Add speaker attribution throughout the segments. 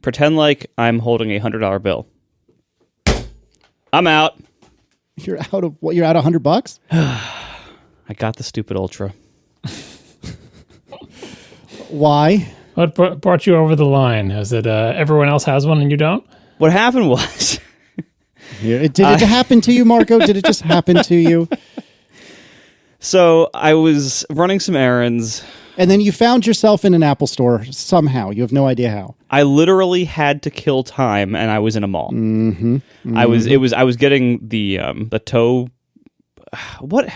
Speaker 1: Pretend like I'm holding $100 bill. I'm out.
Speaker 2: You're out of what? You're out $100?
Speaker 1: I got the stupid Ultra.
Speaker 2: Why?
Speaker 3: What brought you over the line? Is it everyone else has one and you don't?
Speaker 1: What happened was...
Speaker 2: Did it happen to you, Marco? Did it just happen to you?
Speaker 1: So I was running some errands.
Speaker 2: And then you found yourself in an Apple store somehow. You have no idea how.
Speaker 1: I literally had to kill time, and I was in a mall.
Speaker 2: Mm-hmm. Mm-hmm.
Speaker 1: I was getting the toe. What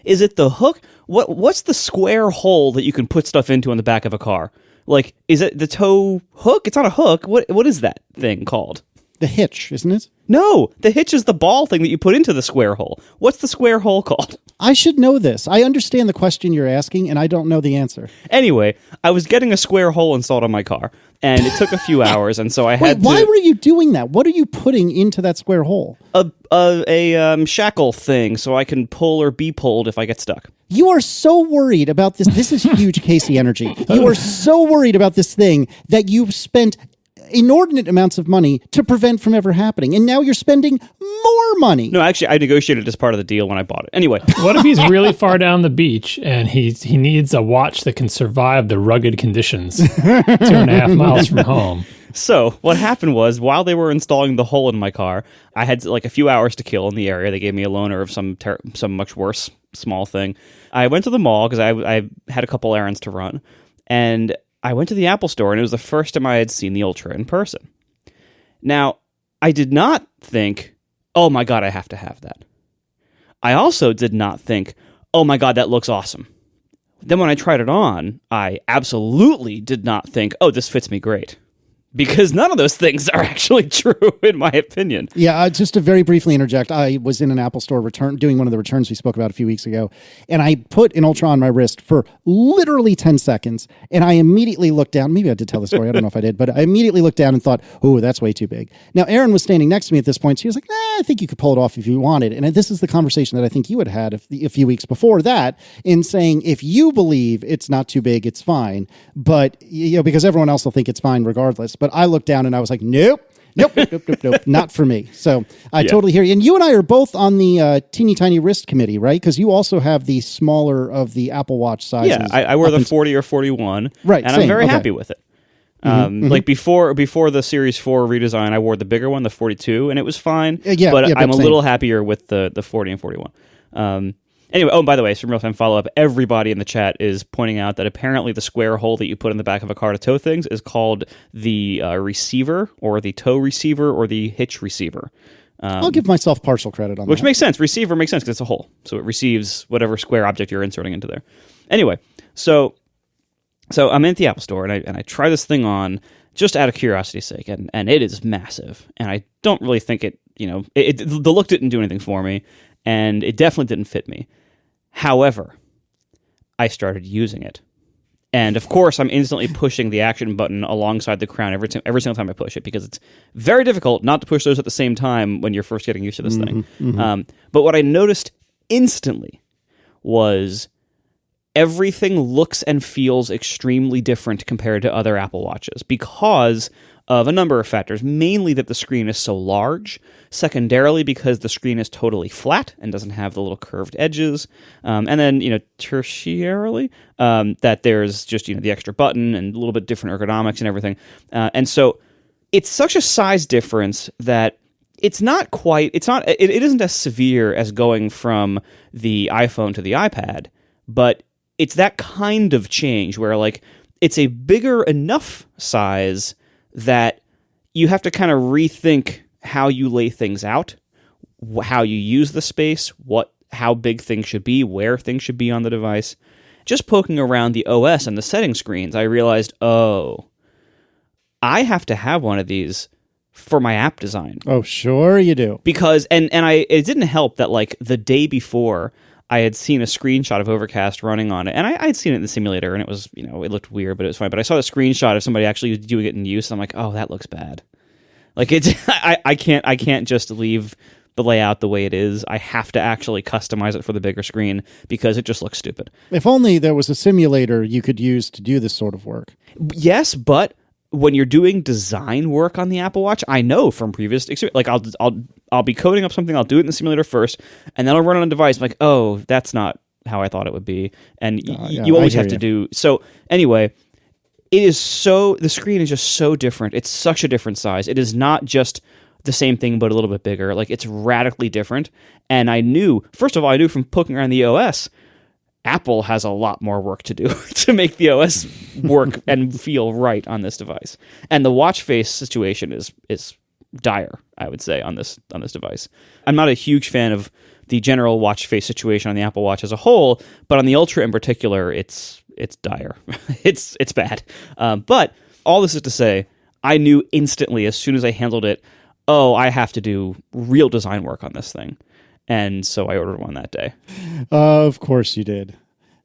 Speaker 1: is it? The hook? What's the square hole that you can put stuff into on the back of a car? Like, is it the toe hook? It's not a hook. What is that thing called?
Speaker 2: The hitch, isn't it?
Speaker 1: No, the hitch is the ball thing that you put into the square hole. What's the square hole called?
Speaker 2: I should know this. I understand the question you're asking, and I don't know the answer.
Speaker 1: Anyway, I was getting a square hole installed on my car, and it took a few hours, and so I had to...
Speaker 2: Why were you doing that? What are you putting into that square hole?
Speaker 1: A shackle thing, so I can pull or be pulled if I get stuck.
Speaker 2: You are so worried about this. This is huge Casey energy. You are so worried about this thing that you've spent inordinate amounts of money to prevent from ever happening. And now you're spending more money.
Speaker 1: No, actually, I negotiated as part of the deal when I bought it. Anyway.
Speaker 3: What if he's really far down the beach and he needs a watch that can survive the rugged conditions 2.5 miles from home?
Speaker 1: So what happened was, while they were installing the hole in my car, I had like a few hours to kill in the area. They gave me a loaner of some much worse small thing. I went to the mall because I had a couple errands to run. And I went to the Apple store, and it was the first time I had seen the Ultra in person. Now, I did not think, oh my God, I have to have that. I also did not think, oh my God, that looks awesome. Then when I tried it on, I absolutely did not think, oh, this fits me great. Because none of those things are actually true, in my opinion.
Speaker 2: Yeah, just to very briefly interject, I was in an Apple store doing one of the returns we spoke about a few weeks ago, and I put an Ultra on my wrist for literally 10 seconds, and I immediately looked down. Maybe I did tell the story. I don't know if I did, but I immediately looked down and thought, oh, that's way too big. Now, Erin was standing next to me at this point. She was like, I think you could pull it off if you wanted. And this is the conversation that I think you had a few weeks before that in saying, if you believe it's not too big, it's fine. But, because everyone else will think it's fine regardless. But I looked down and I was like, nope, not for me. So I totally hear you. And you and I are both on the teeny tiny wrist committee, right? Because you also have the smaller of the Apple Watch sizes.
Speaker 1: Yeah, I wear the 40 or 41,
Speaker 2: right?
Speaker 1: And I'm very happy with it. Like before the Series 4 redesign, I wore the bigger one, the 42, and it was fine. But I'm a little happier with the 40 and 41. Anyway, by the way, some real-time follow-up. Everybody in the chat is pointing out that apparently the square hole that you put in the back of a car to tow things is called the receiver, or the tow receiver, or the hitch receiver.
Speaker 2: I'll give myself partial credit on that.
Speaker 1: Which makes sense. Receiver makes sense because it's a hole. So it receives whatever square object you're inserting into there. Anyway, so I'm in the Apple store, and I try this thing on just out of curiosity's sake, and it is massive. And I don't really think the look didn't do anything for me, and it definitely didn't fit me. However, I started using it. And of course, I'm instantly pushing the action button alongside the crown every single time I push it, because it's very difficult not to push those at the same time when you're first getting used to this thing. Mm-hmm. But what I noticed instantly was everything looks and feels extremely different compared to other Apple Watches because of a number of factors, mainly that the screen is so large, secondarily because the screen is totally flat and doesn't have the little curved edges, and then, tertiarily, that there's just, the extra button and a little bit different ergonomics and everything. And so it's such a size difference that it isn't as severe as going from the iPhone to the iPad, but it's that kind of change where, like, it's a bigger enough size that you have to kind of rethink how you lay things out, how you use the space, how big things should be, where things should be on the device. Just poking around the OS and the setting screens, I realized, I have to have one of these for my app design.
Speaker 2: Oh, sure you do.
Speaker 1: Because, it didn't help that, like, the day before, I had seen a screenshot of Overcast running on it, and I had seen it in the simulator, and it was, it looked weird, but it was fine. But I saw the screenshot of somebody actually doing it in use, and I'm like, oh, that looks bad. Like, I can't just leave the layout the way it is. I have to actually customize it for the bigger screen because it just looks stupid.
Speaker 2: If only there was a simulator you could use to do this sort of work.
Speaker 1: Yes, but when you're doing design work on the Apple Watch, I know from previous experience, like I'll be coding up something, I'll do it in the simulator first, and then I'll run it on a device. I'm like, oh, that's not how I thought it would be, and you always have to do. So anyway, the screen is just so different. It's such a different size. It is not just the same thing, but a little bit bigger. Like, it's radically different. And I knew from poking around the OS, Apple has a lot more work to do to make the OS work and feel right on this device. And the watch face situation is dire, I would say, on this device. I'm not a huge fan of the general watch face situation on the Apple Watch as a whole, but on the Ultra in particular, it's dire. it's bad. But all this is to say, I knew instantly as soon as I handled it, oh, I have to do real design work on this thing. And so I ordered one that day.
Speaker 2: Of course you did.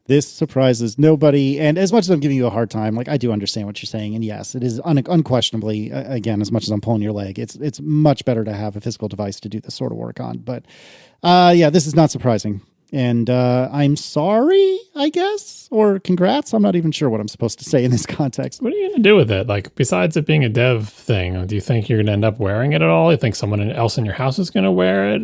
Speaker 2: This surprises nobody. And as much as I'm giving you a hard time, like, I do understand what you're saying. And yes, it is unquestionably, again, as much as I'm pulling your leg, it's much better to have a physical device to do this sort of work on. But yeah, this is not surprising. And I'm sorry, I guess, or congrats. I'm not even sure what I'm supposed to say in this context.
Speaker 3: What are you going to do with it? Like, besides it being a dev thing, do you think you're going to end up wearing it at all? You think someone else in your house is going to wear it?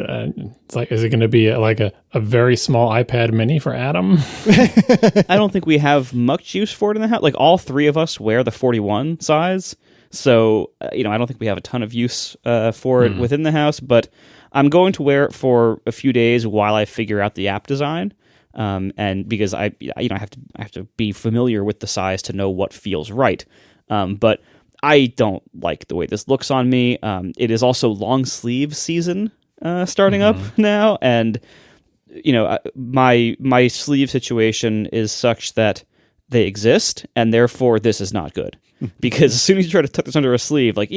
Speaker 3: It's like, is it going to be like a very small iPad mini for Adam?
Speaker 1: I don't think we have much use for it in the house. Like, all three of us wear the 41 size. So, I don't think we have a ton of use for it within the house, but I'm going to wear it for a few days while I figure out the app design, and because I have to be familiar with the size to know what feels right. But I don't like the way this looks on me. It is also long sleeve season starting up now, and my sleeve situation is such that they exist, and therefore this is not good. Because as soon as you try to tuck this under a sleeve, like,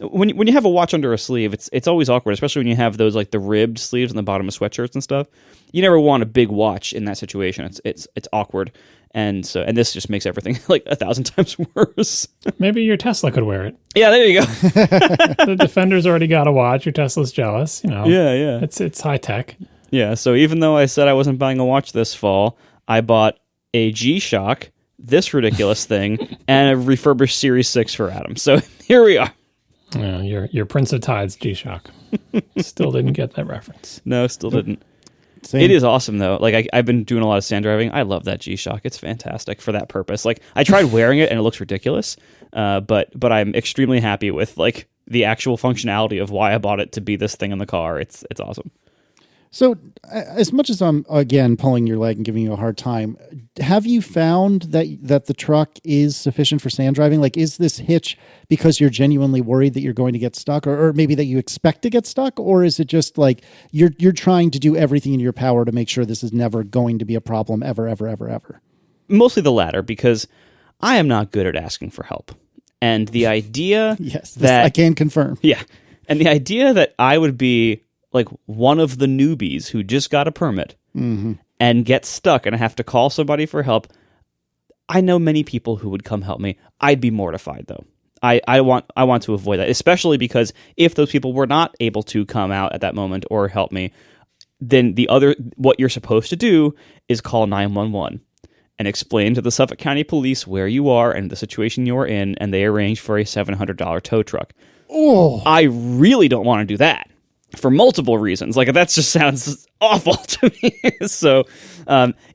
Speaker 1: when you have a watch under a sleeve, it's always awkward, especially when you have those, like, the ribbed sleeves on the bottom of sweatshirts and stuff. You never want a big watch in that situation. It's awkward, and this just makes everything like 1,000 times worse.
Speaker 3: Maybe your Tesla could wear it.
Speaker 1: Yeah, there you go.
Speaker 3: The Defender's already got a watch. Your Tesla's jealous.
Speaker 1: Yeah.
Speaker 3: It's high tech.
Speaker 1: Yeah. So even though I said I wasn't buying a watch this fall, I bought a G-Shock, this ridiculous thing, and a refurbished Series 6 for Adam. So here we are.
Speaker 3: Yeah, your Prince of Tides G-Shock. Still didn't get that reference.
Speaker 1: No, still didn't.
Speaker 2: Same.
Speaker 1: It is awesome, though. Like, I've been doing a lot of sand driving. I love that G-Shock. It's fantastic for that purpose. Like, I tried wearing it, and it looks ridiculous, but I'm extremely happy with, like, the actual functionality of why I bought it to be this thing in the car. It's awesome.
Speaker 2: So as much as I'm, again, pulling your leg and giving you a hard time, have you found that the truck is sufficient for sand driving? Like, is this hitch because you're genuinely worried that you're going to get stuck, or maybe that you expect to get stuck? Or is it just like you're trying to do everything in your power to make sure this is never going to be a problem ever, ever, ever, ever?
Speaker 1: Mostly the latter, because I am not good at asking for help. And the idea
Speaker 2: yes,
Speaker 1: that
Speaker 2: I can confirm.
Speaker 1: Yeah. And the idea that I would be like one of the newbies who just got a permit and get stuck and I have to call somebody for help. I know many people who would come help me. I'd be mortified, though. I want to avoid that, especially because if those people were not able to come out at that moment or help me, then what you're supposed to do is call 911 and explain to the Suffolk County Police where you are and the situation you're in, and they arrange for a $700 tow truck.
Speaker 2: Oh,
Speaker 1: I really don't want to do that. For multiple reasons. Like, that just sounds awful to me. So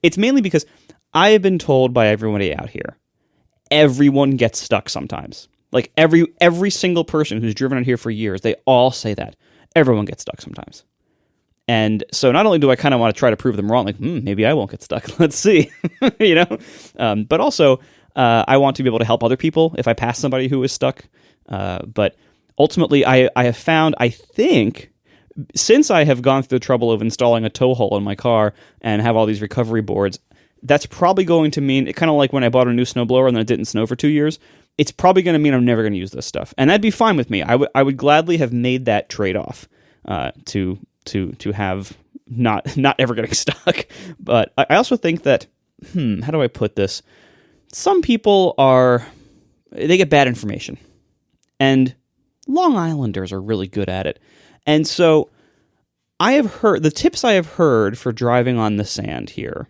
Speaker 1: it's mainly because I have been told by everybody out here, everyone gets stuck sometimes. Like, every single person who's driven out here for years, they all say that. Everyone gets stuck sometimes. And so not only do I kind of want to try to prove them wrong, like, maybe I won't get stuck. Let's see. But also, I want to be able to help other people if I pass somebody who is stuck. But ultimately, I have found, I think, since I have gone through the trouble of installing a tow hole in my car and have all these recovery boards, that's probably going to mean, kind of like when I bought a new snowblower and then it didn't snow for 2 years, it's probably going to mean I'm never going to use this stuff. And that'd be fine with me. I would gladly have made that trade-off to have not ever getting stuck. But I also think that, how do I put this? Some people they get bad information. And Long Islanders are really good at it. And so I have heard, the tips I have heard for driving on the sand here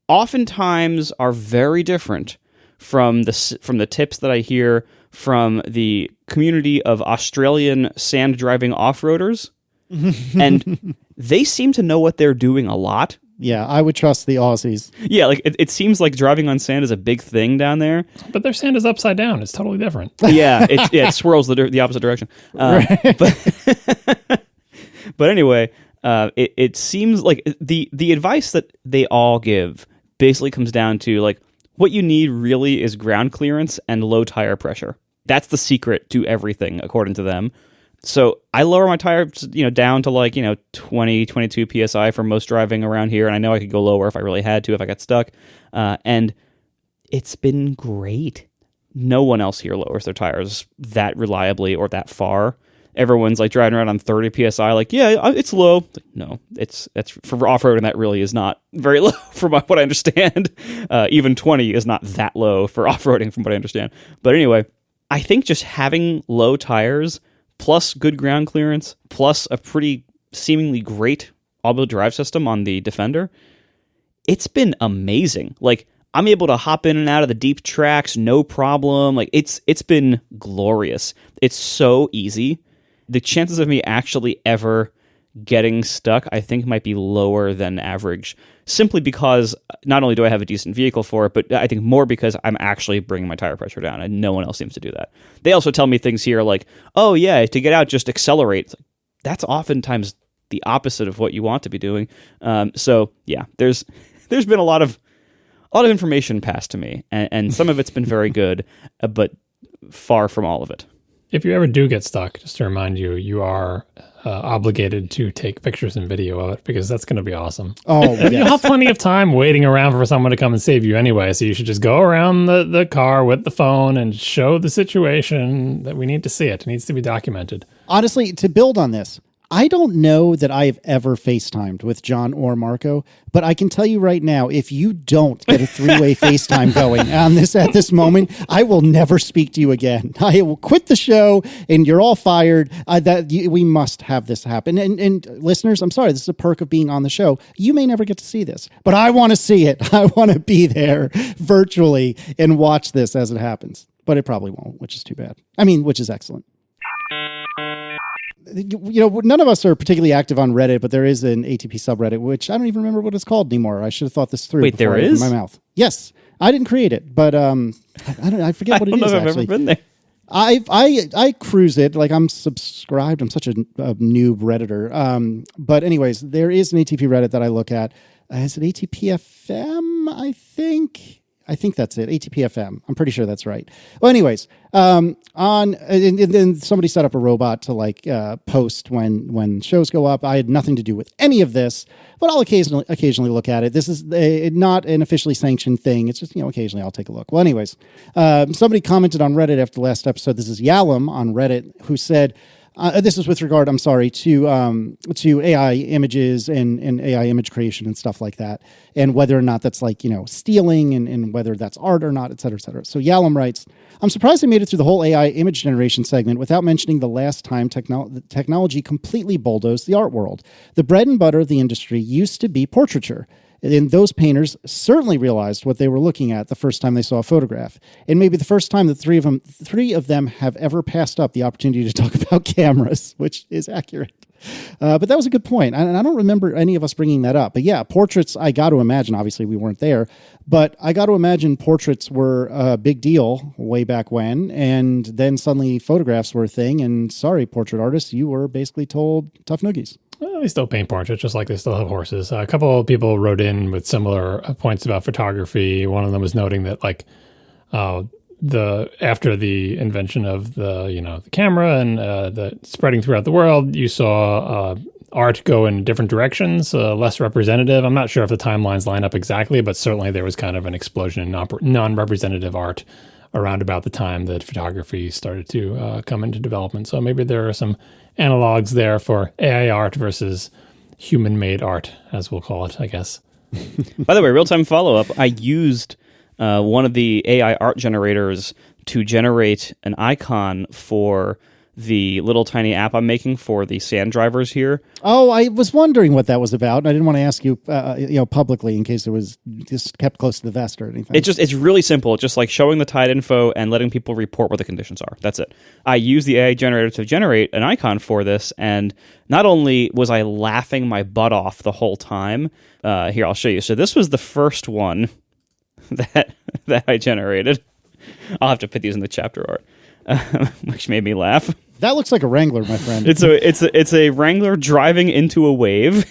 Speaker 1: oftentimes are very different from the tips that I hear from the community of Australian sand driving off-roaders, and they seem to know what they're doing a lot.
Speaker 2: Yeah, I would trust the Aussies.
Speaker 1: Yeah, like it seems like driving on sand is a big thing down there.
Speaker 3: But their sand is upside down. It's totally different.
Speaker 1: Yeah, it swirls the opposite direction. But anyway, it seems like the advice that they all give basically comes down to like what you need really is ground clearance and low tire pressure. That's the secret to everything, according to them. So I lower my tires, down to like, 20, 22 PSI for most driving around here. And I know I could go lower if I really had to, if I got stuck. And it's been great. No one else here lowers their tires that reliably or that far. Everyone's like driving around on 30 PSI, like, yeah, it's low. No, it's for off-roading. That really is not very low from what I understand. Even 20 is not that low for off-roading from what I understand. But anyway, I think just having low tires plus good ground clearance, plus a pretty seemingly great all-wheel drive system on the Defender, it's been amazing. Like, I'm able to hop in and out of the deep tracks, no problem. Like, it's been glorious. It's so easy. The chances of me actually ever getting stuck, I think, might be lower than average, simply because not only do I have a decent vehicle for it, but I think more because I'm actually bringing my tire pressure down, and no one else seems to do that. They also tell me things here like, oh yeah, to get out, just accelerate. It's like, that's oftentimes the opposite of what you want to be doing. So yeah, there's been a lot of information passed to me, and some of it's been very good, but far from all of it.
Speaker 3: If you ever do get stuck, just to remind you, you are obligated to take pictures and video of it, because that's going to be awesome.
Speaker 2: Oh, yes.
Speaker 3: You'll have plenty of time waiting around for someone to come and save you anyway, so you should just go around the car with the phone and show the situation that we need to see it. It needs to be documented.
Speaker 2: Honestly, to build on this, I don't know that I've ever FaceTimed with John or Marco, but I can tell you right now, if you don't get a three-way FaceTime going on this at this moment, I will never speak to you again. I will quit the show, and you're all fired. We must have this happen. And listeners, I'm sorry, this is a perk of being on the show. You may never get to see this, but I want to see it. I want to be there virtually and watch this as it happens. But it probably won't, which is too bad. Which is excellent. None of us are particularly active on Reddit, but there is an ATP subreddit, which I don't even remember what it's called anymore. I should have thought this through.
Speaker 1: Wait, there is?
Speaker 2: In my mouth. Yes, I didn't create it, but I forget what it is. I don't know if I've ever been there. I cruise it, like I'm subscribed. I'm such a noob Redditor. But anyways, there is an ATP Reddit that I look at. Is it ATP FM? I think that's it. ATP FM. I'm pretty sure that's right. Well, anyways, and then somebody set up a robot to post when shows go up. I had nothing to do with any of this, but I'll occasionally look at it. This is not an officially sanctioned thing. It's just, occasionally I'll take a look. Well, anyways, somebody commented on Reddit after the last episode. This is Yalom on Reddit, who said, this is with regard, to AI images and AI image creation and stuff like that, and whether or not that's stealing and whether that's art or not, et cetera, et cetera. So Yalom writes, I'm surprised I made it through the whole AI image generation segment without mentioning the last time technology completely bulldozed the art world. The bread and butter of the industry used to be portraiture. And those painters certainly realized what they were looking at the first time they saw a photograph. And maybe the first time that three of them have ever passed up the opportunity to talk about cameras, which is accurate. But that was a good point. And I don't remember any of us bringing that up. But yeah, portraits, I got to imagine, obviously we weren't there, but I got to imagine portraits were a big deal way back when. And then suddenly photographs were a thing. And sorry, portrait artists, you were basically told tough noogies.
Speaker 3: Well, they still paint portraits, just like they still have horses. A couple of people wrote in with similar points about photography. One of them was noting that, after the invention of the camera and the spreading throughout the world, you saw art go in different directions, less representative. I'm not sure if the timelines line up exactly, but certainly there was kind of an explosion in non-representative art around about the time that photography started to come into development. So maybe there are some analogs there for AI art versus human-made art, as we'll call it, I guess.
Speaker 1: By the way, real-time follow-up, I used one of the AI art generators to generate an icon for the little tiny app I'm making for the sand drivers here.
Speaker 2: Oh, I was wondering what that was about. And I didn't want to ask you, publicly in case it was just kept close to the vest or anything.
Speaker 1: It's really simple. It's just like showing the tide info and letting people report what the conditions are. That's it. I use the AI generator to generate an icon for this, and not only was I laughing my butt off the whole time. Here, I'll show you. So this was the first one that I generated. I'll have to put these in the chapter art, which made me laugh.
Speaker 2: That looks like a Wrangler, my friend.
Speaker 1: It's a Wrangler driving into a wave.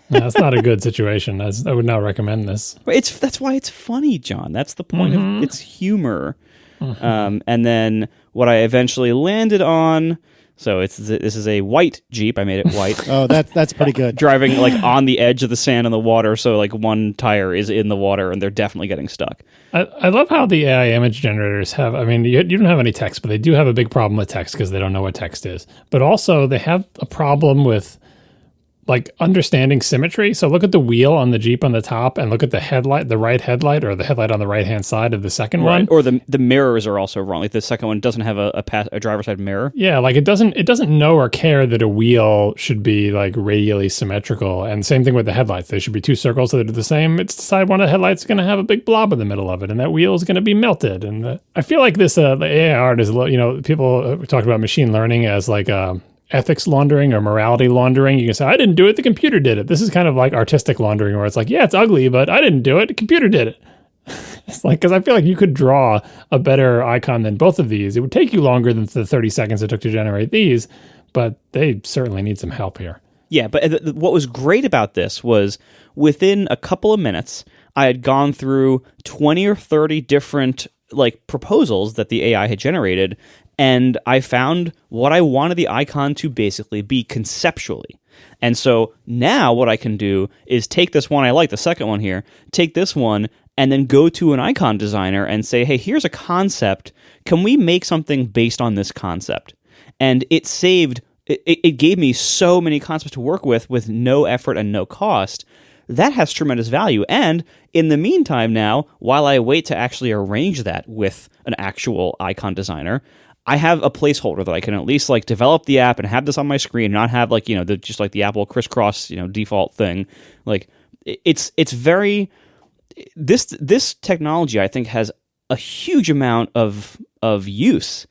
Speaker 3: That's not a good situation. I would not recommend this.
Speaker 1: That's why it's funny, John. That's the point of it's humor. And then what I eventually landed on. So this is a white Jeep. I made it white.
Speaker 2: Oh, that's pretty good.
Speaker 1: Driving like on the edge of the sand and the water, so like one tire is in the water and they're definitely getting stuck.
Speaker 3: I love how the AI image generators have, I mean, you don't have any text, but they do have a big problem with text because they don't know what text is. But also they have a problem with like understanding symmetry. So look at the wheel on the Jeep on the top and look at the headlight, the right headlight, or the headlight on the right-hand side of the second one.
Speaker 1: Or the mirrors are also wrong. Like the second one doesn't have a driver's side mirror.
Speaker 3: Yeah, like it doesn't know or care that a wheel should be like radially symmetrical. And same thing with the headlights. They should be two circles that are the same. It's decided one of the headlights is going to have a big blob in the middle of it, and that wheel is going to be melted. And I feel like this the AI art is, people talk about machine learning as like ethics laundering or morality laundering. You can say, I didn't do it, the computer did it. This is kind of like artistic laundering where it's like, yeah, it's ugly, but I didn't do it, the computer did it. It's like, because I feel like you could draw a better icon than both of these. It would take you longer than the 30 seconds it took to generate these, but they certainly need some help here.
Speaker 1: Yeah, but what was great about this was within a couple of minutes, I had gone through 20 or 30 different like proposals that the AI had generated, and I found what I wanted the icon to basically be conceptually. And so now what I can do is take this one, I like the second one here, take this one and then go to an icon designer and say, hey, here's a concept. Can we make something based on this concept? And it gave me so many concepts to work with no effort and no cost. That has tremendous value. And in the meantime now, while I wait to actually arrange that with an actual icon designer, I have a placeholder that I can at least like develop the app and have this on my screen, not have like, just like the Apple crisscross, default thing. Like it's very, this technology I think has a huge amount of use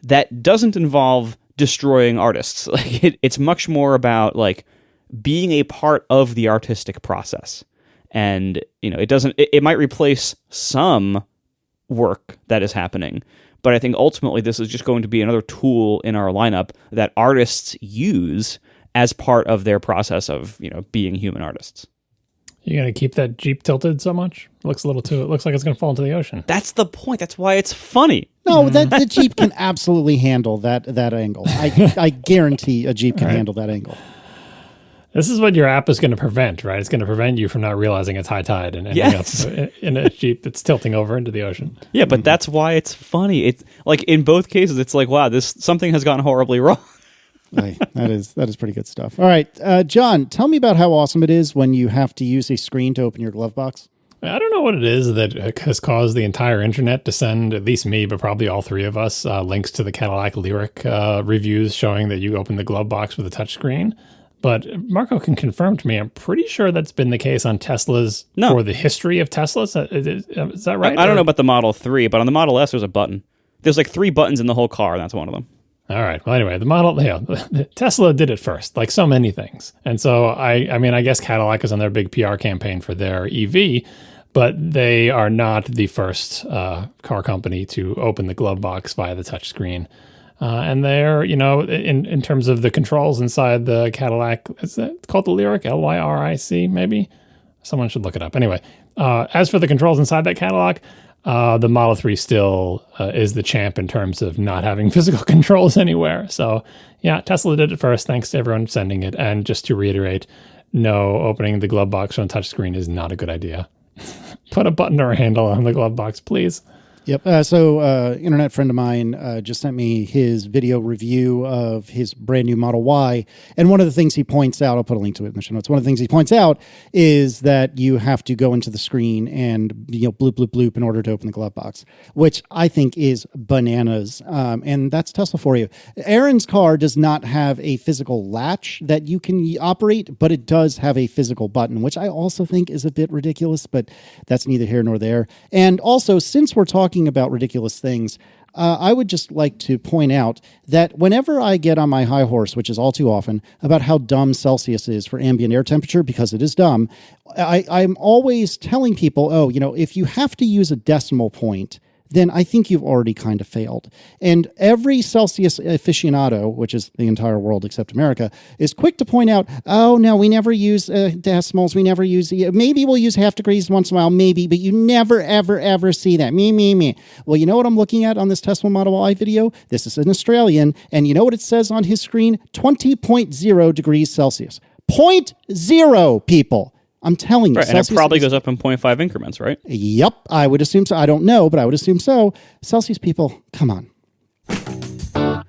Speaker 1: that doesn't involve destroying artists. Like it's much more about like being a part of the artistic process. And, it might replace some work that is happening, but I think ultimately this is just going to be another tool in our lineup that artists use as part of their process of, being human artists.
Speaker 3: You're going to keep that Jeep tilted so much? It looks like it's going to fall into the ocean.
Speaker 1: That's the point. That's why it's funny.
Speaker 2: No, the Jeep can absolutely handle that angle. I guarantee a Jeep can handle that angle.
Speaker 3: This is what your app is going to prevent, right? It's going to prevent you from not realizing it's high tide and ending up in a Jeep that's tilting over into the ocean.
Speaker 1: Yeah, but that's why it's funny. It's like in both cases, it's like, wow, something has gone horribly wrong.
Speaker 2: That is pretty good stuff. All right, John, tell me about how awesome it is when you have to use a screen to open your glove box.
Speaker 3: I don't know what it is that has caused the entire internet to send, at least me, but probably all three of us, links to the Cadillac Lyriq reviews showing that you open the glove box with a touchscreen. But Marco can confirm to me, I'm pretty sure that's been the case on Teslas for the history of Teslas. Is that right?
Speaker 1: I don't know about the Model 3, but on the Model S, there's a button. There's like 3 buttons in the whole car, and that's one of them.
Speaker 3: All right. Well, anyway, Tesla did it first, like so many things. And so, I guess Cadillac is on their big PR campaign for their EV, but they are not the first car company to open the glove box via the touchscreen. And they're, in terms of the controls inside the Cadillac, is it called the Lyriq? Lyric, maybe? Someone should look it up. Anyway, as for the controls inside that Cadillac, the Model 3 still is the champ in terms of not having physical controls anywhere. So, yeah, Tesla did it first. Thanks to everyone sending it. And just to reiterate, no, opening the glove box on touchscreen is not a good idea. Put a button or a handle on the glove box, please.
Speaker 2: Yep. Internet friend of mine just sent me his video review of his brand new Model Y. And one of the things he points out, I'll put a link to it in the show notes. One of the things he points out is that you have to go into the screen and, bloop, bloop, bloop in order to open the glove box, which I think is bananas. And that's Tesla for you. Aaron's car does not have a physical latch that you can operate, but it does have a physical button, which I also think is a bit ridiculous, but that's neither here nor there. And also, since we're talking about ridiculous things, I would just like to point out that whenever I get on my high horse, which is all too often, about how dumb Celsius is for ambient air temperature, because it is dumb, I'm always telling people, if you have to use a decimal point, then I think you've already kind of failed. And every Celsius aficionado, which is the entire world except America, is quick to point out, oh, no, we never use decimals. We never use, maybe we'll use half degrees once in a while, maybe, but you never, ever, ever see that. Me. Well, you know what I'm looking at on this Tesla Model Y video? This is an Australian, and you know what it says on his screen? 20.0 degrees Celsius. 0.0, people. I'm telling you.
Speaker 1: Right, and it probably goes up in 0.5 increments, right?
Speaker 2: Yep, I would assume so. I don't know, but I would assume so. Celsius people, come on.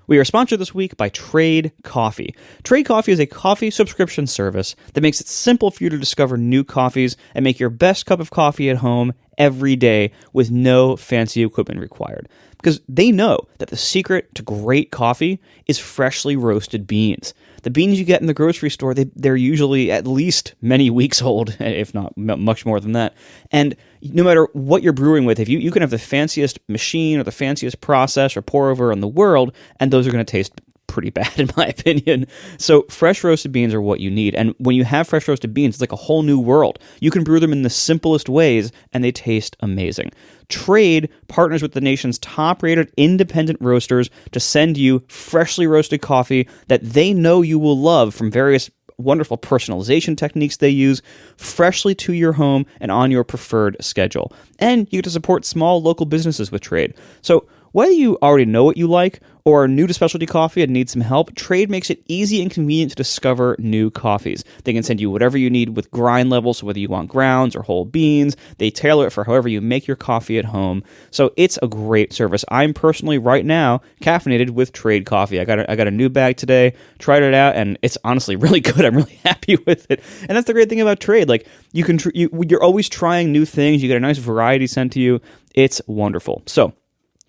Speaker 1: We are sponsored this week by Trade Coffee. Trade Coffee is a coffee subscription service that makes it simple for you to discover new coffees and make your best cup of coffee at home every day with no fancy equipment required. Because they know that the secret to great coffee is freshly roasted beans. The beans you get in the grocery store, they're usually at least many weeks old, if not much more than that. And no matter what you're brewing with, if you can have the fanciest machine or the fanciest process or pour over in the world, and those are going to taste pretty bad in my opinion. So fresh roasted beans are what you need. And when you have fresh roasted beans, it's like a whole new world. You can brew them in the simplest ways and they taste amazing. Trade partners with the nation's top-rated independent roasters to send you freshly roasted coffee that they know you will love from various wonderful personalization techniques they use, freshly to your home and on your preferred schedule. And you get to support small local businesses with Trade. So whether you already know what you like or are new to specialty coffee and need some help, Trade makes it easy and convenient to discover new coffees. They can send you whatever you need with grind levels, so whether you want grounds or whole beans. They tailor it for however you make your coffee at home. So it's a great service. I'm personally right now caffeinated with Trade Coffee. I got a new bag today, tried it out, and it's honestly really good. I'm really happy with it. And that's the great thing about Trade. Like you're always trying new things. You get a nice variety sent to you. It's wonderful. So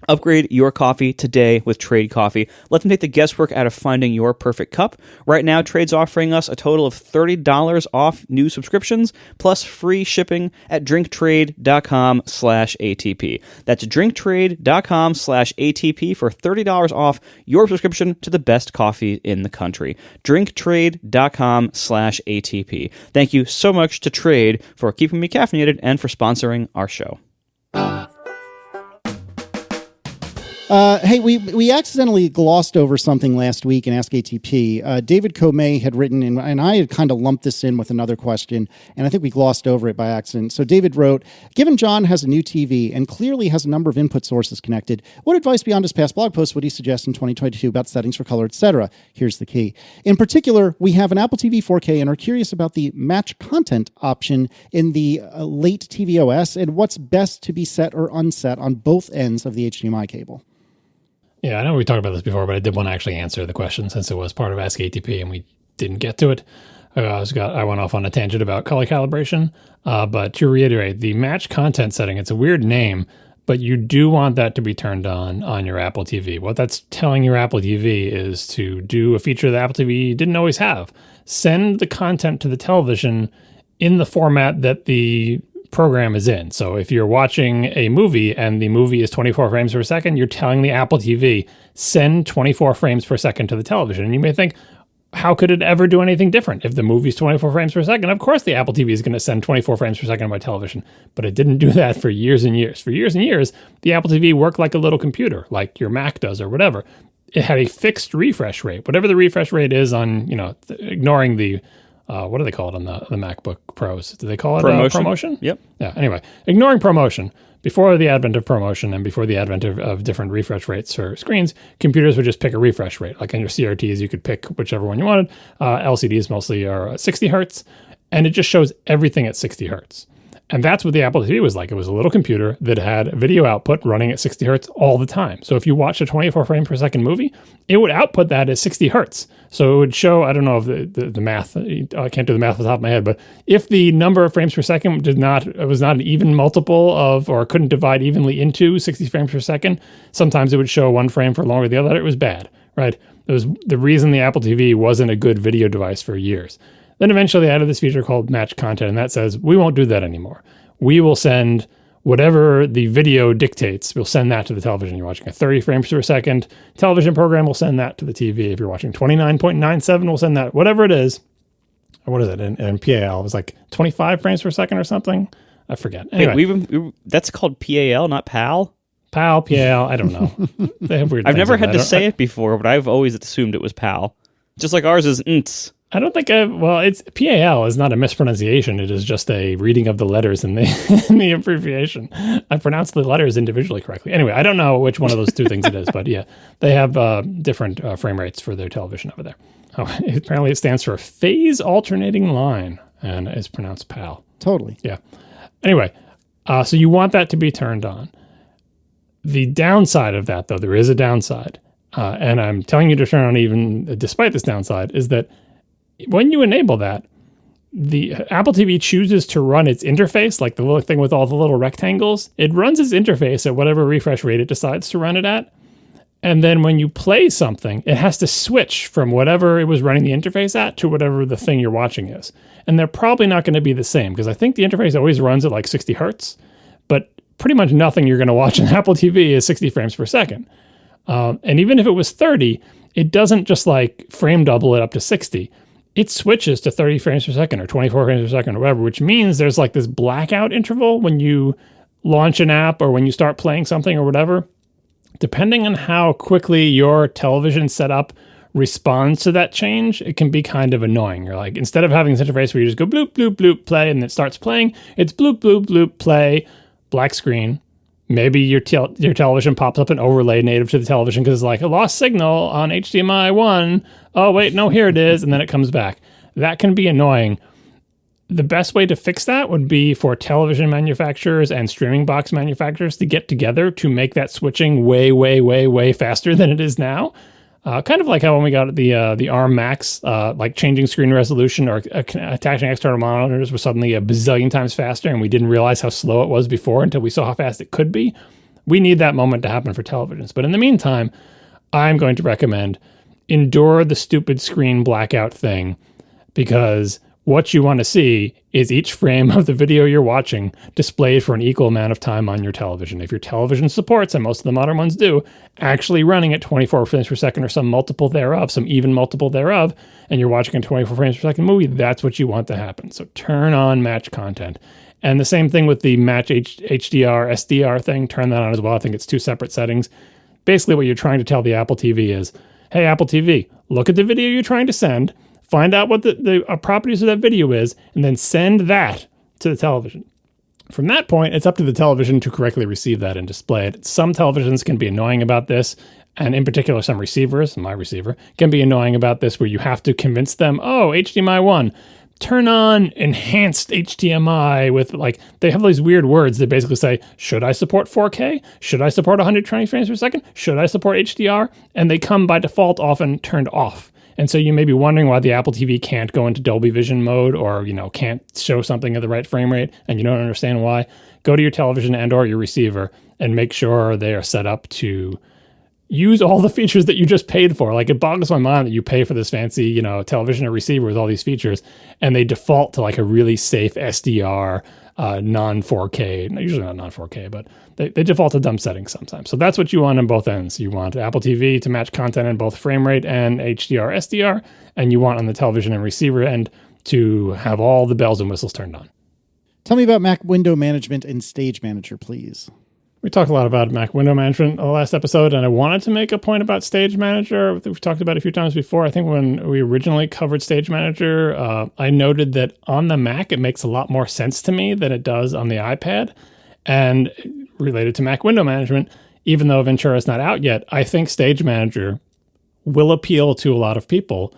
Speaker 1: upgrade your coffee today with Trade Coffee. Let them take the guesswork out of finding your perfect cup. Right now, Trade's offering us a total of $30 off new subscriptions, plus free shipping at drinktrade.com/ATP. That's drinktrade.com/ATP for $30 off your subscription to the best coffee in the country. drinktrade.com/ATP. Thank you so much to Trade for keeping me caffeinated and for sponsoring our show.
Speaker 2: Hey, we accidentally glossed over something last week in Ask ATP. David Comey had written, and I had kind of lumped this in with another question, and I think we glossed over it by accident. So David wrote, given John has a new TV and clearly has a number of input sources connected, what advice beyond his past blog posts would he suggest in 2022 about settings for color, etc.? Here's the key. In particular, we have an Apple TV 4K and are curious about the match content option in the late tvOS and what's best to be set or unset on both ends of the HDMI cable.
Speaker 3: Yeah, I know we talked about this before, but I did want to actually answer the question since it was part of Ask ATP and we didn't get to it. I went off on a tangent about color calibration, but to reiterate, the match content setting, it's a weird name, but you do want that to be turned on your Apple TV. What that's telling your Apple TV is to do a feature that Apple TV didn't always have. Send the content to the television in the format that the program is in. So if you're watching a movie and the movie is 24 frames per second, you're telling the Apple TV, send 24 frames per second to the television. And you may think, how could it ever do anything different? If the movie's 24 frames per second, of course the Apple TV is going to send 24 frames per second on my television. But it didn't do that for years and years. For years and years, the Apple TV worked like a little computer, like your Mac does or whatever. It had a fixed refresh rate. Whatever the refresh rate is on, ignoring the what do they call it on the MacBook Pros? Do they call it ProMotion?
Speaker 1: Yep.
Speaker 3: Yeah. Anyway, ignoring ProMotion, before the advent of ProMotion and before the advent of different refresh rates for screens, computers would just pick a refresh rate. Like on your CRTs, you could pick whichever one you wanted. LCDs mostly are 60 hertz, and it just shows everything at 60 hertz. And that's what the Apple TV was like. It was a little computer that had video output running at 60 hertz all the time. So if you watch a 24 frame per second movie, it would output that at 60 hertz. So it would show, I don't know if the math, I can't do the math off the top of my head, but if the number of frames per second was not an even multiple of, or couldn't divide evenly into 60 frames per second, sometimes it would show one frame for longer than the other. It was bad, right? It was the reason the Apple TV wasn't a good video device for years. Then eventually they added this feature called match content, and that says, we won't do that anymore. We will send whatever the video dictates, we'll send that to the television. You're watching a 30 frames per second television program, we'll send that to the TV. If you're watching 29.97, we'll send that, whatever it is. Or what is it in PAL? It was like 25 frames per second or something. I forget. Anyway.
Speaker 1: Hey, that's called PAL, not PAL?
Speaker 3: PAL, PAL, I don't know. They have weird
Speaker 1: I've never had to say
Speaker 3: it.
Speaker 1: it before, but I've always assumed it was PAL. Just like ours is NTS.
Speaker 3: I don't think it's PAL is not a mispronunciation. It is just a reading of the letters in the abbreviation. I pronounced the letters individually correctly. Anyway, I don't know which one of those two things it is, but yeah, they have different frame rates for their television over there. Oh, apparently it stands for phase alternating line and is pronounced PAL.
Speaker 2: Totally.
Speaker 3: Yeah. Anyway, so you want that to be turned on. The downside of that, though, there is a downside, and I'm telling you to turn on even despite this downside, is that when you enable that, the Apple TV chooses to run its interface, like the little thing with all the little rectangles. It runs its interface at whatever refresh rate it decides to run it at. And then when you play something, it has to switch from whatever it was running the interface at to whatever the thing you're watching is. And they're probably not going to be the same, because I think the interface always runs at like 60 hertz, but pretty much nothing you're going to watch on Apple TV is 60 frames per second. And even if it was 30, it doesn't just like frame double it up to 60. It switches to 30 frames per second or 24 frames per second or whatever, which means there's like this blackout interval when you launch an app or when you start playing something or whatever. Depending on how quickly your television setup responds to that change, it can be kind of annoying. You're like, instead of having this interface where you just go bloop, bloop, bloop, play, and it starts playing, it's bloop, bloop, bloop, play, black screen. Maybe your television pops up an overlay native to the television because it's like a lost signal on HDMI 1. Oh, wait, no, here it is. And then it comes back. That can be annoying. The best way to fix that would be for television manufacturers and streaming box manufacturers to get together to make that switching way, way, way, way faster than it is now. Kind of like how when we got the ARM Max, like changing screen resolution or attaching external monitors was suddenly a bazillion times faster, and we didn't realize how slow it was before until we saw how fast it could be. We need that moment to happen for televisions. But in the meantime, I'm going to recommend endure the stupid screen blackout thing, because what you want to see is each frame of the video you're watching displayed for an equal amount of time on your television. If your television supports, and most of the modern ones do, actually running at 24 frames per second or some multiple thereof, some even multiple thereof, and you're watching a 24 frames per second movie, that's what you want to happen. So turn on match content. And the same thing with the match HDR, SDR thing, turn that on as well. I think it's two separate settings. Basically what you're trying to tell the Apple TV is, hey, Apple TV, look at the video you're trying to send, find out what the properties of that video is, and then send that to the television. From that point, it's up to the television to correctly receive that and display it. Some televisions can be annoying about this, and in particular, some receivers, my receiver, can be annoying about this, where you have to convince them, oh, HDMI 1, turn on enhanced HDMI with, like, they have these weird words that basically say, should I support 4K? Should I support 120 frames per second? Should I support HDR? And they come by default often turned off. And so you may be wondering why the Apple TV can't go into Dolby Vision mode, or, can't show something at the right frame rate, and you don't understand why. Go to your television and or your receiver and make sure they are set up to use all the features that you just paid for. Like, it boggles my mind that you pay for this fancy, television or receiver with all these features, and they default to like a really safe SDR, non-4K, usually not non-4K, but they default to dumb settings sometimes. So that's what you want on both ends. You want Apple TV to match content in both frame rate and HDR, SDR, and you want on the television and receiver end to have all the bells and whistles turned on.
Speaker 2: Tell me about Mac Window Management and Stage Manager, please.
Speaker 3: We talked a lot about Mac Window Management in the last episode, and I wanted to make a point about Stage Manager. We've talked about it a few times before. I think when we originally covered Stage Manager, I noted that on the Mac, it makes a lot more sense to me than it does on the iPad. And related to Mac Window Management, even though Ventura is not out yet, I think Stage Manager will appeal to a lot of people,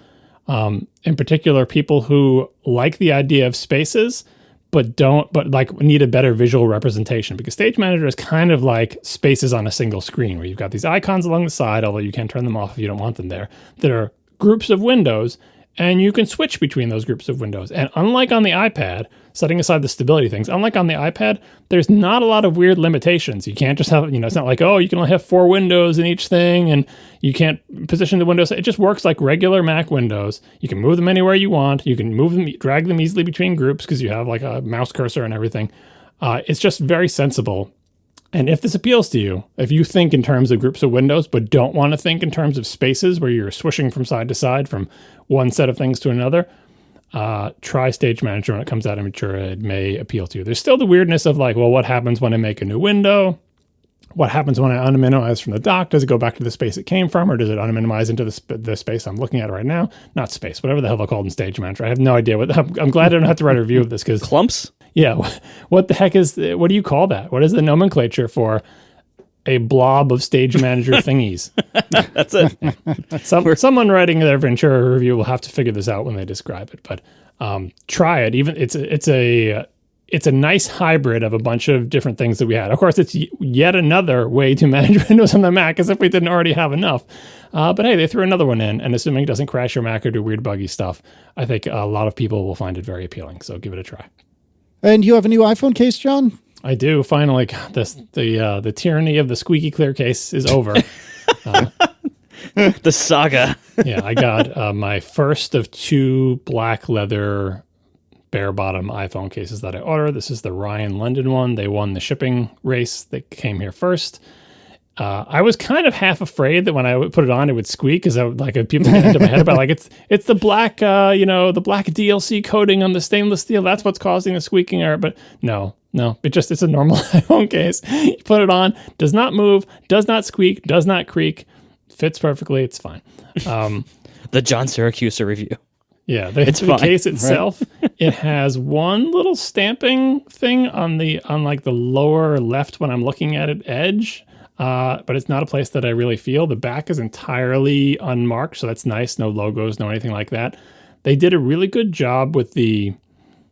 Speaker 3: in particular people who like the idea of spaces, but like need a better visual representation, because Stage Manager is kind of like spaces on a single screen where you've got these icons along the side, although you can turn them off if you don't want them there, that are groups of windows, and you can switch between those groups of windows. And unlike on the iPad, setting aside the stability things, unlike on the iPad, there's not a lot of weird limitations. You can't just have, it's not like, oh, you can only have 4 windows in each thing, and you can't position the windows. It just works like regular Mac windows. You can move them anywhere you want. You can move them, drag them easily between groups because you have like a mouse cursor and everything. It's just very sensible. And if this appeals to you, if you think in terms of groups of windows, but don't want to think in terms of spaces where you're swishing from side to side from one set of things to another, try Stage Manager when it comes out in Ventura. It may appeal to you. There's still the weirdness of like, well, what happens when I make a new window? What happens when I unminimize from the dock? Does it go back to the space it came from, or does it unminimize into the space I'm looking at right now? Not space, whatever the hell they're called in Stage Manager. I have no idea. I'm glad I don't have to write a review of this because
Speaker 1: Clumps?
Speaker 3: Yeah, what the heck what do you call that? What is the nomenclature for a blob of Stage Manager thingies?
Speaker 1: That's it.
Speaker 3: Someone writing their Ventura review will have to figure this out when they describe it. But try it. Even it's a nice hybrid of a bunch of different things that we had. Of course, it's yet another way to manage Windows on the Mac, as if we didn't already have enough. But hey, they threw another one in, and assuming it doesn't crash your Mac or do weird buggy stuff, I think a lot of people will find it very appealing. So give it a try.
Speaker 2: And you have a new iPhone case, John?
Speaker 3: I do. Finally, the tyranny of the squeaky clear case is over.
Speaker 1: The saga.
Speaker 3: Yeah, I got my first of 2 black leather bare bottom iPhone cases that I ordered. This is the Ryan London one. They won the shipping race. They came here first. I was kind of half afraid that when I would put it on, it would squeak, because people get into my head about like it's the black the black DLC coating on the stainless steel. That's what's causing the squeaking error. But no, it's a normal iPhone case. You put it on, does not move, does not squeak, does not creak, fits perfectly. It's fine.
Speaker 1: The John Syracuse review.
Speaker 3: Yeah, the case itself, right? It has one little stamping thing on like the lower left when I'm looking at it edge. But it's not a place that I really feel. The back is entirely unmarked, so that's nice. No logos, no anything like that. They did a really good job with the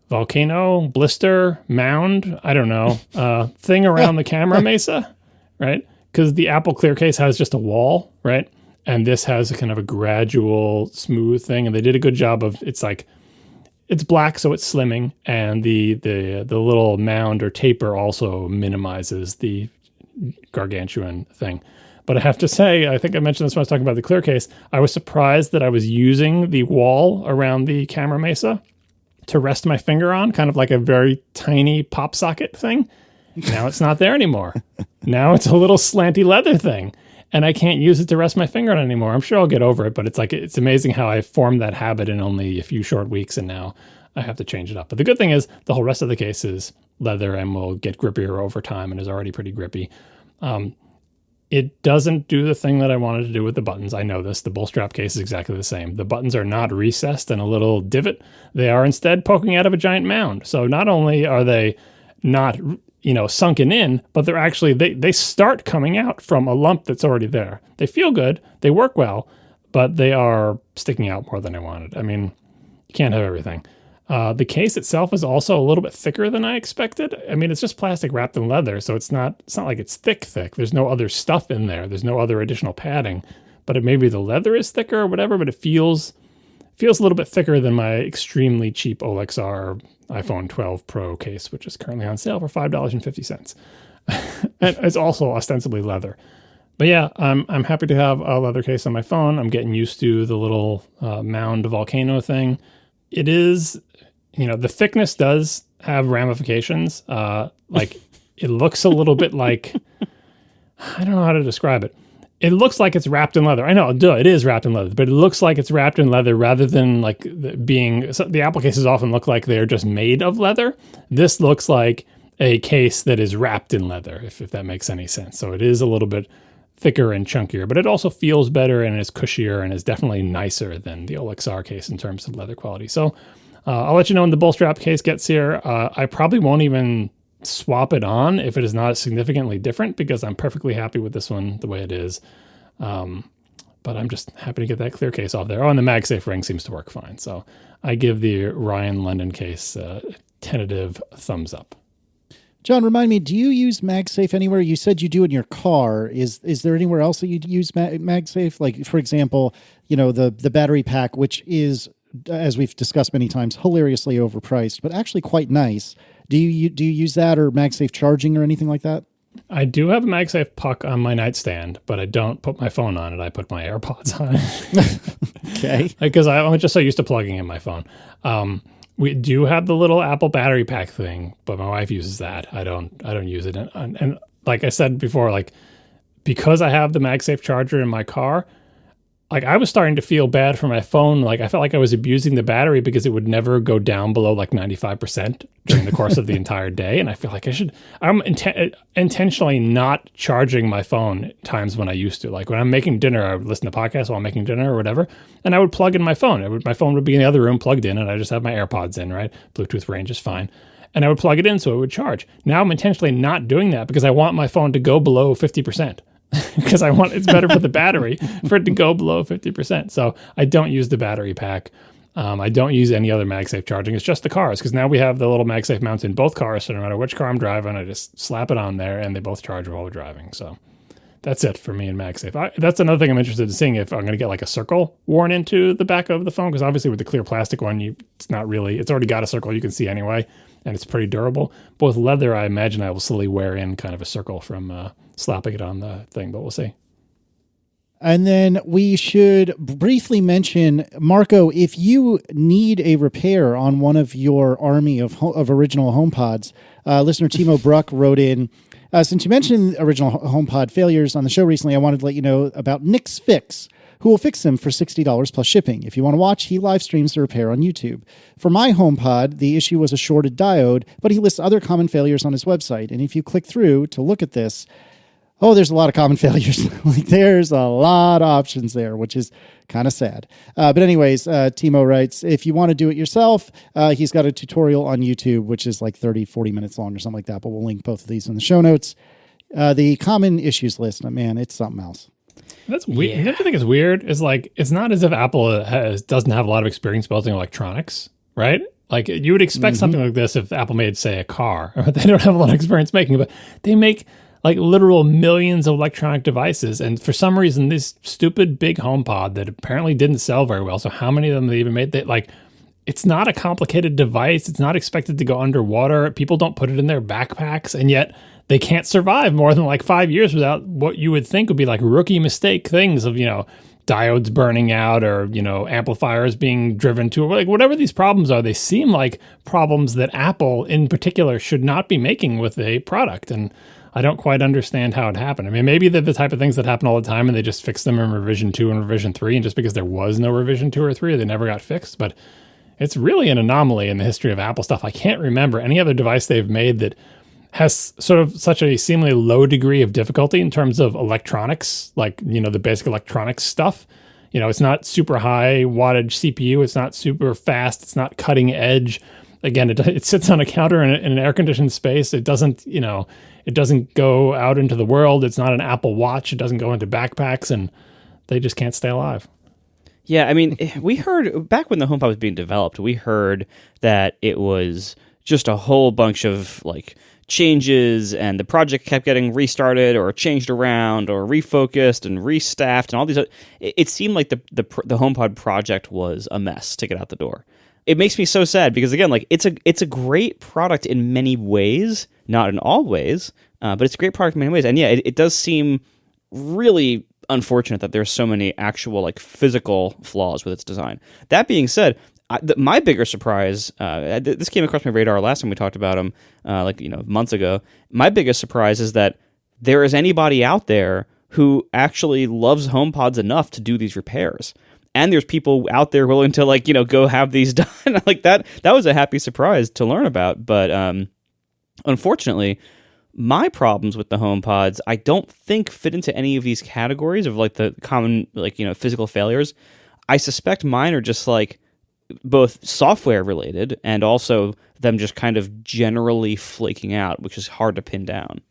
Speaker 3: volcano, blister, mound, I don't know, thing around the camera mesa, right? Because the Apple Clear case has just a wall, right? And this has a kind of a gradual, smooth thing. And they did a good job of, it's black, so it's slimming. And the little mound or taper also minimizes the gargantuan thing. But I have to say, I think I mentioned this when I was talking about the Clear case, I was surprised that I was using the wall around the camera mesa to rest my finger on, kind of like a very tiny pop socket thing. Now it's not there anymore. Now it's a little slanty leather thing, and I can't use it to rest my finger on anymore. I'm sure I'll get over it, but it's amazing how I formed that habit in only a few short weeks, and now I have to change it up. But the good thing is the whole rest of the case is leather and will get grippier over time and is already pretty grippy. It doesn't do the thing that I wanted to do with the buttons. I know this. The bull strap case is exactly the same. The buttons are not recessed in a little divot. They are instead poking out of a giant mound. So not only are they not, sunken in, but they're actually, they start coming out from a lump that's already there. They feel good. They work well, but they are sticking out more than I wanted. I mean, you can't have everything. The case itself is also a little bit thicker than I expected. I mean, it's just plastic wrapped in leather, so it's not like it's thick. There's no other stuff in there. There's no other additional padding. But maybe the leather is thicker or whatever, but it feels a little bit thicker than my extremely cheap OLXR iPhone 12 Pro case, which is currently on sale for $5.50. And it's also ostensibly leather. But yeah, I'm happy to have a leather case on my phone. I'm getting used to the little mound volcano thing. It is, the thickness does have ramifications. Like it looks a little bit like, I don't know how to describe it. It looks like it's wrapped in leather. I know, it is wrapped in leather, but it looks like it's wrapped in leather rather than like the Apple cases often look like they're just made of leather. This looks like a case that is wrapped in leather, if that makes any sense. So it is a little bit thicker and chunkier, but it also feels better and is cushier and is definitely nicer than the OLXR case in terms of leather quality. So I'll let you know when the bull strap case gets here. I probably won't even swap it on if it is not significantly different, because I'm perfectly happy with this one the way it is. But I'm just happy to get that clear case off there. Oh, and the MagSafe ring seems to work fine. So I give the Ryan London case tentative thumbs up.
Speaker 2: John, remind me, do you use MagSafe anywhere? You said you do in your car. Is there anywhere else that you'd use MagSafe? Like, for example, the battery pack, which is, as we've discussed many times, hilariously overpriced, but actually quite nice. Do you use that or MagSafe charging or anything like that?
Speaker 3: I do have a MagSafe puck on my nightstand, but I don't put my phone on it. I put my AirPods on it.
Speaker 2: Okay.
Speaker 3: Because I'm just so used to plugging in my phone. We do have the little Apple battery pack thing, but my wife uses that. I don't use it. And like I said before, like because I have the MagSafe charger in my car, like I was starting to feel bad for my phone. Like I felt like I was abusing the battery because it would never go down below like 95% during the course of the entire day. And I feel like I'm intentionally not charging my phone times when I used to. Like when I'm making dinner, I would listen to podcasts while I'm making dinner or whatever. And I would plug in my phone. My phone would be in the other room plugged in and I just have my AirPods in, right? Bluetooth range is fine. And I would plug it in so it would charge. Now I'm intentionally not doing that because I want my phone to go below 50%. Because it's better for the battery for it to go below 50%. So I don't use the battery pack. I don't use any other MagSafe charging. It's just the cars because now we have the little MagSafe mounts in both cars. So no matter which car I'm driving, I just slap it on there and they both charge while we're driving. So that's it for me and MagSafe. That's another thing I'm interested in seeing if I'm going to get like a circle worn into the back of the phone because obviously with the clear plastic one, it's already got a circle you can see anyway. And it's pretty durable. But with leather, I imagine I will slowly wear in kind of a circle from slapping it on the thing, but we'll see.
Speaker 2: And then we should briefly mention, Marco, if you need a repair on one of your army of original HomePods, listener Timo Bruck wrote in, since you mentioned original HomePod failures on the show recently, I wanted to let you know about Nick's Fix, who will fix them for $60 plus shipping. If you want to watch, he live streams the repair on YouTube. For my HomePod, the issue was a shorted diode, but he lists other common failures on his website. And if you click through to look at this, there's a lot of common failures. Like there's a lot of options there, which is kind of sad. But anyways, Timo writes, if you want to do it yourself, he's got a tutorial on YouTube, which is like 30, 40 minutes long or something like that. But we'll link both of these in the show notes. The common issues list, man, it's something else.
Speaker 3: That's weird. Yeah. The other thing is weird is like, it's not as if Apple doesn't have a lot of experience building electronics, right? Like you would expect something like this if Apple made, say, a car, but they don't have a lot of experience making it, but they make like literal millions of electronic devices. And for some reason, this stupid big HomePod that apparently didn't sell very well. So how many of them they even made that like, it's not a complicated device. It's not expected to go underwater. People don't put it in their backpacks. And yet they can't survive more than like 5 years without what you would think would be like rookie mistake things of, diodes burning out or, amplifiers being driven to, like whatever these problems are, they seem like problems that Apple in particular should not be making with a product. And I don't quite understand how it happened. I mean, maybe they're the type of things that happen all the time and they just fix them in revision 2 and revision 3. And just because there was no revision 2 or 3, they never got fixed. But it's really an anomaly in the history of Apple stuff. I can't remember any other device they've made that has sort of such a seemingly low degree of difficulty in terms of electronics, like, the basic electronics stuff. It's not super high wattage CPU. It's not super fast. It's not cutting edge. Again, it sits on a counter in an air-conditioned space. It doesn't, it doesn't go out into the world. It's not an Apple Watch. It doesn't go into backpacks, and they just can't stay alive.
Speaker 1: Yeah, I mean, we heard, back when the HomePod was being developed, we heard that it was just a whole bunch of, like, changes, and the project kept getting restarted or changed around or refocused and restaffed and all these. It seemed like the HomePod project was a mess to get out the door. It makes me so sad because, again, like it's a great product in many ways, not in all ways, but it's a great product in many ways. And yeah, it does seem really unfortunate that there's so many actual like physical flaws with its design. That being said, my bigger surprise, this came across my radar last time we talked about them, months ago. My biggest surprise is that there is anybody out there who actually loves HomePods enough to do these repairs. And there's people out there willing to go have these done. Like that was a happy surprise to learn about. But unfortunately, my problems with the HomePods, I don't think fit into any of these categories of like the common physical failures. I suspect mine are just like both software related and also them just kind of generally flaking out, which is hard to pin down.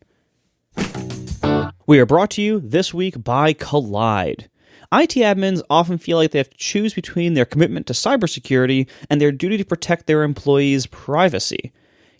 Speaker 1: We are brought to you this week by Kolide. IT admins often feel like they have to choose between their commitment to cybersecurity and their duty to protect their employees' privacy.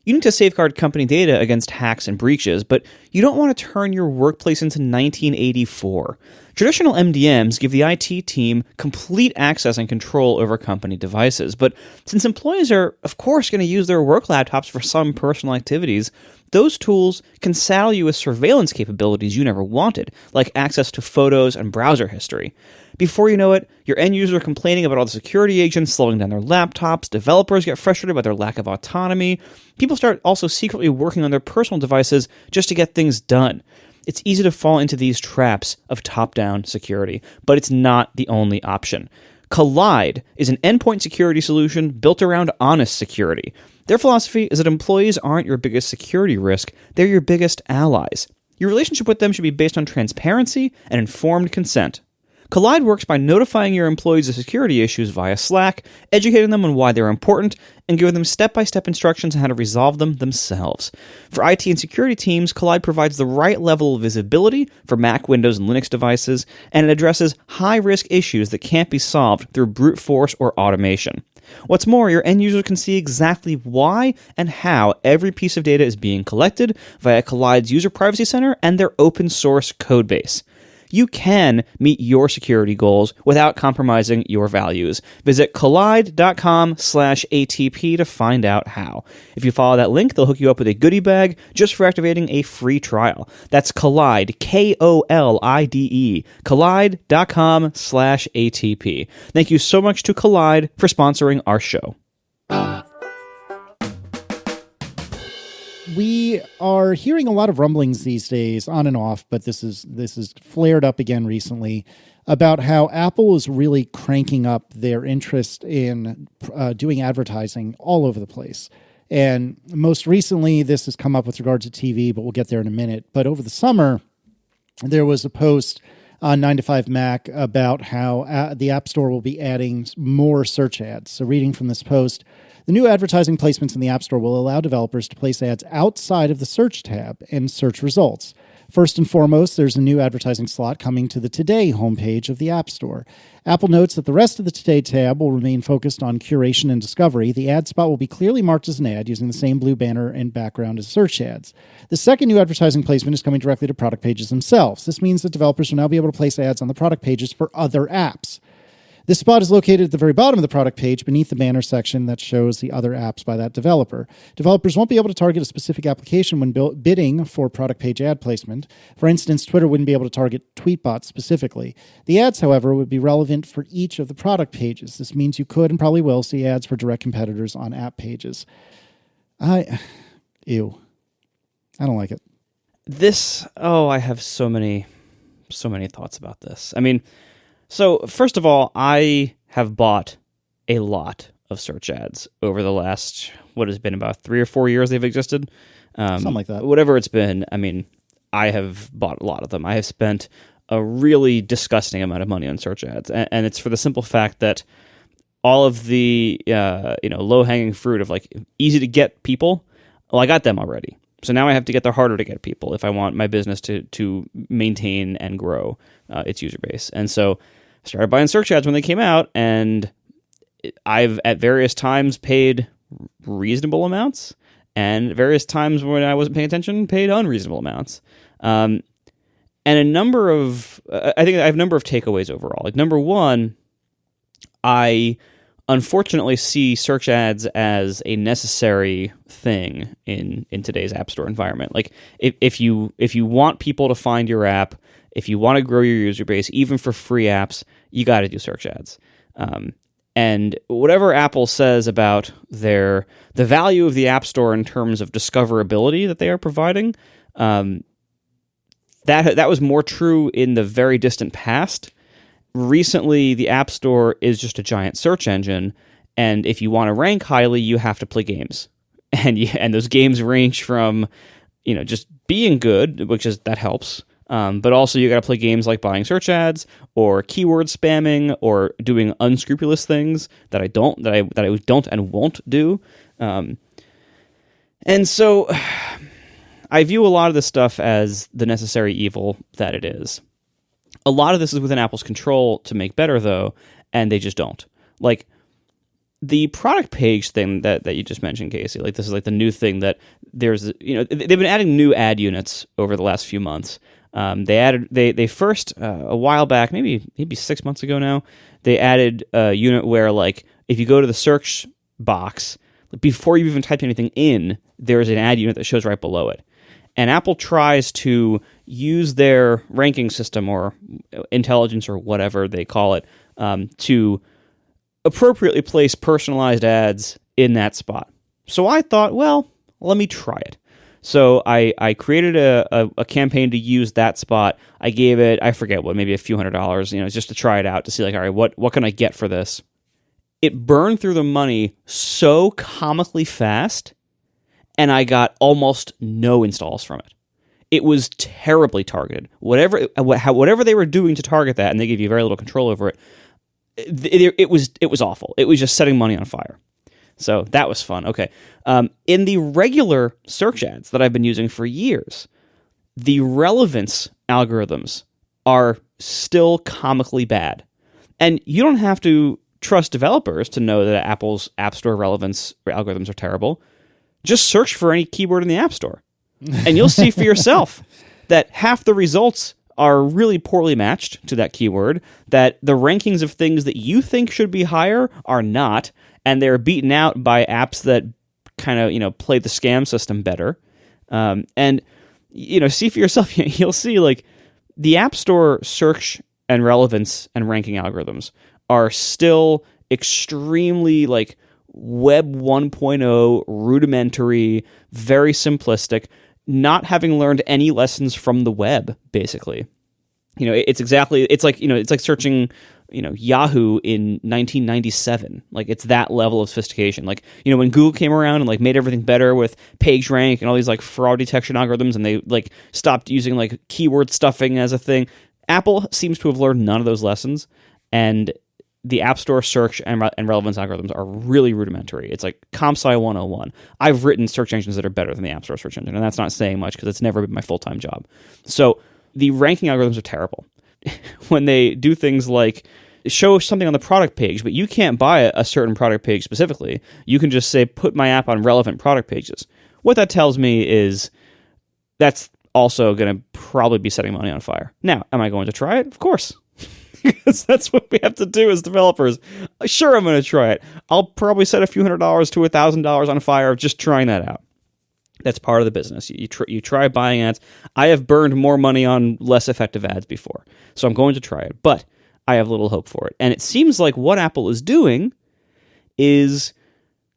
Speaker 1: You need to safeguard company data against hacks and breaches, but you don't want to turn your workplace into 1984. Traditional MDMs give the IT team complete access and control over company devices, but since employees are, of course, going to use their work laptops for some personal activities, those tools can saddle you with surveillance capabilities you never wanted, like access to photos and browser history. Before you know it, your end users are complaining about all the security agents slowing down their laptops, developers get frustrated by their lack of autonomy, people start also secretly working on their personal devices just to get things done. It's easy to fall into these traps of top-down security, but it's not the only option. Kolide is an endpoint security solution built around honest security. Their philosophy is that employees aren't your biggest security risk, they're your biggest allies. Your relationship with them should be based on transparency and informed consent. Kolide works by notifying your employees of security issues via Slack, educating them on why they're important, and giving them step-by-step instructions on how to resolve them themselves. For IT and security teams, Kolide provides the right level of visibility for Mac, Windows, and Linux devices, and it addresses high-risk issues that can't be solved through brute force or automation. What's more, your end user can see exactly why and how every piece of data is being collected via Kollide's User Privacy Center and their open-source codebase. You can meet your security goals without compromising your values. Visit kolide.com/ATP to find out how. If you follow that link, they'll hook you up with a goodie bag just for activating a free trial. That's Kolide, Kolide, kolide.com/ATP. Thank you so much to Kolide for sponsoring our show.
Speaker 2: We are hearing a lot of rumblings these days, on and off, but this is flared up again recently, about how Apple is really cranking up their interest in doing advertising all over the place. And most recently, this has come up with regard to TV, but we'll get there in a minute. But over the summer, there was a post on 9to5Mac about how the App Store will be adding more search ads. So reading from this post, the new advertising placements in the App Store will allow developers to place ads outside of the search tab and search results. First and foremost, there's a new advertising slot coming to the Today homepage of the App Store. Apple notes that the rest of the Today tab will remain focused on curation and discovery. The ad spot will be clearly marked as an ad using the same blue banner and background as search ads. The second new advertising placement is coming directly to product pages themselves. This means that developers will now be able to place ads on the product pages for other apps. This spot is located at the very bottom of the product page beneath the banner section that shows the other apps by that developer. Developers won't be able to target a specific application when bidding for product page ad placement. For instance, Twitter wouldn't be able to target Tweetbot specifically. The ads, however, would be relevant for each of the product pages. This means you could and probably will see ads for direct competitors on app pages. I don't like it.
Speaker 1: I have so many thoughts about this. I mean, so first of all, I have bought a lot of search ads over the last, what has been about 3 or 4 years they've existed.
Speaker 2: Something like that.
Speaker 1: Whatever it's been, I mean, I have bought a lot of them. I have spent a really disgusting amount of money on search ads. And it's for the simple fact that all of the low-hanging fruit of like easy to get people, well, I got them already. So now I have to get the harder to get people if I want my business to maintain and grow its user base. And so I started buying search ads when they came out, and I've at various times paid reasonable amounts, and at various times when I wasn't paying attention, paid unreasonable amounts. And I think I have a number of takeaways overall. Like, number one, I unfortunately see search ads as a necessary thing in today's App Store environment. Like, if you want people to find your app, if you want to grow your user base, even for free apps, you got to do search ads. And whatever Apple says about the value of the App Store in terms of discoverability that they are providing, that was more true in the very distant past. Recently, the App Store is just a giant search engine, and if you want to rank highly, you have to play games. And those games range from, just being good, that helps, but also you got to play games like buying search ads or keyword spamming or doing unscrupulous things that I don't and won't do. And so I view a lot of this stuff as the necessary evil that it is. A lot of this is within Apple's control to make better, though, and they just don't. Like, the product page thing that you just mentioned, Casey, like this is like the new thing that there's, they've been adding new ad units over the last few months. They first a while back, maybe 6 months ago now, they added a unit where, like, if you go to the search box, before you even type anything in, there's an ad unit that shows right below it. And Apple tries to use their ranking system or intelligence or whatever they call it to appropriately place personalized ads in that spot. So I thought, well, let me try it. So I created a campaign to use that spot. I gave it, I forget what, maybe a few $100s, just to try it out, to see, like, all right, what can I get for this? It burned through the money so comically fast, and I got almost no installs from it. It was terribly targeted. Whatever they were doing to target that, and they gave you very little control over it, it was awful. It was just setting money on fire. So that was fun. Okay. In the regular search ads that I've been using for years, the relevance algorithms are still comically bad. And you don't have to trust developers to know that Apple's App Store relevance algorithms are terrible. Just search for any keyword in the App Store, and you'll see for yourself that half the results are really poorly matched to that keyword, that the rankings of things that you think should be higher are not, and they're beaten out by apps that kind of, play the scam system better. And see for yourself, you'll see, like, the App Store search and relevance and ranking algorithms are still extremely, like, Web 1.0, rudimentary, very simplistic, not having learned any lessons from the web, basically. It's like searching, Yahoo in 1997. Like, it's that level of sophistication. Like, when Google came around and, like, made everything better with PageRank and all these, like, fraud detection algorithms, and they, like, stopped using, like, keyword stuffing as a thing, Apple seems to have learned none of those lessons, and the App Store search and relevance algorithms are really rudimentary. It's like CompSci 101. I've written search engines that are better than the App Store search engine, and that's not saying much because it's never been my full-time job. So the ranking algorithms are terrible. When they do things like show something on the product page, but you can't buy a certain product page specifically, you can just say, put my app on relevant product pages. What that tells me is that's also going to probably be setting money on fire. Now, am I going to try it? Of course. Because that's what we have to do as developers. Sure, I'm going to try it. I'll probably set a few $100 to $1,000 on fire of just trying that out. That's part of the business. You try buying ads. I have burned more money on less effective ads before, so I'm going to try it. But I have little hope for it. And it seems like what Apple is doing is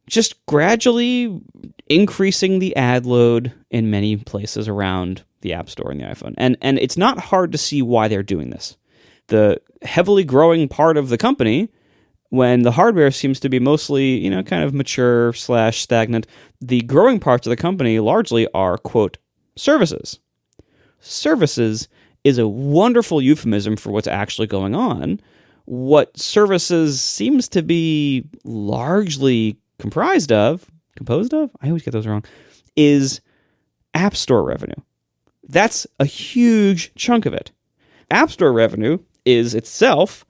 Speaker 1: just gradually increasing the ad load in many places around the App Store and the iPhone. And it's not hard to see why they're doing this. The heavily growing part of the company, when the hardware seems to be mostly, kind of mature / stagnant, the growing parts of the company largely are, quote, services. Services is a wonderful euphemism for what's actually going on. What services seems to be largely composed of, I always get those wrong, is App Store revenue. That's a huge chunk of it. App Store revenue is itself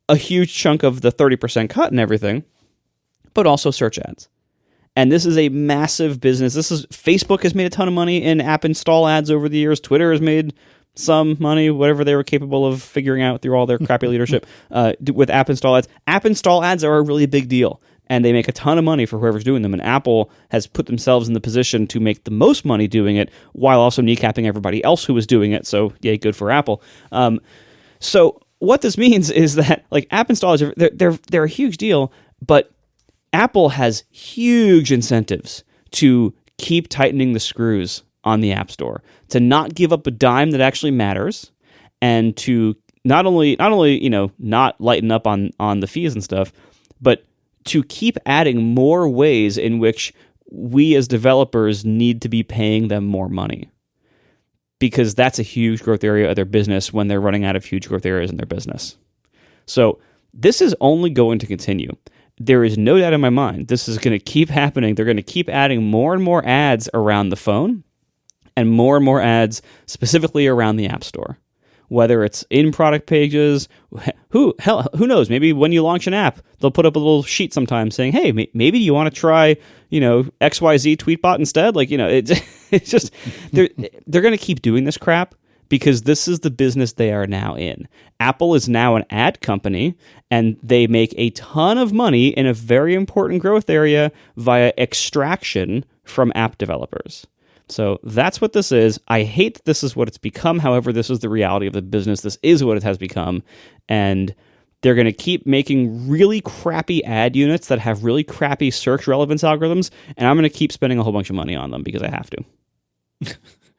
Speaker 1: a huge chunk of the 30% cut and everything, but also search ads. And this is a massive business. Facebook has made a ton of money in app install ads over the years. Twitter has made some money, whatever they were capable of figuring out through all their crappy leadership with app install ads. App install ads are a really big deal, and they make a ton of money for whoever's doing them. And Apple has put themselves in the position to make the most money doing it while also kneecapping everybody else who is doing it. So, yay, good for Apple. So what this means is that, like, app installs, they're a huge deal, but Apple has huge incentives to keep tightening the screws on the App Store, to not give up a dime that actually matters, and to not only not lighten up on the fees and stuff, but to keep adding more ways in which we as developers need to be paying them more money. Because that's a huge growth area of their business when they're running out of huge growth areas in their business. So this is only going to continue. There is no doubt in my mind this is going to keep happening. They're going to keep adding more and more ads around the phone and more ads specifically around the App Store. whether it's in product pages. Who knows? Maybe when you launch an app, they'll put up a little sheet sometime saying, "Hey, maybe you want to try, XYZ tweetbot instead." It's just they're going to keep doing this crap because this is the business they are now in. Apple is now an ad company, and they make a ton of money in a very important growth area via extraction from app developers. So that's what this is. I hate that this is what it's become. However, this is the reality of the business. This is what it has become. And they're going to keep making really crappy ad units that have really crappy search relevance algorithms. And I'm going to keep spending a whole bunch of money on them because I have to.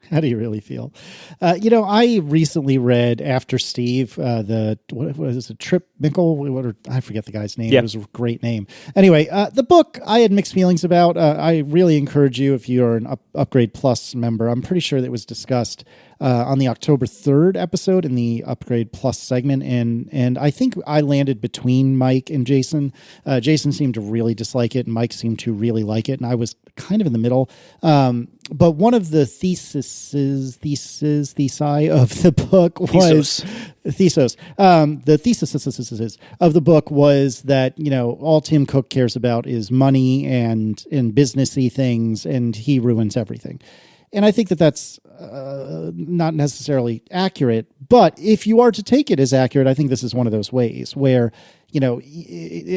Speaker 2: How do you really feel? I recently read After Steve, what is it, Trip Mickle? I forget the guy's name.
Speaker 1: Yeah.
Speaker 2: It was a great name. Anyway, the book I had mixed feelings about. I really encourage you, if you're an Upgrade Plus member, I'm pretty sure that was discussed on the October 3rd episode in the Upgrade Plus segment. And I think I landed between Mike and Jason. Jason seemed to really dislike it, and Mike seemed to really like it. And I was kind of in the middle. But one of the theses of the book was the thesis of the book was that, all Tim Cook cares about is money and businessy things, and he ruins everything. And I think that that's not necessarily accurate, but if you are to take it as accurate, I think this is one of those ways where,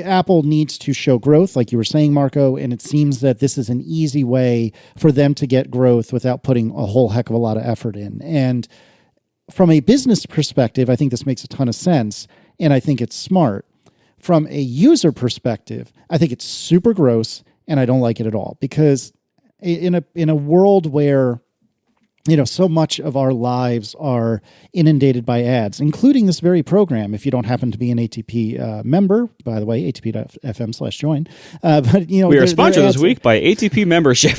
Speaker 2: Apple needs to show growth, like you were saying, Marco, and it seems that this is an easy way for them to get growth without putting a whole heck of a lot of effort in. And from a business perspective, I think this makes a ton of sense, and I think it's smart. From a user perspective, I think it's super gross, and I don't like it at all, because in a world where so much of our lives are inundated by ads, including this very program. If you don't happen to be an ATP member, by the way, atp.fm/join. But
Speaker 1: we are sponsored this week by ATP membership.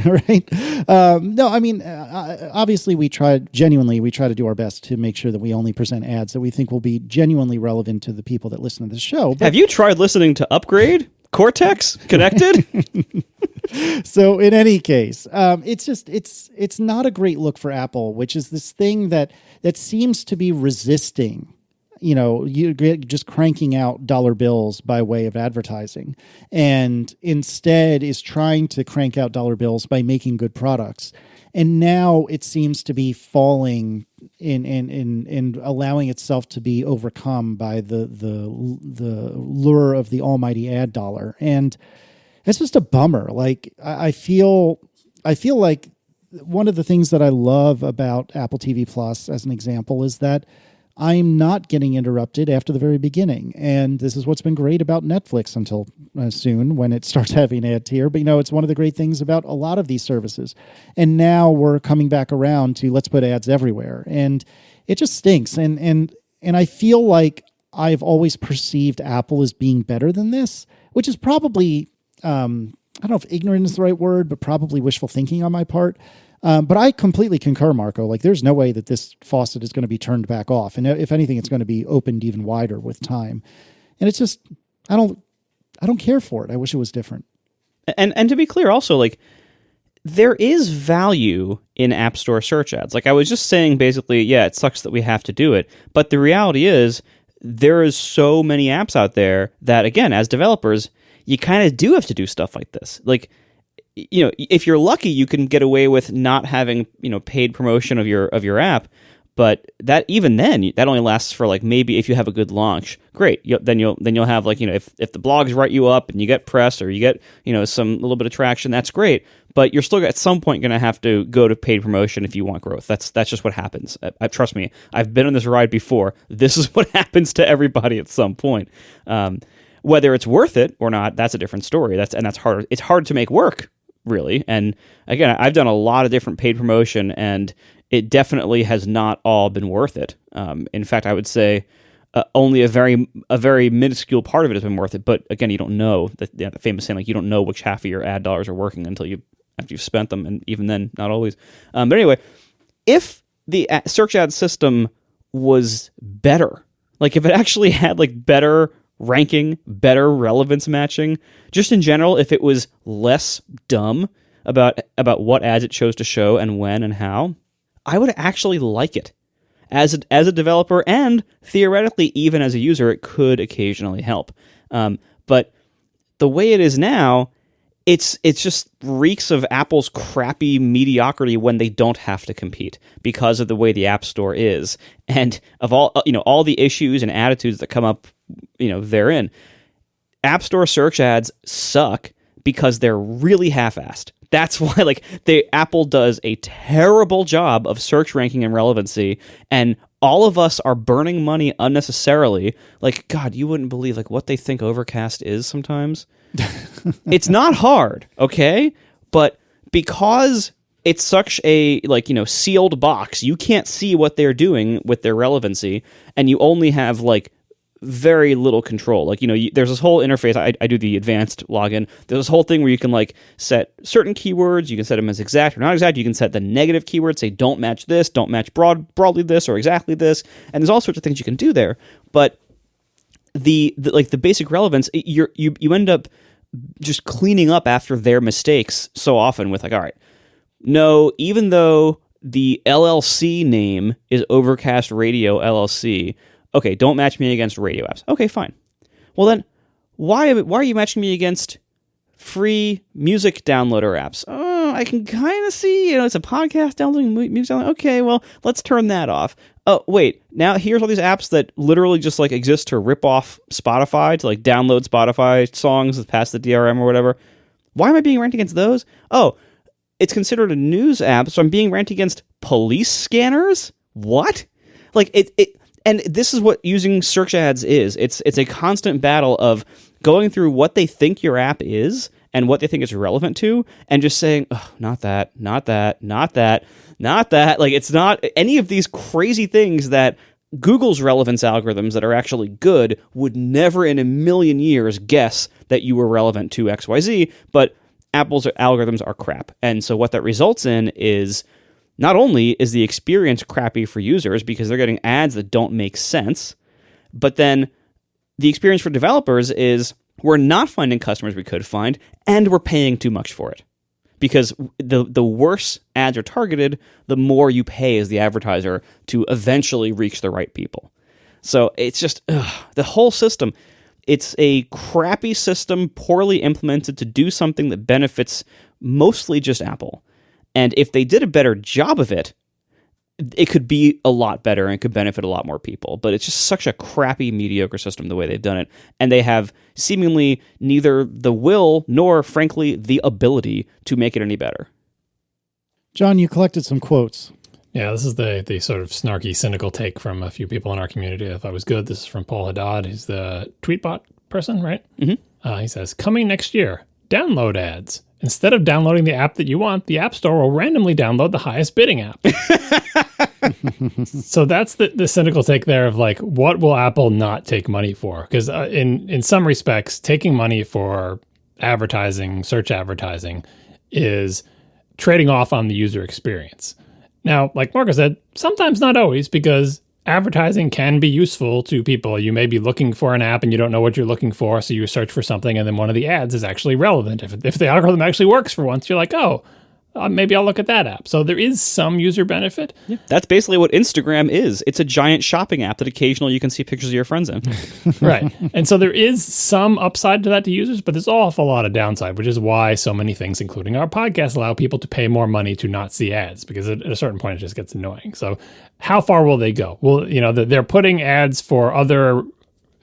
Speaker 2: Right? No, I mean, obviously we try to do our best to make sure that we only present ads that we think will be genuinely relevant to the people that listen to this show. But,
Speaker 1: have you tried listening to Upgrade? Cortex Connected?
Speaker 2: So in any case, it's not a great look for Apple, which is this thing that seems to be resisting, you just cranking out dollar bills by way of advertising, and instead is trying to crank out dollar bills by making good products. And now it seems to be falling in allowing itself to be overcome by the lure of the almighty ad dollar. And it's just a bummer. Like, I feel like one of the things that I love about Apple TV Plus, as an example, is that I'm not getting interrupted after the very beginning. And this is what's been great about Netflix until soon when it starts having ad tier. But, it's one of the great things about a lot of these services. And now we're coming back around to let's put ads everywhere. And it just stinks. And I feel like I've always perceived Apple as being better than this, which is probably, I don't know if ignorant is the right word, but probably wishful thinking on my part. But I completely concur, Marco. Like, there's no way that this faucet is going to be turned back off. And if anything, it's going to be opened even wider with time. And it's just, I don't care for it. I wish it was different.
Speaker 1: And to be clear also, like, there is value in App Store search ads. Like I was just saying, basically, yeah, it sucks that we have to do it. But the reality is there is so many apps out there that, again, as developers, you kind of do have to do stuff like this. Like, if you're lucky, you can get away with not having, paid promotion of your app. But that even then, that only lasts for like maybe if you have a good launch. Great, then you'll have like if the blogs write you up and you get press or you get some little bit of traction, that's great. But you're still at some point going to have to go to paid promotion if you want growth. That's just what happens. Trust me, I've been on this ride before. This is what happens to everybody at some point. Whether it's worth it or not, that's a different story. That's hard. It's hard to make work, really. And again, I've done a lot of different paid promotion, and it definitely has not all been worth it. In fact, I would say only a very minuscule part of it has been worth it. But again, you don't know the famous saying, like you don't know which half of your ad dollars are working after you've spent them, and even then, not always. But anyway, if the search ad system was better, like if it actually had like better ranking, better relevance matching, just in general, if it was less dumb about what ads it chose to show and when and how, I would actually like it. as a developer, and theoretically even as a user, it could occasionally help. But the way it is now, it's just reeks of Apple's crappy mediocrity when they don't have to compete because of the way the App Store is, and of all the issues and attitudes that come up, therein. App Store search ads suck because they're really half-assed. That's why, Apple does a terrible job of search ranking and relevancy, and all of us are burning money unnecessarily. God, you wouldn't believe what they think Overcast is sometimes. It's not hard, okay? But because it's such a sealed box, you can't see what they're doing with their relevancy, and you only have very little control. There's this whole interface. I do the advanced login. There's this whole thing where you can set certain keywords. You can set them as exact or not exact. You can set the negative keywords, say don't match this, don't match broadly this, or exactly this. And there's all sorts of things you can do there. But the basic relevance, you end up just cleaning up after their mistakes so often with all right, no, even though the LLC name is Overcast Radio LLC, okay, don't match me against radio apps. Okay, fine. Well then, why are you matching me against free music downloader apps? Oh, I can kind of see, it's a podcast downloading, music downloading. Okay, well, let's turn that off. Oh, wait, now here's all these apps that literally just exist to rip off Spotify, to download Spotify songs past the DRM or whatever. Why am I being ranked against those? Oh, it's considered a news app, so I'm being ranked against police scanners? What? And this is what using search ads is. It's a constant battle of going through what they think your app is and what they think it's relevant to, and just saying, oh, not that, not that, not that, not that. It's not any of these crazy things that Google's relevance algorithms that are actually good would never in a million years guess that you were relevant to XYZ, but Apple's algorithms are crap. And so what that results in is, not only is the experience crappy for users because they're getting ads that don't make sense, but then the experience for developers is we're not finding customers we could find, and we're paying too much for it. Because the worse ads are targeted, the more you pay as the advertiser to eventually reach the right people. So it's just, the whole system, it's a crappy system poorly implemented to do something that benefits mostly just Apple. And if they did a better job of it, it could be a lot better and could benefit a lot more people. But it's just such a crappy, mediocre system the way they've done it. And they have seemingly neither the will nor, frankly, the ability to make it any better.
Speaker 2: John, you collected some quotes.
Speaker 3: Yeah, this is the sort of snarky, cynical take from a few people in our community. I thought it was good. This is from Paul Haddad. He's the Tweetbot person, right? Mm-hmm. He says, coming next year, download ads. Instead of downloading the app that you want, the App Store will randomly download the highest bidding app. So that's the cynical take there of what will Apple not take money for? Because in some respects, taking money for advertising, search advertising, is trading off on the user experience. Now, like Marco said, sometimes not always, because advertising can be useful to people. You may be looking for an app and you don't know what you're looking for, so you search for something and then one of the ads is actually relevant. If the algorithm actually works for once, you're like, oh, maybe I'll look at that app. So there is some user benefit.
Speaker 1: Yeah, that's basically what Instagram is. It's a giant shopping app that occasionally you can see pictures of your friends in.
Speaker 3: Right. And so there is some upside to that to users, but there's an awful lot of downside, which is why so many things, including our podcast, allow people to pay more money to not see ads, because at a certain point it just gets annoying. So how far will they go? Well, they're putting ads for other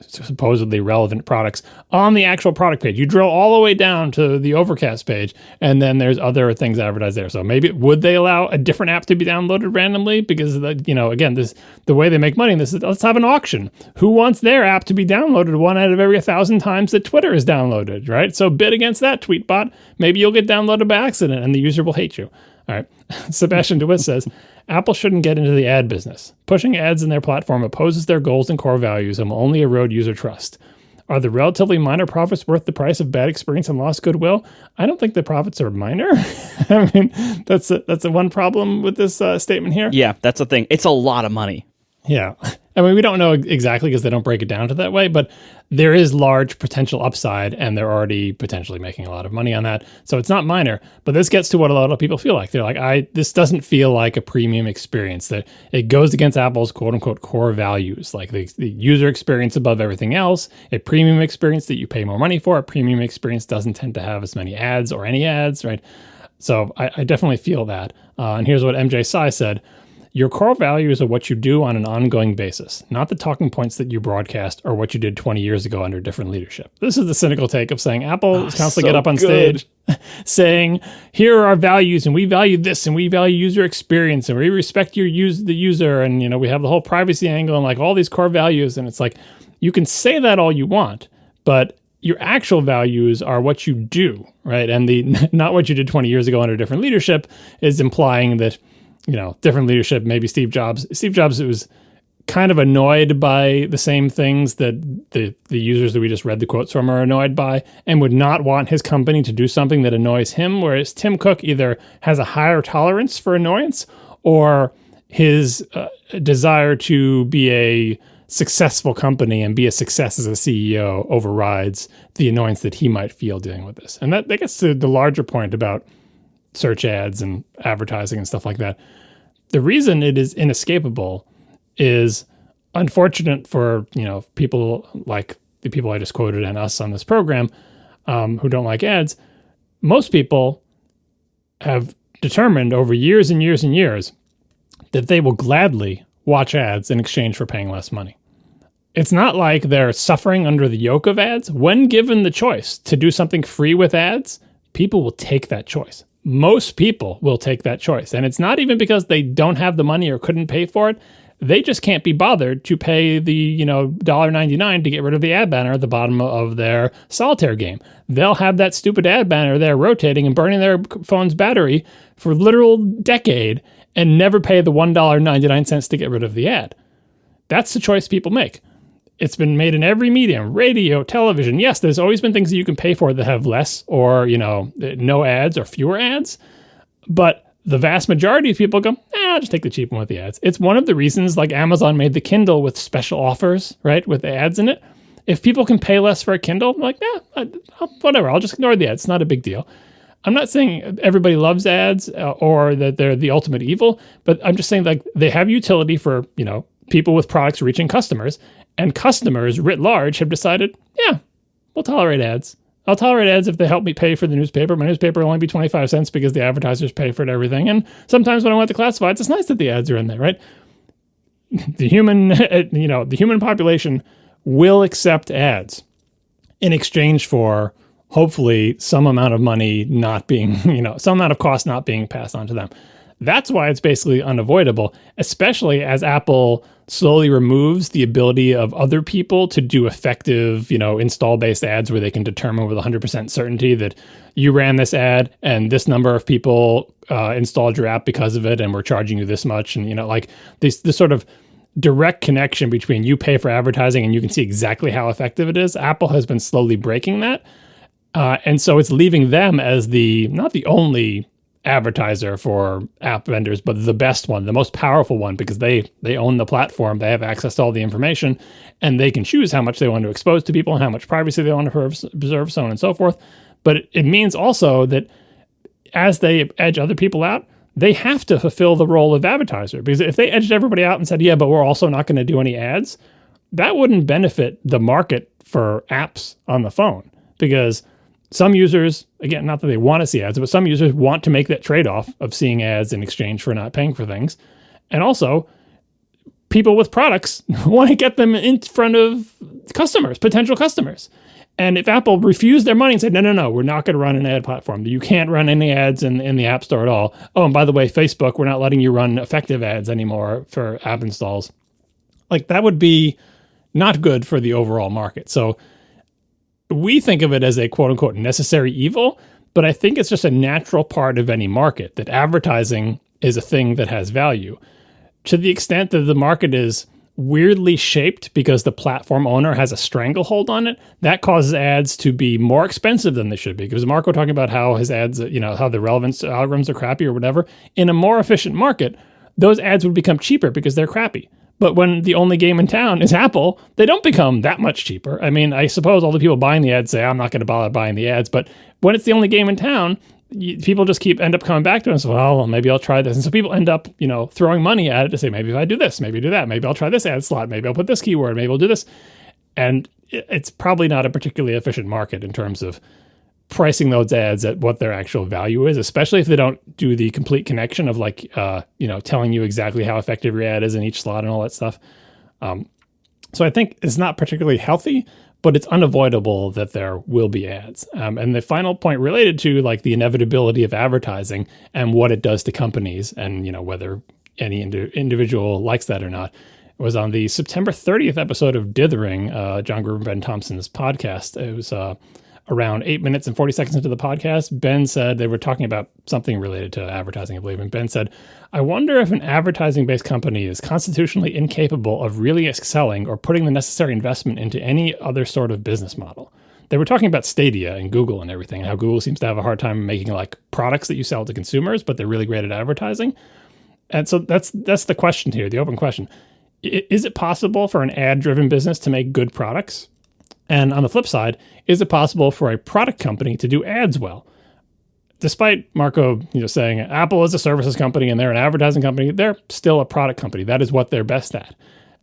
Speaker 3: supposedly relevant products on the actual product page. You drill all the way down to the Overcast page, and then there's other things advertised there. So maybe would they allow a different app to be downloaded randomly? Because again, the way they make money in this is, let's have an auction. Who wants their app to be downloaded 1 out of every 1,000 times that Twitter is downloaded, right? So bid against that, Tweetbot. Maybe you'll get downloaded by accident and the user will hate you. All right. Sebastian DeWitt says, Apple shouldn't get into the ad business. Pushing ads in their platform opposes their goals and core values and will only erode user trust. Are the relatively minor profits worth the price of bad experience and lost goodwill? I don't think the profits are minor. I mean, that's a one problem with this statement here.
Speaker 1: Yeah, that's the thing. It's a lot of money.
Speaker 3: Yeah. I mean, we don't know exactly because they don't break it down to that way, but there is large potential upside and they're already potentially making a lot of money on that. So it's not minor, but this gets to what a lot of people feel like. They're like, this doesn't feel like a premium experience, that it goes against Apple's quote unquote core values, like the user experience above everything else, a premium experience that you pay more money for. A premium experience doesn't tend to have as many ads or any ads, right? So I definitely feel that. And here's what MJ Sai said. Your core values are what you do on an ongoing basis, not the talking points that you broadcast or what you did 20 years ago under different leadership. This is the cynical take of saying Apple is constantly get up on stage saying, here are our values and we value this and we value user experience and we respect the user and, we have the whole privacy angle and like all these core values. And it's like, you can say that all you want, but your actual values are what you do, right? And not what you did 20 years ago under different leadership is implying that different leadership, maybe Steve Jobs was kind of annoyed by the same things that the users that we just read the quotes from are annoyed by and would not want his company to do something that annoys him, whereas Tim Cook either has a higher tolerance for annoyance or his desire to be a successful company and be a success as a CEO overrides the annoyance that he might feel dealing with this. And that gets to the larger point about search ads and advertising and stuff like that. The reason it is inescapable is unfortunate for, people like the people I just quoted and us on this program who don't like ads. Most people have determined over years and years and years that they will gladly watch ads in exchange for paying less money. It's not like they're suffering under the yoke of ads. When given the choice to do something free with ads, people will take that choice. Most people will take that choice. And it's not even because they don't have the money or couldn't pay for it. They just can't be bothered to pay the, $1.99 to get rid of the ad banner at the bottom of their solitaire game. They'll have that stupid ad banner there rotating and burning their phone's battery for a literal decade and never pay the $1.99 to get rid of the ad. That's the choice people make. It's been made in every medium, radio, television. Yes, there's always been things that you can pay for that have less or, no ads or fewer ads. But the vast majority of people go, I'll just take the cheap one with the ads. It's one of the reasons like Amazon made the Kindle with special offers, right, with ads in it. If people can pay less for a Kindle, I'm like, whatever, I'll just ignore the ads. It's not a big deal. I'm not saying everybody loves ads or that they're the ultimate evil, but I'm just saying like they have utility for, people with products reaching customers. And customers writ large have decided, we'll tolerate ads. I'll tolerate ads if they help me pay for the newspaper. My newspaper will only be 25 cents because the advertisers pay for it, everything. And sometimes when I want the classifieds, it's nice that the ads are in there, right? The human population will accept ads in exchange for hopefully some amount of money not being, some amount of cost not being passed on to them. That's why it's basically unavoidable, especially as Apple slowly removes the ability of other people to do effective, install-based ads where they can determine with 100% certainty that you ran this ad and this number of people installed your app because of it and we're charging you this much. And, this sort of direct connection between you pay for advertising and you can see exactly how effective it is. Apple has been slowly breaking that. And so it's leaving them as not the only advertiser for app vendors, but the best one, the most powerful one, because they own the platform, they have access to all the information, and they can choose how much they want to expose to people and how much privacy they want to preserve, so on and so forth. But it means also that as they edge other people out, they have to fulfill the role of advertiser, because if they edged everybody out and said, but we're also not going to do any ads, that wouldn't benefit the market for apps on the phone, because some users, again, not that they want to see ads, but some users want to make that trade-off of seeing ads in exchange for not paying for things. And also, people with products want to get them in front of customers, potential customers. And if Apple refused their money and said, no, we're not going to run an ad platform. You can't run any ads in the App Store at all. Oh, and by the way, Facebook, we're not letting you run effective ads anymore for app installs. Like, that would be not good for the overall market. So we think of it as a quote-unquote necessary evil, but I think it's just a natural part of any market that advertising is a thing that has value. To the extent that the market is weirdly shaped because the platform owner has a stranglehold on it, that causes ads to be more expensive than they should be. Because Marco talking about how his ads, how the relevance algorithms are crappy or whatever. In a more efficient market, those ads would become cheaper because they're crappy. But when the only game in town is Apple, they don't become that much cheaper. I mean, I suppose all the people buying the ads say, I'm not going to bother buying the ads. But when it's the only game in town, people just end up coming back to it and say, well, maybe I'll try this. And so people end up, throwing money at it to say, maybe if I do this, maybe do that, maybe I'll try this ad slot, maybe I'll put this keyword, maybe I'll do this. And it's probably not a particularly efficient market in terms of pricing those ads at what their actual value is, especially if they don't do the complete connection of telling you exactly how effective your ad is in each slot and all that stuff. So I think it's not particularly healthy, but it's unavoidable that there will be ads. And the final point related to the inevitability of advertising and what it does to companies and, whether any individual likes that or not, was on the September 30th episode of Dithering, John Gruber and Ben Thompson's podcast. It was around 8 minutes and 40 seconds into the podcast. Ben said they were talking about something related to advertising, I believe. And Ben said, I wonder if an advertising-based company is constitutionally incapable of really excelling or putting the necessary investment into any other sort of business model. They were talking about Stadia and Google and everything, and how Google seems to have a hard time making products that you sell to consumers, but they're really great at advertising. And so that's the question here, the open question. Is it possible for an ad-driven business to make good products? And on the flip side, is it possible for a product company to do ads well? Despite Marco, saying Apple is a services company and they're an advertising company, they're still a product company. That is what they're best at.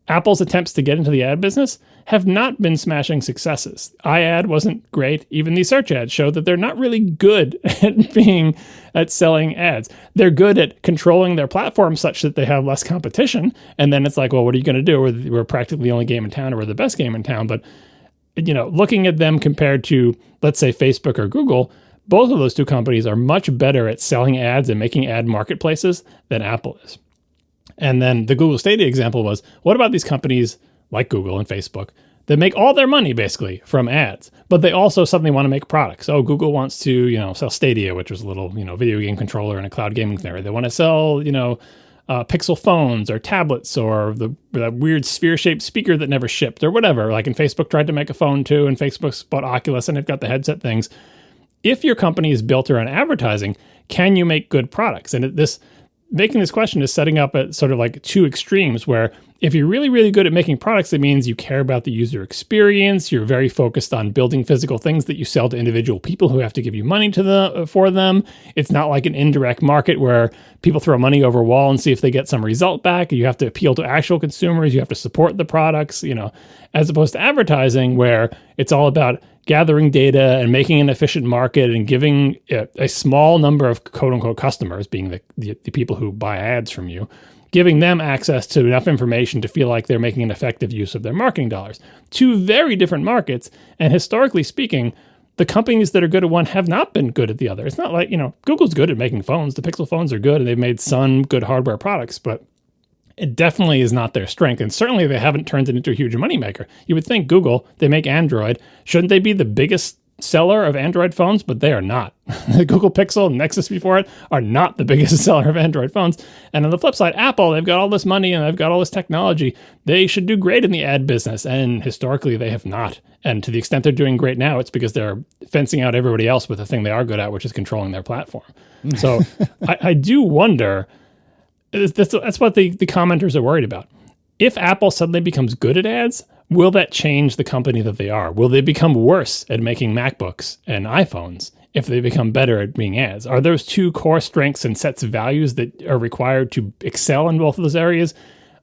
Speaker 3: Apple's attempts to get into the ad business have not been smashing successes. iAd wasn't great. Even the search ads show that they're not really good at selling ads. They're good at controlling their platform such that they have less competition. And then it's like, well, what are you going to do? We're practically the only game in town, or we're the best game in town. But looking at them compared to, let's say, Facebook or Google, both of those two companies are much better at selling ads and making ad marketplaces than Apple is. And then the Google Stadia example was, what about these companies like Google and Facebook that make all their money basically from ads, but they also suddenly want to make products? Oh, Google wants to, sell Stadia, which was a little, video game controller and a cloud gaming thing. They want to sell, Pixel phones or tablets or the weird sphere-shaped speaker that never shipped or whatever. And Facebook tried to make a phone too, and Facebook's bought Oculus and they've got the headset things. If your company is built around advertising, can you make good products? And making this question is setting up at sort of two extremes where if you're really, really good at making products, it means you care about the user experience. You're very focused on building physical things that you sell to individual people who have to give you money for them. It's not like an indirect market where people throw money over a wall and see if they get some result back. You have to appeal to actual consumers. You have to support the products, as opposed to advertising where it's all about gathering data and making an efficient market and giving a small number of quote unquote customers, being the people who buy ads from you, giving them access to enough information to feel like they're making an effective use of their marketing dollars. Two very different markets. And historically speaking, the companies that are good at one have not been good at the other. It's not like, Google's good at making phones. The Pixel phones are good and they've made some good hardware products, but it definitely is not their strength. And certainly they haven't turned it into a huge moneymaker. You would think Google, they make Android. Shouldn't they be the biggest seller of Android phones? But they are not. The Google Pixel and Nexus before it are not the biggest seller of Android phones. And on the flip side, Apple, they've got all this money and they've got all this technology. They should do great in the ad business. And historically, they have not. And to the extent they're doing great now, it's because they're fencing out everybody else with the thing they are good at, which is controlling their platform. So I do wonder, that's what the commenters are worried about. If Apple suddenly becomes good at ads, will that change the company that they are? Will they become worse at making MacBooks and iPhones if they become better at being ads? Are those two core strengths and sets of values that are required to excel in both of those areas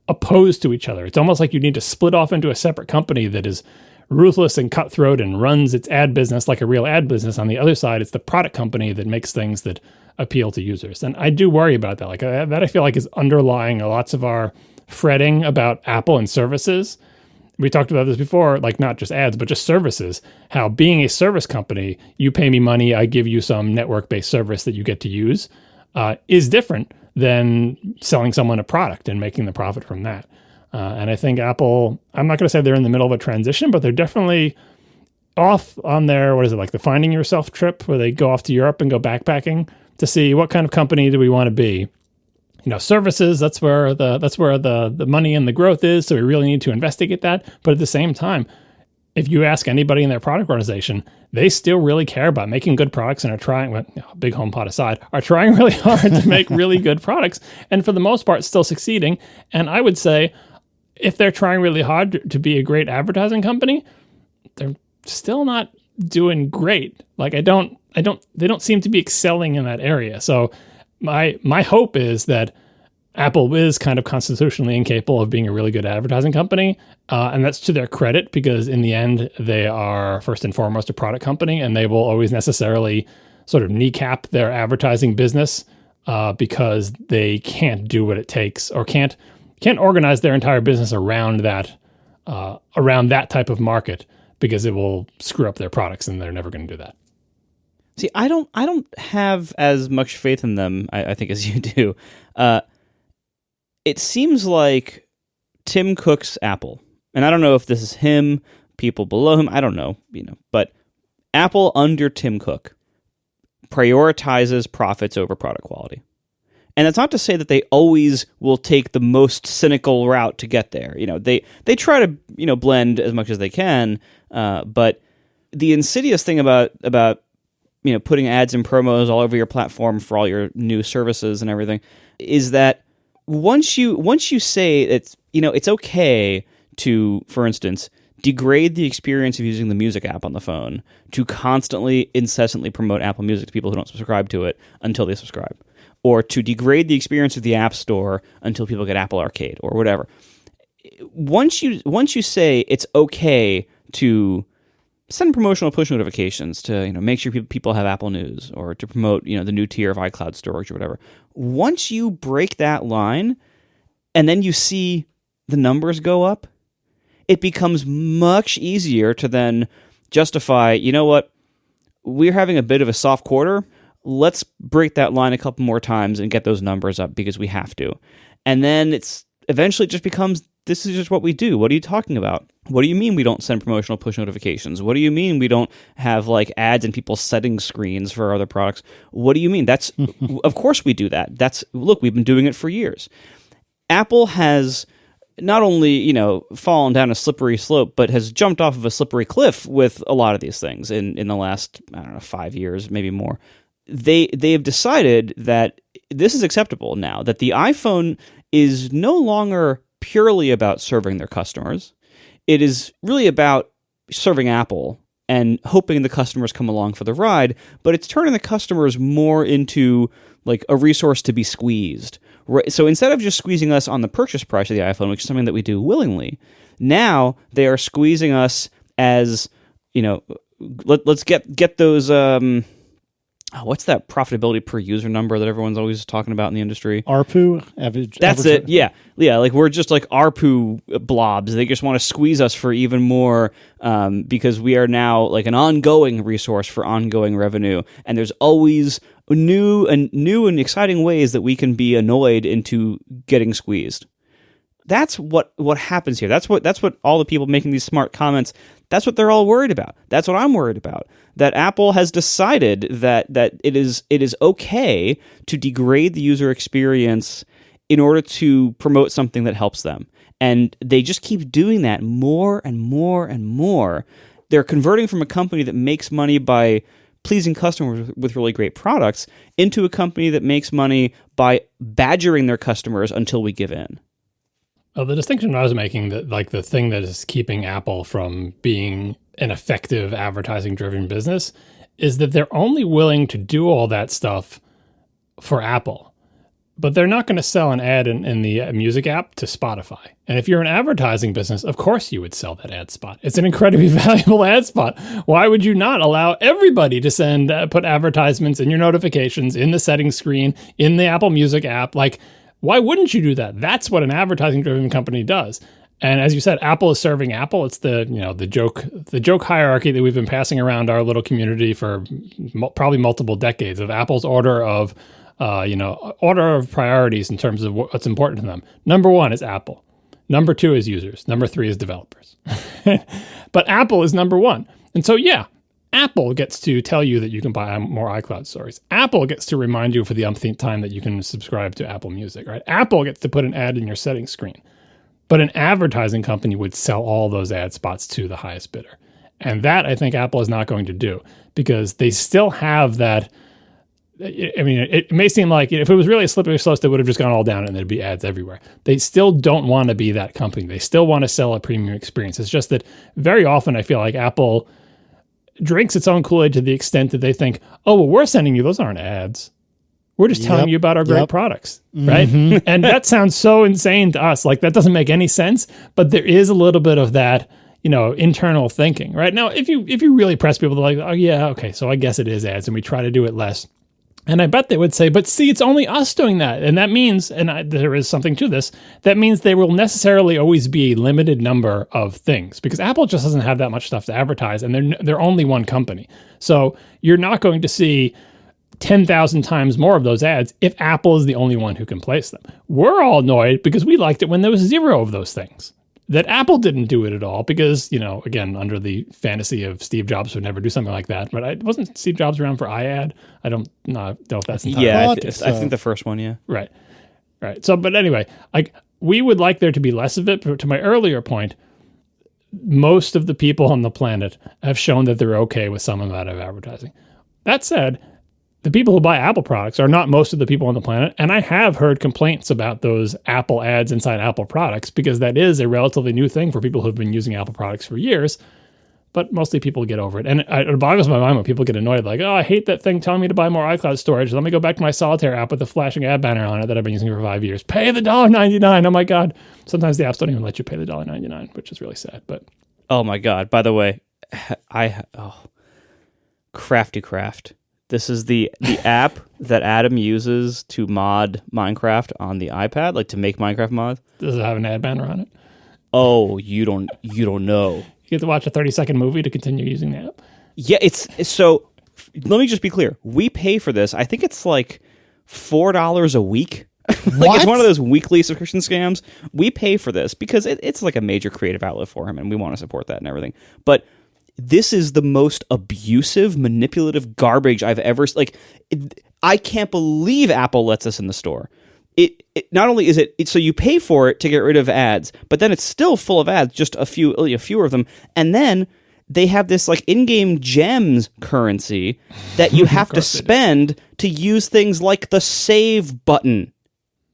Speaker 3: opposed to each other? It's almost like you need to split off into a separate company that is ruthless and cutthroat and runs its ad business like a real ad business. On the other side, it's the product company that makes things that appeal to users. And I do worry about that. That I feel like is underlying lots of our fretting about Apple and services. We talked about this before, not just ads, but just services. How being a service company, you pay me money, I give you some network-based service that you get to use, is different than selling someone a product and making the profit from that. And I think Apple, I'm not going to say they're in the middle of a transition, but they're definitely off on their, the Finding Yourself trip, where they go off to Europe and go backpacking to see what kind of company do we want to be. Services, that's where the money and the growth is. So we really need to investigate that. But at the same time, if you ask anybody in their product organization, they still really care about making good products and are trying, big HomePod aside, are trying really hard to make really good products. And for the most part, still succeeding. And I would say if they're trying really hard to be a great advertising company, they're still not doing great. Like they don't seem to be excelling in that area. So my hope is that Apple is kind of constitutionally incapable of being a really good advertising company. And that's to their credit, because in the end, they are first and foremost a product company, and they will always necessarily sort of kneecap their advertising business because they can't do what it takes, or can't organize their entire business around that type of market, because it will screw up their products, and they're never going to do that.
Speaker 1: See, I don't have as much faith in them, I think, as you do. It seems like Tim Cook's Apple, and I don't know if this is him, people below him, I don't know, but Apple under Tim Cook prioritizes profits over product quality. And that's not to say that they always will take the most cynical route to get there. They try to blend as much as they can, but the insidious thing about putting ads and promos all over your platform for all your new services and everything is that once you say it's okay to, for instance, degrade the experience of using the music app on the phone to constantly, incessantly promote Apple Music to people who don't subscribe to it until they subscribe, or to degrade the experience of the App Store until people get Apple Arcade or whatever. Once you say it's okay to send promotional push notifications to make sure people have Apple News, or to promote the new tier of iCloud storage or whatever. Once you break that line, and then you see the numbers go up, it becomes much easier to then justify. What, we're having a bit of a soft quarter. Let's break that line a couple more times and get those numbers up because we have to. And then it's eventually just becomes, this is just what we do. What are you talking about? What do you mean we don't send promotional push notifications? What do you mean we don't have ads in people's settings screens for our other products? What do you mean? That's of course we do that. Look, we've been doing it for years. Apple has not only, fallen down a slippery slope, but has jumped off of a slippery cliff with a lot of these things in the last, 5 years, maybe more. They have decided that this is acceptable now, that the iPhone is no longer purely about serving their customers. It is really about serving Apple and hoping the customers come along for the ride, but it's turning the customers more into a resource to be squeezed. Right? So instead of just squeezing us on the purchase price of the iPhone, which is something that we do willingly, now they are squeezing us as, let's get those, what's that profitability per user number that everyone's always talking about in the industry?
Speaker 2: ARPU?
Speaker 1: That's it, yeah. Yeah, we're just ARPU blobs. They just want to squeeze us for even more because we are now an ongoing resource for ongoing revenue. And there's always new and exciting ways that we can be annoyed into getting squeezed. That's what happens here. That's what all the people making these smart comments, that's what they're all worried about. That's what I'm worried about. That Apple has decided that it is okay to degrade the user experience in order to promote something that helps them. And they just keep doing that more and more and more. They're converting from a company that makes money by pleasing customers with really great products into a company that makes money by badgering their customers until we give in.
Speaker 3: Well, the distinction I was making, that the thing that is keeping Apple from being an effective advertising-driven business, is that they're only willing to do all that stuff for Apple, but they're not going to sell an ad in the music app to Spotify. And if you're an advertising business, of course you would sell that ad spot. It's an incredibly valuable ad spot. Why would you not allow everybody to put advertisements in your notifications, in the settings screen, in the Apple Music app? Why wouldn't you do that? That's what an advertising-driven company does. And as you said, Apple is serving Apple. It's the joke hierarchy that we've been passing around our little community for probably multiple decades, of Apple's order of priorities in terms of what's important to them. Number 1 is Apple. Number 2 is users. Number 3 is developers. But Apple is number 1. And so, yeah, Apple gets to tell you that you can buy more iCloud stories. Apple gets to remind you for the umpteenth time that you can subscribe to Apple Music, right? Apple gets to put an ad in your settings screen. But an advertising company would sell all those ad spots to the highest bidder. And that, I think, Apple is not going to do, because they still have that I mean, it may seem like if it was really a slippery slope, they would have just gone all down and there'd be ads everywhere. They still don't want to be that company. They still want to sell a premium experience. It's just that very often I feel like Apple drinks its own Kool-Aid to the extent that they think, oh, well, we're sending you, those aren't ads. We're just telling you about our great products, right? And that sounds so insane to us. Like, that doesn't make any sense, but there is a little bit of that, internal thinking, right? Now, if you really press people, they're like, oh, yeah, okay, so I guess it is ads, and we try to do it less. And I bet they would say, but see, it's only us doing that. And that means, there is something to this, that means there will necessarily always be a limited number of things, because Apple just doesn't have that much stuff to advertise, and they're only one company. So you're not going to see 10,000 times more of those ads if Apple is the only one who can place them. We're all annoyed because we liked it when there was 0 of those things. That Apple didn't do it at all because, again, under the fantasy of Steve Jobs would never do something like that. But wasn't Steve Jobs around for iAd? I don't know if that's entirely.
Speaker 1: Yeah, I think the first one, yeah.
Speaker 3: Right. So, but anyway, we would like there to be less of it. But to my earlier point, most of the people on the planet have shown that they're okay with some amount of advertising. That said, the people who buy Apple products are not most of the people on the planet. And I have heard complaints about those Apple ads inside Apple products because that is a relatively new thing for people who've been using Apple products for years. But mostly people get over it. And it boggles my mind when people get annoyed, like, oh, I hate that thing telling me to buy more iCloud storage. Let me go back to my Solitaire app with the flashing ad banner on it that I've been using for 5 years. Pay the $1.99. Oh, my God. Sometimes the apps don't even let you pay the $1.99, which is really sad. But
Speaker 1: oh, my God. By the way, Crafty Craft. This is the app that Adam uses to mod Minecraft on the iPad, like to make Minecraft mods.
Speaker 3: Does it have an ad banner on it?
Speaker 1: Oh, you don't know.
Speaker 3: You get to watch a 30-second movie to continue using the app?
Speaker 1: Yeah, it's so. Let me just be clear. We pay for this. I think it's like $4 a week. Like, it's one of those weekly subscription scams. We pay for this because it's like a major creative outlet for him, and we want to support that and everything. But this is the most abusive, manipulative garbage I've ever... I can't believe Apple lets us in the store. It not only is it so you pay for it to get rid of ads, but then it's still full of ads, just a fewer of them. And then they have this like in-game gems currency that you have to spend to use things like the save button.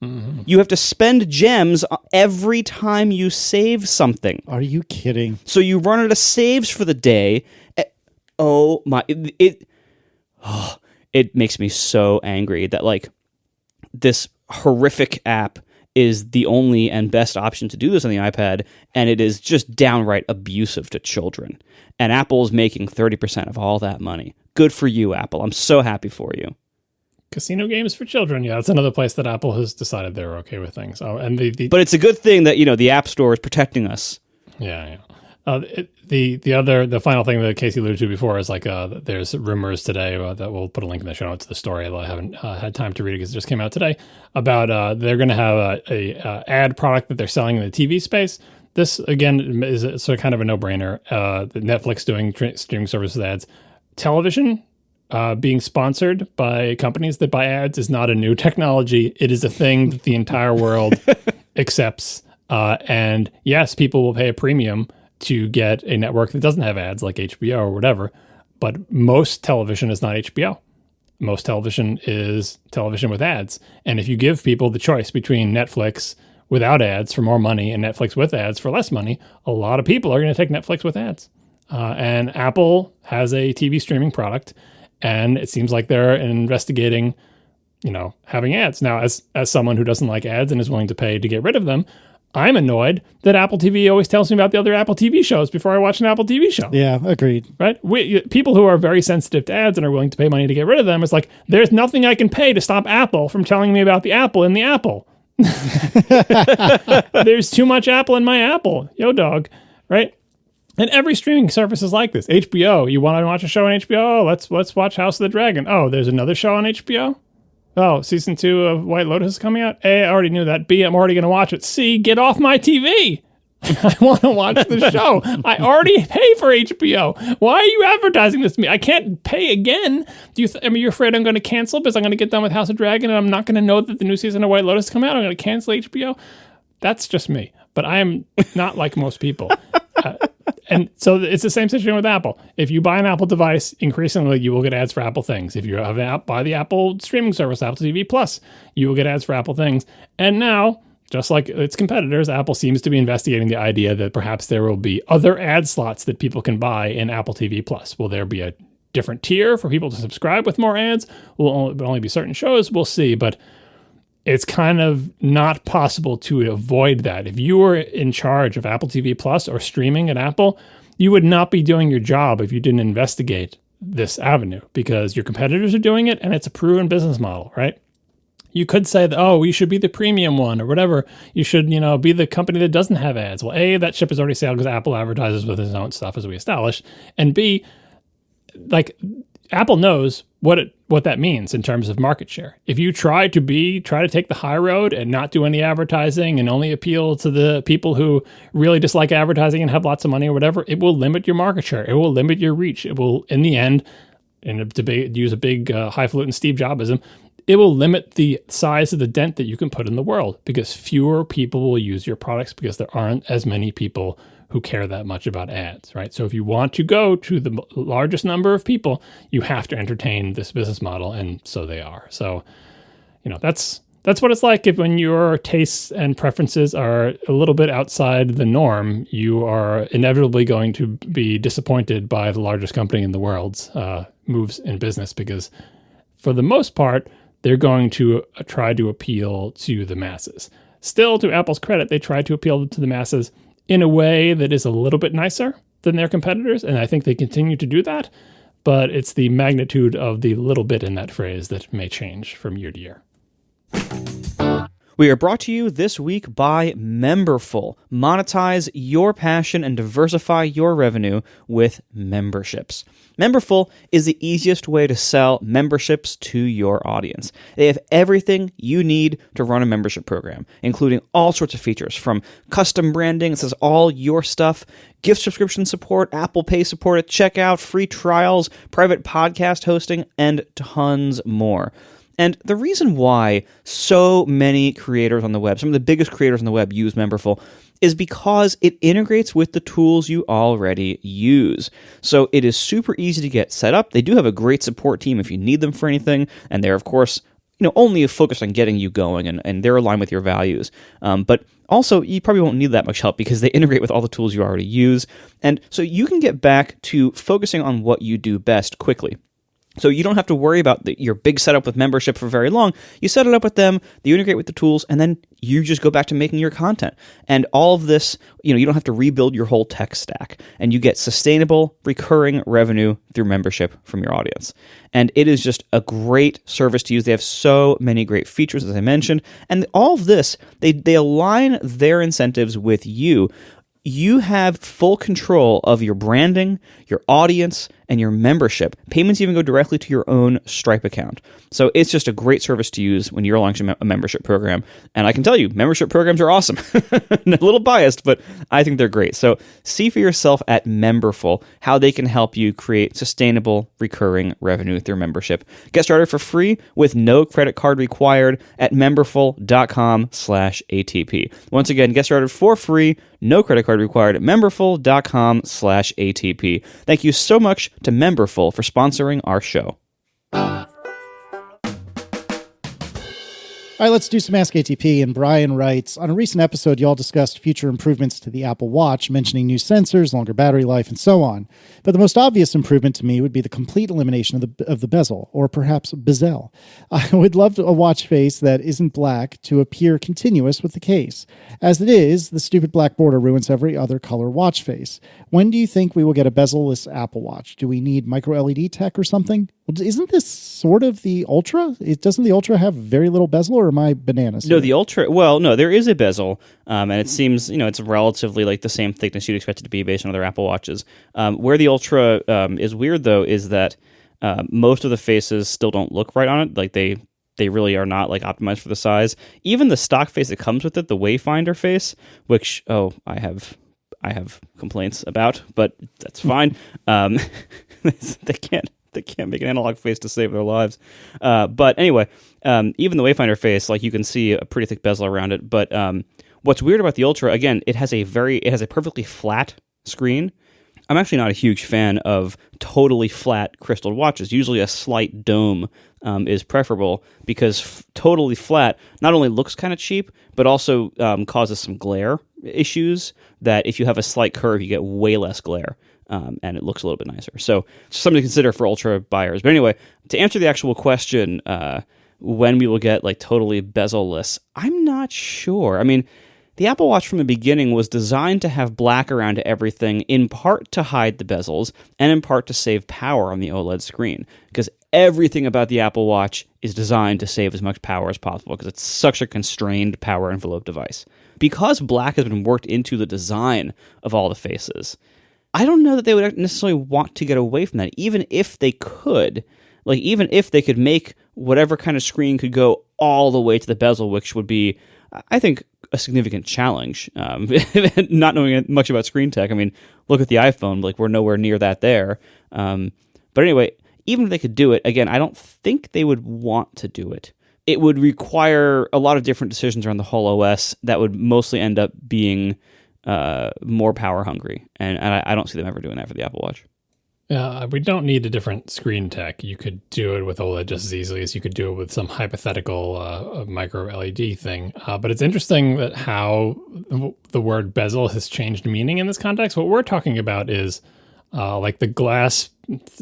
Speaker 1: Mm-hmm. You have to spend gems every time you save something.
Speaker 2: Are you kidding?
Speaker 1: So you run out of saves for the day. Oh my! It makes me so angry that like this horrific app is the only and best option to do this on the iPad, and it is just downright abusive to children. And Apple is making 30% of all that money. Good for you, Apple. I'm so happy for you.
Speaker 3: Casino games for children. Yeah, that's another place that Apple has decided they're okay with things. Oh, and
Speaker 1: but it's a good thing that the App Store is protecting us.
Speaker 3: Yeah. The final thing that Casey alluded to before is like there's rumors today that we'll put a link in the show notes to the story. I haven't had time to read it because it just came out today about they're going to have a ad product that they're selling in the TV space. This again is sort of kind of a no-brainer. Netflix doing streaming services ads, television. Being sponsored by companies that buy ads is not a new technology. It is a thing that the entire world accepts. And yes, people will pay a premium to get a network that doesn't have ads like HBO or whatever. But most television is not HBO. Most television is television with ads. And if you give people the choice between Netflix without ads for more money and Netflix with ads for less money, a lot of people are going to take Netflix with ads. And Apple has a TV streaming product. And it seems like they're investigating, having ads. Now, as someone who doesn't like ads and is willing to pay to get rid of them, I'm annoyed that Apple TV always tells me about the other Apple TV shows before I watch an Apple TV show.
Speaker 2: Yeah, agreed.
Speaker 3: Right? People who are very sensitive to ads and are willing to pay money to get rid of them, it's like, there's nothing I can pay to stop Apple from telling me about the Apple in the Apple. There's too much Apple in my Apple. Yo, dog. Right? And every streaming service is like this. HBO, you want to watch a show on HBO? Oh, let's watch House of the Dragon. Oh, there's another show on HBO? Oh, season 2 of White Lotus is coming out? A, I already knew that. B, I'm already going to watch it. C, get off my TV. I want to watch the show. I already pay for HBO. Why are you advertising this to me? I can't pay again. You're afraid I'm going to cancel because I'm going to get done with House of Dragon and I'm not going to know that the new season of White Lotus is coming out? I'm going to cancel HBO? That's just me. But I am not like most people. And so it's the same situation with Apple. If you buy an Apple device, increasingly you will get ads for Apple things. If you have an app, buy the Apple streaming service, Apple TV Plus, you will get ads for Apple things. And now, just like its competitors, Apple seems to be investigating the idea that perhaps there will be other ad slots that people can buy in Apple TV Plus. Will there be a different tier for people to subscribe with more ads? Will it only be certain shows? We'll see. But it's kind of not possible to avoid that. If you were in charge of Apple TV Plus or streaming at Apple, you would not be doing your job if you didn't investigate this avenue, because your competitors are doing it and it's a proven business model, right? You could say that, oh, you should be the premium one or whatever. You should, be the company that doesn't have ads. Well, A, that ship has already sailed because Apple advertises with its own stuff, as we established. And B, Apple knows what that means in terms of market share. If you try to take the high road and not do any advertising and only appeal to the people who really dislike advertising and have lots of money or whatever, it will limit your market share. It will limit your reach. It will, in the end, use a big highfalutin Steve Jobism, it will limit the size of the dent that you can put in the world, because fewer people will use your products because there aren't as many people who care that much about ads, right? So if you want to go to the largest number of people, you have to entertain this business model, and so they are. So, that's what it's like when your tastes and preferences are a little bit outside the norm. You are inevitably going to be disappointed by the largest company in the world's moves in business, because for the most part, they're going to try to appeal to the masses. Still, to Apple's credit, they try to appeal to the masses in a way that is a little bit nicer than their competitors, and I think they continue to do that, but it's the magnitude of the little bit in that phrase that may change from year to year.
Speaker 1: We are brought to you this week by Memberful. Monetize your passion and diversify your revenue with memberships. Memberful is the easiest way to sell memberships to your audience. They have everything you need to run a membership program, including all sorts of features, from custom branding, it says all your stuff, gift subscription support, Apple Pay support at checkout, free trials, private podcast hosting, and tons more. And the reason why so many creators on the web, some of the biggest creators on the web, use Memberful is because it integrates with the tools you already use. So it is super easy to get set up. They do have a great support team if you need them for anything, and they're, of course, only focused on getting you going, and they're aligned with your values. But also, you probably won't need that much help because they integrate with all the tools you already use. And so you can get back to focusing on what you do best quickly. So you don't have to worry about your big setup with membership for very long. You set it up with them, you integrate with the tools, and then you just go back to making your content. And all of this, you don't have to rebuild your whole tech stack. And you get sustainable, recurring revenue through membership from your audience. And it is just a great service to use. They have so many great features, as I mentioned. And all of this, they align their incentives with you. You have full control of your branding, your audience, and your membership. Payments even go directly to your own Stripe account. So it's just a great service to use when you're launching a membership program. And I can tell you, membership programs are awesome. A little biased, but I think they're great. So see for yourself at Memberful how they can help you create sustainable, recurring revenue through membership. Get started for free with no credit card required at memberful.com/ATP. Once again, get started for free, no credit card required at memberful.com/ATP. Thank you so much to Memberful for sponsoring our show.
Speaker 2: All right, let's do some Ask ATP. And Brian writes, on a recent episode, you all discussed future improvements to the Apple Watch, mentioning new sensors, longer battery life, and so on. But the most obvious improvement to me would be the complete elimination of the bezel, or perhaps bezel. I would love a watch face that isn't black to appear continuous with the case. As it is, the stupid black border ruins every other color watch face. When do you think we will get a bezel-less Apple Watch? Do we need micro LED tech or something? Well, isn't this sort of the Ultra? Doesn't the Ultra have very little bezel, or am I bananas?
Speaker 1: No, the Ultra, no, there is a bezel, and it seems, it's relatively like the same thickness you'd expect it to be based on other Apple Watches. Where the Ultra is weird, though, is that most of the faces still don't look right on it. Like, they really are not like optimized for the size. Even the stock face that comes with it, the Wayfinder face, which, I have complaints about, but that's fine. They can't make an analog face to save their lives. But anyway, even the Wayfinder face, like, you can see a pretty thick bezel around it. But what's weird about the Ultra, again, it has a perfectly flat screen, I'm actually not a huge fan of totally flat crystaled watches. Usually a slight dome is preferable because totally flat not only looks kind of cheap, but also causes some glare issues that if you have a slight curve, you get way less glare. And it looks a little bit nicer. So something to consider for Ultra buyers. But anyway, to answer the actual question, when we will get like totally bezel-less, I'm not sure. I mean, the Apple Watch from the beginning was designed to have black around everything, in part to hide the bezels, and in part to save power on the OLED screen. Because everything about the Apple Watch is designed to save as much power as possible, because it's such a constrained power envelope device. Because black has been worked into the design of all the faces, I don't know that they would necessarily want to get away from that, even if they could. Like, even if they could make whatever kind of screen could go all the way to the bezel, which would be, I think, a significant challenge. Not knowing much about screen tech, I mean, look at the iPhone. Like, we're nowhere near that there. But anyway, even if they could do it, again, I don't think they would want to do it. It would require a lot of different decisions around the whole OS that would mostly end up being more power hungry, and I don't see them ever doing that for the Apple Watch.
Speaker 3: We don't need a different screen tech. You could do it with OLED just as easily as you could do it with some hypothetical micro LED thing. But it's interesting that how the word bezel has changed meaning in this context. What we're talking about is like the glass.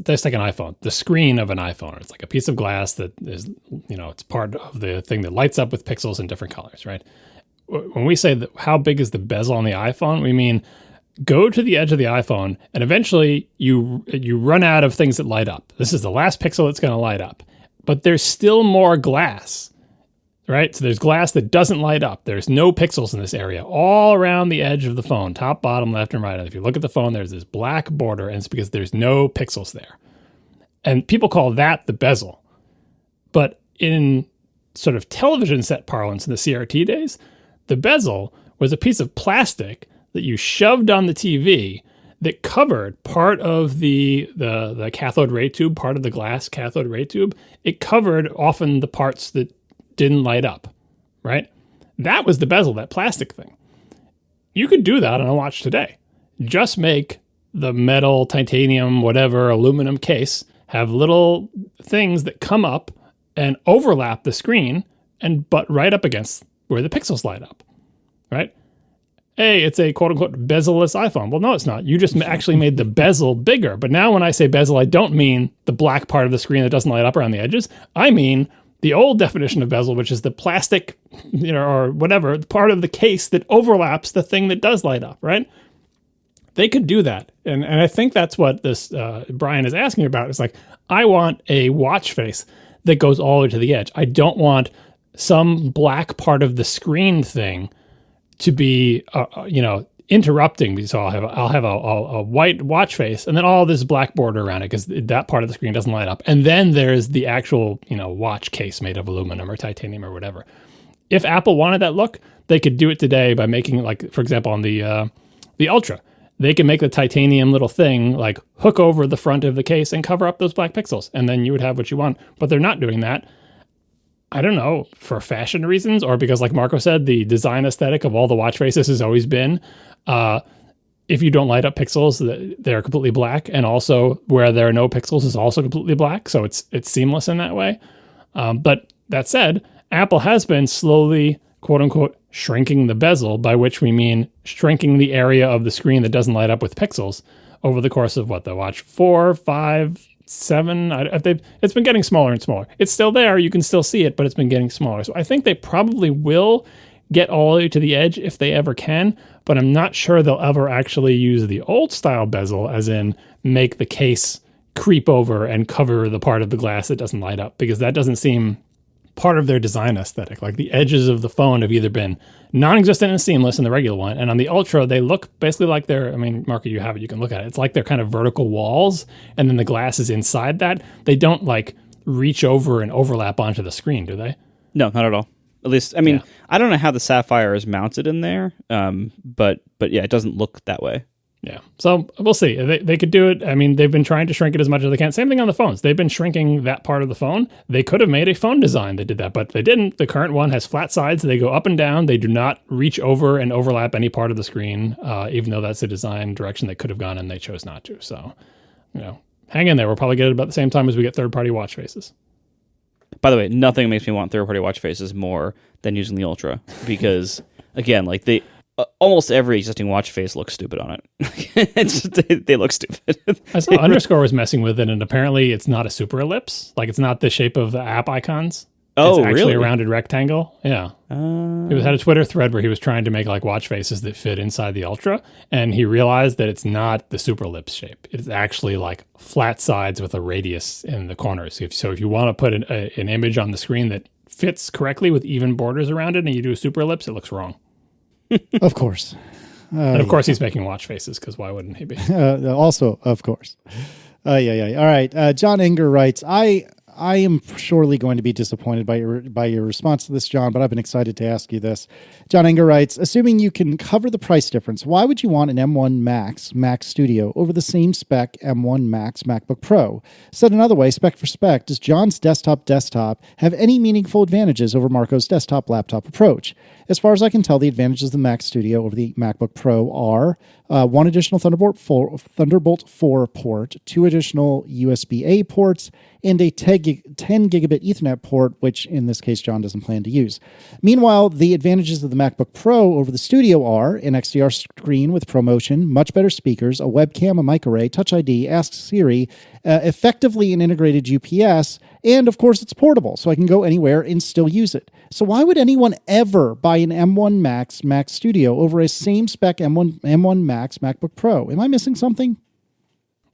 Speaker 3: Let's take an iPhone, the screen of an iPhone. It's like a piece of glass that is, it's part of the thing that lights up with pixels in different colors, right? When we say that how big is the bezel on the iPhone, we mean go to the edge of the iPhone and eventually you run out of things that light up. This is the last pixel that's going to light up. But there's still more glass, right? So there's glass that doesn't light up. There's no pixels in this area all around the edge of the phone, top, bottom, left, and right. And if you look at the phone, there's this black border, and it's because there's no pixels there. And people call that the bezel. But in sort of television set parlance in the CRT days, the bezel was a piece of plastic that you shoved on the TV that covered part of the cathode ray tube, part of the glass cathode ray tube. It covered often the parts that didn't light up, right? That was the bezel, that plastic thing. You could do that on a watch today. Just make the metal, titanium, whatever, aluminum case have little things that come up and overlap the screen and butt right up against where the pixels light up, right? Hey, it's a quote-unquote bezel-less iPhone. Well, no, it's not. You just actually made the bezel bigger. But now when I say bezel, I don't mean the black part of the screen that doesn't light up around the edges. I mean the old definition of bezel, which is the plastic, or whatever, part of the case that overlaps the thing that does light up, right? They could do that. And I think that's what this Brian is asking about. It's like, I want a watch face that goes all the way to the edge. I don't want some black part of the screen thing to be, interrupting. So I'll have a white watch face and then all this black border around it because that part of the screen doesn't light up. And then there's the actual, watch case made of aluminum or titanium or whatever. If Apple wanted that look, they could do it today by making, like, for example, on the Ultra, they can make the titanium little thing like hook over the front of the case and cover up those black pixels. And then you would have what you want. But they're not doing that. I don't know, for fashion reasons or because, like Marco said, the design aesthetic of all the watch faces has always been, if you don't light up pixels, they're completely black. And also where there are no pixels is also completely black. So it's seamless in that way. But that said, Apple has been slowly, quote unquote, shrinking the bezel, by which we mean shrinking the area of the screen that doesn't light up with pixels over the course of the Watch 4, 5, 7. It's been getting smaller and smaller. It's still there. You can still see it, but it's been getting smaller. So I think they probably will get all the way to the edge if they ever can, but I'm not sure they'll ever actually use the old style bezel, as in make the case creep over and cover the part of the glass that doesn't light up, because that doesn't seem part of their design aesthetic. Like the edges of the phone have either been non-existent and seamless in the regular one, and on the Ultra, they look basically like they're, Marco, you have it, you can look at it. It's like they're kind of vertical walls, and then the glass is inside that. They don't like reach over and overlap onto the screen, do they?
Speaker 1: No, not at all. At least, I don't know how the Sapphire is mounted in there, but yeah, it doesn't look that way.
Speaker 3: Yeah. So we'll see. They could do it. I mean, they've been trying to shrink it as much as they can. Same thing on the phones. They've been shrinking that part of the phone. They could have made a phone design that did that, but they didn't. The current one has flat sides. They go up and down. They do not reach over and overlap any part of the screen, even though that's the design direction they could have gone, and they chose not to. So, hang in there. We'll probably get it about the same time as we get third-party watch faces.
Speaker 1: By the way, nothing makes me want third-party watch faces more than using the Ultra because, again, like almost every existing watch face looks stupid on it. They look stupid.
Speaker 3: I saw Underscore was messing with it, and apparently it's not a super ellipse. Like, it's not the shape of the app icons.
Speaker 1: Oh,
Speaker 3: it's actually
Speaker 1: really?
Speaker 3: a rounded rectangle. Yeah. He had a Twitter thread where he was trying to make like watch faces that fit inside the Ultra, and he realized that it's not the super ellipse shape. It's actually like flat sides with a radius in the corners. So if you want to put an image on the screen that fits correctly with even borders around it, and you do a super ellipse, it looks wrong.
Speaker 2: Of course.
Speaker 3: And of course, he's making watch faces because why wouldn't he be?
Speaker 2: Also, of course. Yeah. All right. John Enger writes, I am surely going to be disappointed by your response to this, John, but I've been excited to ask you this. John Enger writes, assuming you can cover the price difference, why would you want an M1 Max Mac Studio over the same spec M1 Max MacBook Pro? Said another way, spec for spec, does John's desktop have any meaningful advantages over Marco's desktop laptop approach? As far as I can tell, the advantages of the Mac Studio over the MacBook Pro are one additional Thunderbolt 4 port, 2 additional USB-A ports, and a 10 gigabit Ethernet port, which in this case John doesn't plan to use. Meanwhile, the advantages of the MacBook Pro over the Studio are an XDR screen with ProMotion, much better speakers, a webcam, a mic array, Touch ID, Ask Siri, effectively an integrated UPS, and of course it's portable, so I can go anywhere and still use it. So why would anyone ever buy an M1 Max Mac Studio over a same spec M1 Max MacBook Pro? Am I missing something?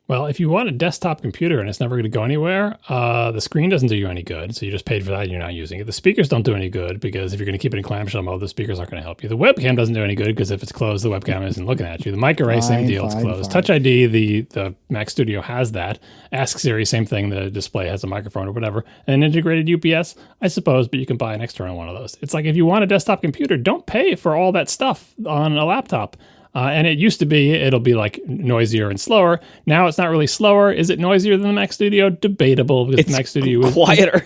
Speaker 3: Well, if you want a desktop computer and it's never going to go anywhere, the screen doesn't do you any good. So you just paid for that and you're not using it. The speakers don't do any good because if you're going to keep it in clamshell mode, the speakers aren't going to help you. The webcam doesn't do any good because if it's closed, the webcam isn't looking at you. The mic array, same deal, it's closed. Touch ID, the Mac Studio has that. Ask Siri, same thing. The display has a microphone or whatever. And an integrated UPS, I suppose, but you can buy an external one of those. It's like if you want a desktop computer, don't pay for all that stuff on a laptop. And it used to be, it'll be like noisier and slower. Now it's not really slower. Is it noisier than the Mac Studio? Debatable because the Mac Studio
Speaker 1: is quieter.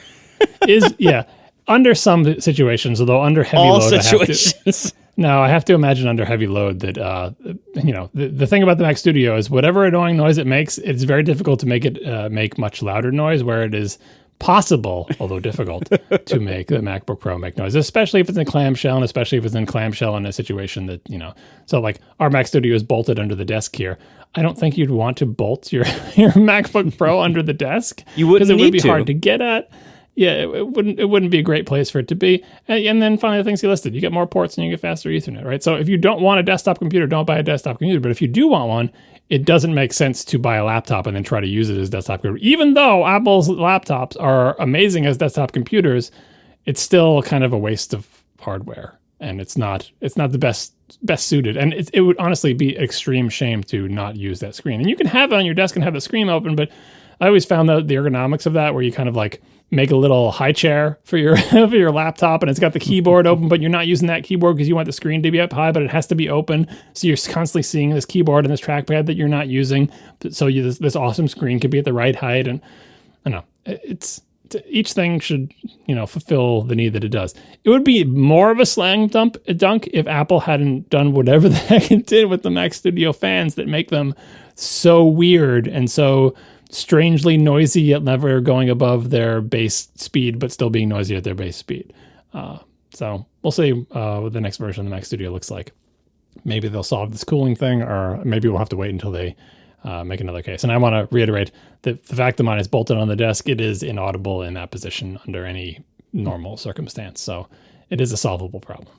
Speaker 3: Under some situations, although under heavy
Speaker 1: all
Speaker 3: load.
Speaker 1: Situations.
Speaker 3: I have to imagine under heavy load that, the thing about the Mac Studio is whatever annoying noise it makes, it's very difficult to make it make much louder noise where it is possible, although difficult, to make the MacBook Pro make noise, especially if it's in clamshell and especially if it's in clamshell in a situation that, so like our Mac Studio is bolted under the desk here. I don't think you'd want to bolt your MacBook Pro under the desk.
Speaker 1: You wouldn't
Speaker 3: because it would be
Speaker 1: need to.
Speaker 3: hard to get at. Yeah, it wouldn't be a great place for it to be. And then finally, the things he listed, you get more ports and you get faster Ethernet, right? So if you don't want a desktop computer, don't buy a desktop computer. But if you do want one, it doesn't make sense to buy a laptop and then try to use it as a desktop computer. Even though Apple's laptops are amazing as desktop computers, it's still kind of a waste of hardware, and it's not the best suited. And it would honestly be an extreme shame to not use that screen. And you can have it on your desk and have the screen open, but I always found the ergonomics of that where you kind of like make a little high chair for your for your laptop and it's got the keyboard open, but you're not using that keyboard because you want the screen to be up high, but it has to be open. So you're constantly seeing this keyboard and this trackpad that you're not using. So this awesome screen could be at the right height. And I don't know, each thing should, fulfill the need that it does. It would be more of a slam dunk if Apple hadn't done whatever the heck it did with the Mac Studio fans that make them so weird and so strangely noisy yet never going above their base speed, but still being noisy at their base speed. So we'll see what the next version of the Mac Studio looks like. Maybe they'll solve this cooling thing, or maybe we'll have to wait until they make another case. And I want to reiterate that the fact that mine is bolted on the desk, it is inaudible in that position under any normal circumstance. So it is a solvable problem.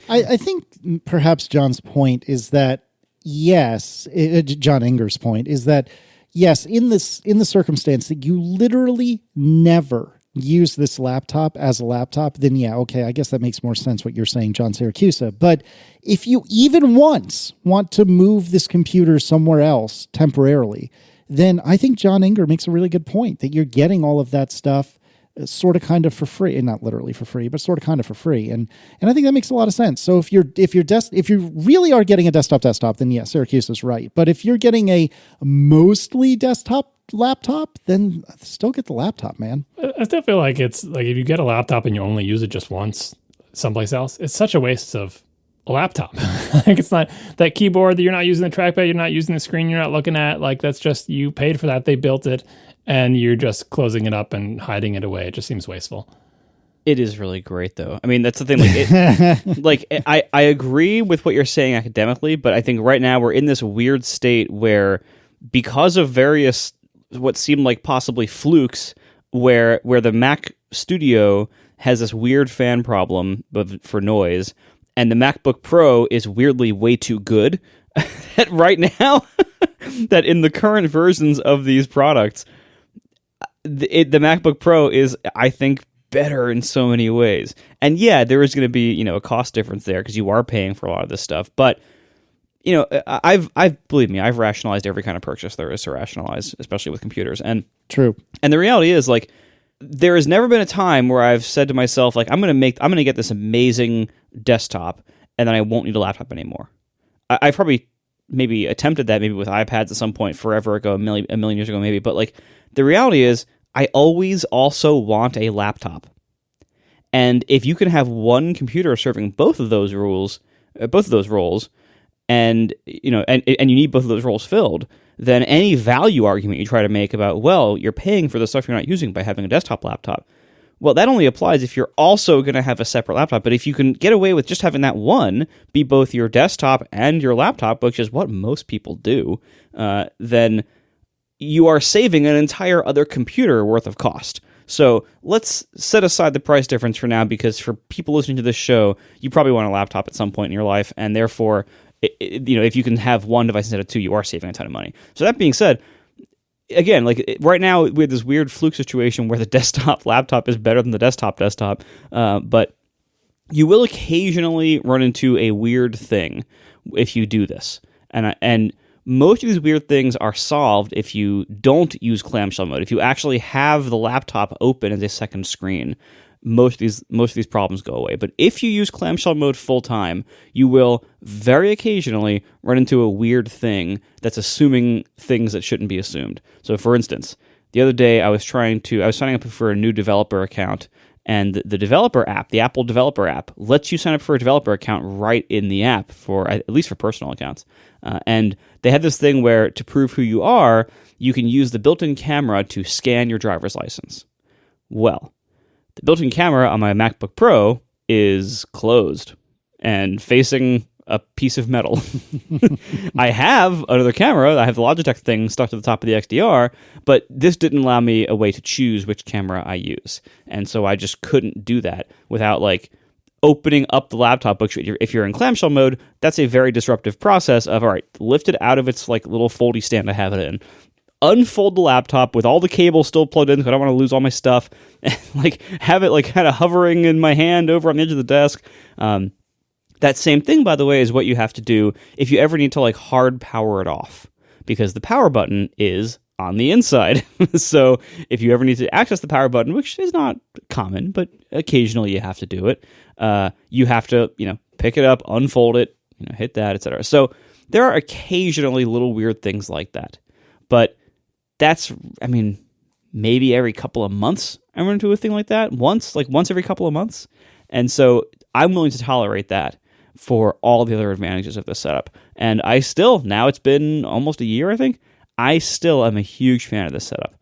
Speaker 2: I think perhaps John's point is that, yes, John Enger's point is that, yes, in the circumstance that you literally never use this laptop as a laptop, then yeah, okay, I guess that makes more sense what you're saying, John Siracusa. But if you even once want to move this computer somewhere else temporarily, then I think John Enger makes a really good point that you're getting all of that stuff sort of kind of for free, and not literally for free, but sort of kind of for free. And I think that makes a lot of sense. So if you really are getting a desktop, then yes, Syracuse is right. But if you're getting a mostly desktop laptop, then still get the laptop, man.
Speaker 3: I still feel like it's like if you get a laptop and you only use it just once someplace else, it's such a waste of a laptop. Like it's not that keyboard that you're not using the trackpad, you're not using the screen, you're not looking at, like that's just, you paid for that, they built it, and you're just closing it up and hiding it away. It just seems wasteful.
Speaker 1: It is really great, though. I mean, that's the thing. Like, I agree with what you're saying academically, but I think right now we're in this weird state where, because of various what seemed like possibly flukes, where the Mac Studio has this weird fan problem for noise, and the MacBook Pro is weirdly way too good. That right now, that in the current versions of these products, the MacBook Pro is, I think, better in so many ways. And yeah, there is going to be, a cost difference there because you are paying for a lot of this stuff. But, believe me, I've rationalized every kind of purchase there is to rationalize, especially with computers. And
Speaker 2: true. And
Speaker 1: the reality is, like, there has never been a time where I've said to myself, like, I'm going to get this amazing desktop and then I won't need a laptop anymore. I probably maybe attempted that maybe with iPads at some point forever ago, a million years ago maybe. But like, the reality is, I always also want a laptop. And if you can have one computer serving both of those roles, and you need both of those roles filled, then any value argument you try to make about, well, you're paying for the stuff you're not using by having a desktop laptop, well, that only applies if you're also going to have a separate laptop. But if you can get away with just having that one be both your desktop and your laptop, which is what most people do, then you are saving an entire other computer worth of cost. So let's set aside the price difference for now, because for people listening to this show, you probably want a laptop at some point in your life, and therefore, if you can have one device instead of two, you are saving a ton of money. So that being said, again, like right now we have this weird fluke situation where the desktop laptop is better than the desktop, but you will occasionally run into a weird thing if you do this, and most of these weird things are solved if you don't use clamshell mode. If you actually have the laptop open as a second screen, most of these problems go away. But if you use clamshell mode full time, you will very occasionally run into a weird thing that's assuming things that shouldn't be assumed. So, for instance, the other day I was signing up for a new developer account, and the developer app, the Apple developer app, lets you sign up for a developer account right in the app, at least for personal accounts. And they had this thing where, to prove who you are, you can use the built-in camera to scan your driver's license. Well, the built-in camera on my MacBook Pro is closed and facing a piece of metal. I have another camera. I have the Logitech thing stuck to the top of the XDR, but this didn't allow me a way to choose which camera I use. And so I just couldn't do that without, like, opening up the laptop. If you're in clamshell mode, that's a very disruptive process of, all right, lift it out of its like little foldy stand I have it in, unfold the laptop with all the cables still plugged in because I don't want to lose all my stuff, and like have it like kind of hovering in my hand over on the edge of the desk. That same thing, by the way, is what you have to do if you ever need to like hard power it off, because the power button is on the inside. So if you ever need to access the power button, which is not common, but occasionally you have to do it, you have to, pick it up, unfold it, hit that, etc. So there are occasionally little weird things like that. But that's, maybe every couple of months I run into a thing like that. Once every couple of months. And so I'm willing to tolerate that for all the other advantages of this setup. And now it's been almost a year, I think, I still am a huge fan of this setup.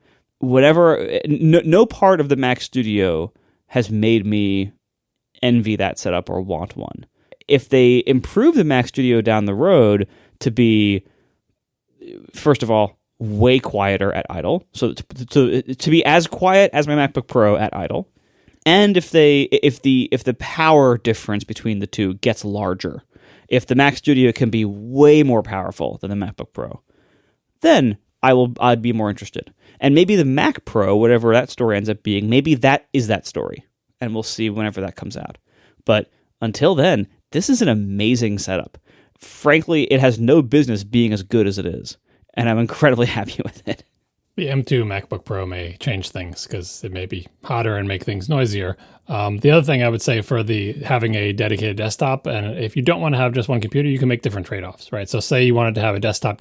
Speaker 1: No part of the Mac Studio has made me envy that setup or want one. If they improve the Mac Studio down the road to be, first of all, way quieter at idle, so to be as quiet as my MacBook Pro at idle, and if the power difference between the two gets larger, if the Mac Studio can be way more powerful than the MacBook Pro, then I'd be more interested. And maybe the Mac Pro, whatever that story ends up being, maybe that is that story. And we'll see whenever that comes out. But until then, this is an amazing setup. Frankly, it has no business being as good as it is. And I'm incredibly happy with it.
Speaker 3: The M2 MacBook Pro may change things because it may be hotter and make things noisier. The other thing I would say for having a dedicated desktop, and if you don't want to have just one computer, you can make different trade-offs, right? So say you wanted to have a desktop,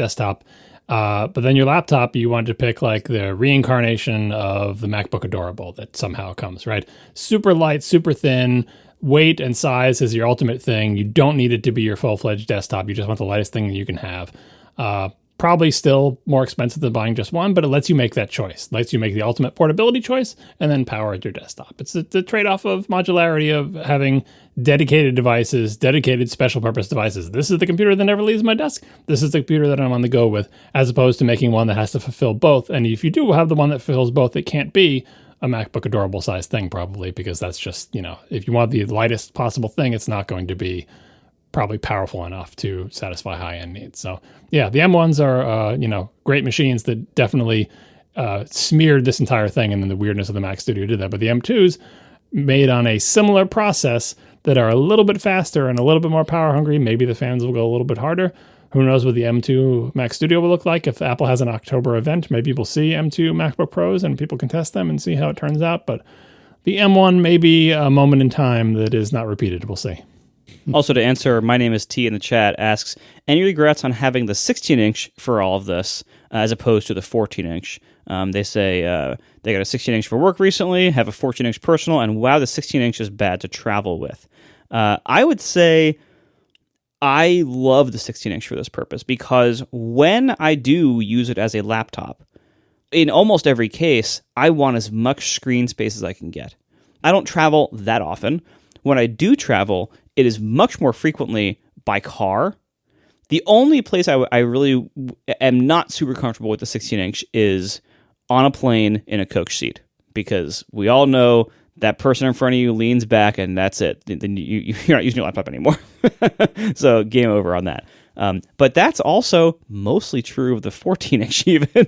Speaker 3: but then your laptop, you wanted to pick like the reincarnation of the MacBook Adorable that somehow comes, right? Super light, super thin, weight and size is your ultimate thing. You don't need it to be your full-fledged desktop. You just want the lightest thing that you can have. Probably still more expensive than buying just one, but it lets you make that choice. It lets you make the ultimate portability choice and then power at your desktop. It's the trade-off of modularity of having dedicated devices, dedicated special purpose devices. This is the computer that never leaves my desk. This is the computer that I'm on the go with, as opposed to making one that has to fulfill both. And if you do have the one that fulfills both, it can't be a MacBook Adorable size thing probably, because that's just, if you want the lightest possible thing, it's not going to be probably powerful enough to satisfy high-end needs. So yeah, the M1s are, great machines that definitely smeared this entire thing, and then the weirdness of the Mac Studio did that. But the M2s made on a similar process that are a little bit faster and a little bit more power hungry. Maybe the fans will go a little bit harder. Who knows what the M2 Mac Studio will look like? If Apple has an October event, maybe we'll see M2 MacBook Pros and people can test them and see how it turns out. But the M1 may be a moment in time that is not repeated. We'll see.
Speaker 1: Also, to answer, my name is T in the chat, asks, any regrets on having the 16-inch for all of this, as opposed to the 14-inch? They say they got a 16-inch for work recently, have a 14-inch personal, and wow, the 16-inch is bad to travel with. I would say I love the 16-inch for this purpose, because when I do use it as a laptop, in almost every case, I want as much screen space as I can get. I don't travel that often. When I do travel, it is much more frequently by car. The only place I really am not super comfortable with the 16-inch is on a plane in a coach seat, because we all know that person in front of you leans back and that's it. Then you're not using your laptop anymore. So game over on that. But that's also mostly true of the 14-inch even.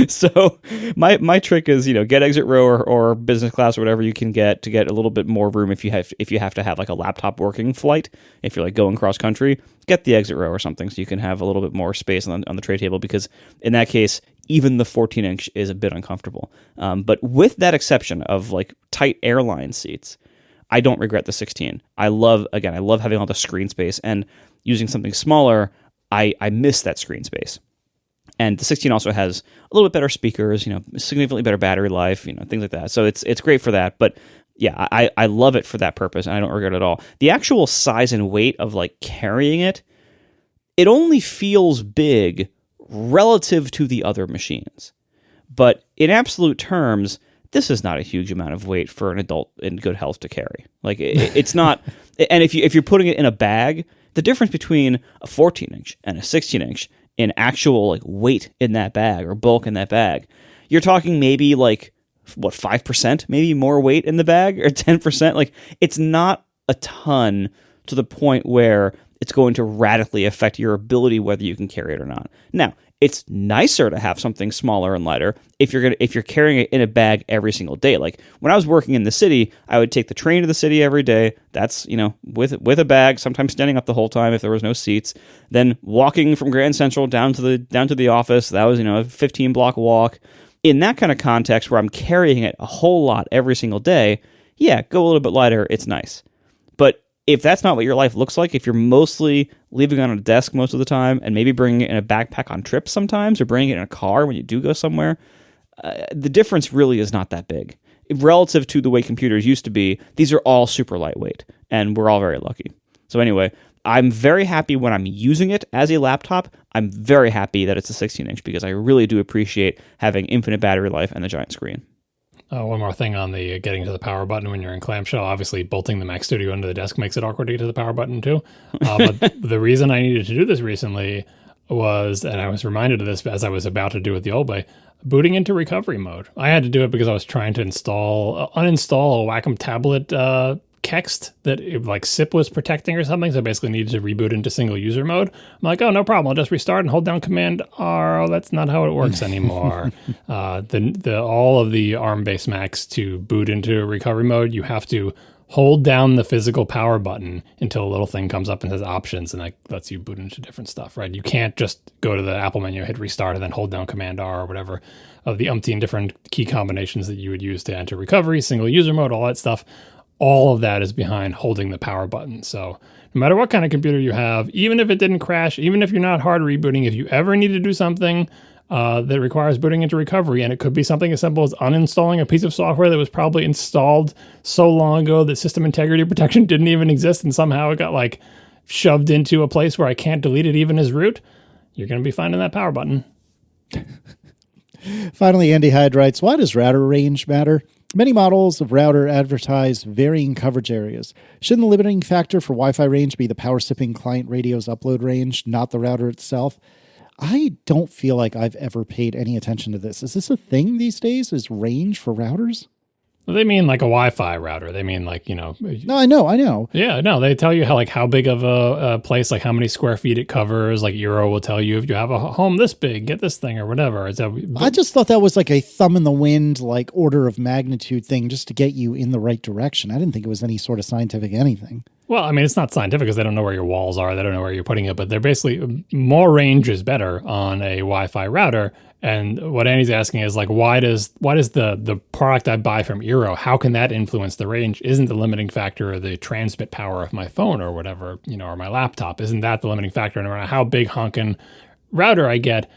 Speaker 1: So my trick is, get exit row or business class or whatever you can get to get a little bit more room if you have to have like a laptop working flight. If you're like going cross country, get the exit row or something so you can have a little bit more space on the tray table, because in that case, even the 14-inch is a bit uncomfortable. But with that exception of like tight airline seats, I don't regret the 16. I love having all the screen space, and using something smaller, I miss that screen space. And the 16 also has a little bit better speakers, significantly better battery life, things like that. So it's great for that. But yeah, I love it for that purpose, and I don't regret it at all. The actual size and weight of like carrying it only feels big relative to the other machines. But in absolute terms, this is not a huge amount of weight for an adult in good health to carry. Like it's not. And if you're putting it in a bag, the difference between a 14-inch and a 16-inch in actual like weight in that bag or bulk in that bag, you're talking maybe like 5%, maybe more weight in the bag, or 10%. Like it's not a ton to the point where it's going to radically affect your ability whether you can carry it or not. Now, it's nicer to have something smaller and lighter if you're carrying it in a bag every single day. Like when I was working in the city, I would take the train to the city every day. That's, with a bag, sometimes standing up the whole time if there was no seats. Then walking from Grand Central down to the office, that was, a 15-block walk. In that kind of context where I'm carrying it a whole lot every single day, yeah, go a little bit lighter, it's nice. But if that's not what your life looks like, if you're mostly leaving it on a desk most of the time and maybe bringing it in a backpack on trips sometimes, or bringing it in a car when you do go somewhere, the difference really is not that big. Relative to the way computers used to be, these are all super lightweight, and we're all very lucky. So anyway, I'm very happy when I'm using it as a laptop. I'm very happy that it's a 16-inch, because I really do appreciate having infinite battery life and the giant screen.
Speaker 3: One more thing on the getting to the power button when you're in clamshell. Obviously, bolting the Mac Studio into the desk makes it awkward to get to the power button too. But the reason I needed to do this recently was, and I was reminded of this as I was about to do it the old way, booting into recovery mode. I had to do it because I was trying to uninstall a Wacom tablet Kext that like SIP was protecting or something. So I basically needed to reboot into single user mode. I'm like, oh, no problem. I'll just restart and hold down Command R. Oh, that's not how it works anymore. All of the ARM based Macs, to boot into recovery mode, you have to hold down the physical power button until a little thing comes up and says options, and that lets you boot into different stuff, right? You can't just go to the Apple menu, hit restart, and then hold down Command R or whatever of the umpteen different key combinations that you would use to enter recovery, single user mode, all that stuff. All of that is behind holding the power button. So no matter what kind of computer you have, even if it didn't crash, even if you're not hard rebooting, if you ever need to do something that requires booting into recovery, and it could be something as simple as uninstalling a piece of software that was probably installed so long ago that system integrity protection didn't even exist, and somehow it got like shoved into a place where I can't delete it even as root, you're going to be finding that power button.
Speaker 2: Finally, Andy Hyde writes, why does router range matter? Many models of router advertise varying coverage areas. Shouldn't the limiting factor for Wi-Fi range be the power sipping client radio's upload range, not the router itself? I don't feel like I've ever paid any attention to this. Is this a thing these days? Is range for routers?
Speaker 3: They mean like a Wi-Fi router. They mean like,
Speaker 2: No, I know.
Speaker 3: Yeah, no, they tell you how big of a place, like how many square feet it covers. Like Eero will tell you if you have a home this big, get this thing or whatever.
Speaker 2: I just thought that was like a thumb in the wind, like order of magnitude thing just to get you in the right direction. I didn't think it was any sort of scientific anything.
Speaker 3: Well, I mean, it's not scientific because they don't know where your walls are. They don't know where you're putting it, but they're basically more range is better on a Wi-Fi router. And what Andy's asking is like, why does the product I buy from Eero, how can that influence the range? Isn't the limiting factor the transmit power of my phone or whatever, or my laptop? Isn't that the limiting factor? No matter how big honking router I get,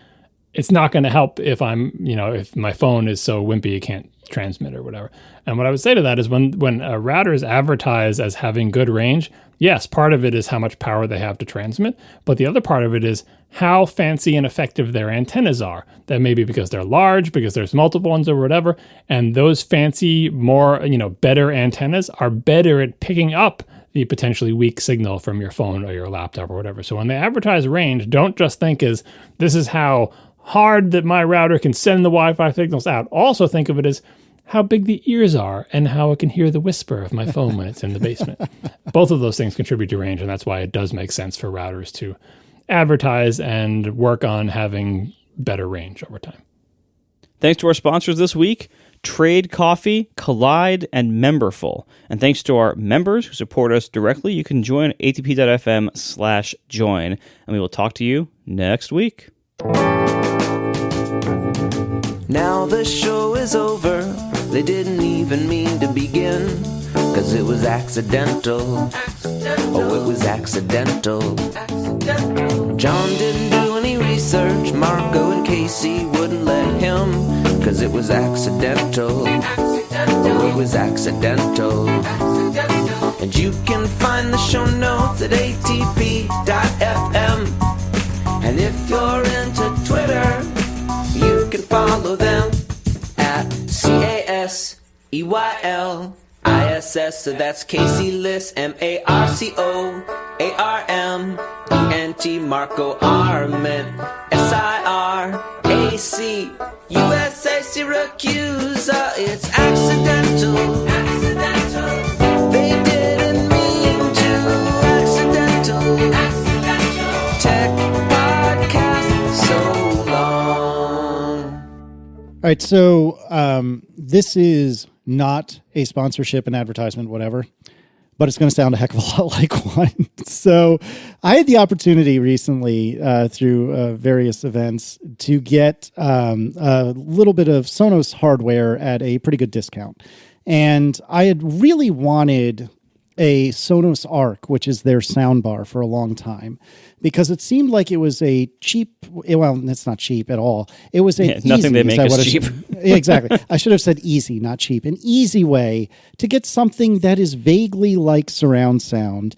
Speaker 3: it's not going to help if if my phone is so wimpy it can't transmit or whatever. And what I would say to that is when a router is advertised as having good range, yes, part of it is how much power they have to transmit, but the other part of it is how fancy and effective their antennas are. That may be because they're large, because there's multiple ones or whatever, and those fancy, more, better antennas are better at picking up the potentially weak signal from your phone or your laptop or whatever. So when they advertise range, don't just think this is how hard that my router can send the Wi-Fi signals out. Also think of it as how big the ears are and how it can hear the whisper of my phone when it's in the basement. Both of those things contribute to range, and that's why it does make sense for routers to advertise and work on having better range over time.
Speaker 1: Thanks to our sponsors this week, Trade Coffee, Kolide, and Memberful. And thanks to our members who support us directly, you can join atp.fm/join, and we will talk to you next week.
Speaker 4: Now the show is over. They didn't even mean to begin, 'cause it was accidental. Oh, it was accidental. John didn't do any research. Marco and Casey wouldn't let him, 'cause it was accidental. Oh, it was accidental. And you can find the show notes at atp.fm. And if you're into Twitter, you can follow them at CASEYLISS. So that's Casey Liss, MARCOARMENT, Marco Arment, SIRAC, USA Syracuse. It's accidental. They didn't mean to. Accidental. Tech podcast so long.
Speaker 2: All right, so this is not a sponsorship, an advertisement, whatever, but it's going to sound a heck of a lot like one. So I had the opportunity recently through various events to get a little bit of Sonos hardware at a pretty good discount. And I had really wanted a Sonos Arc, which is their soundbar, for a long time, because it seemed like it was a cheap, well, it's not cheap at all. It was
Speaker 1: nothing they make is cheap.
Speaker 2: Exactly. I should have said easy, not cheap. An easy way to get something that is vaguely like surround sound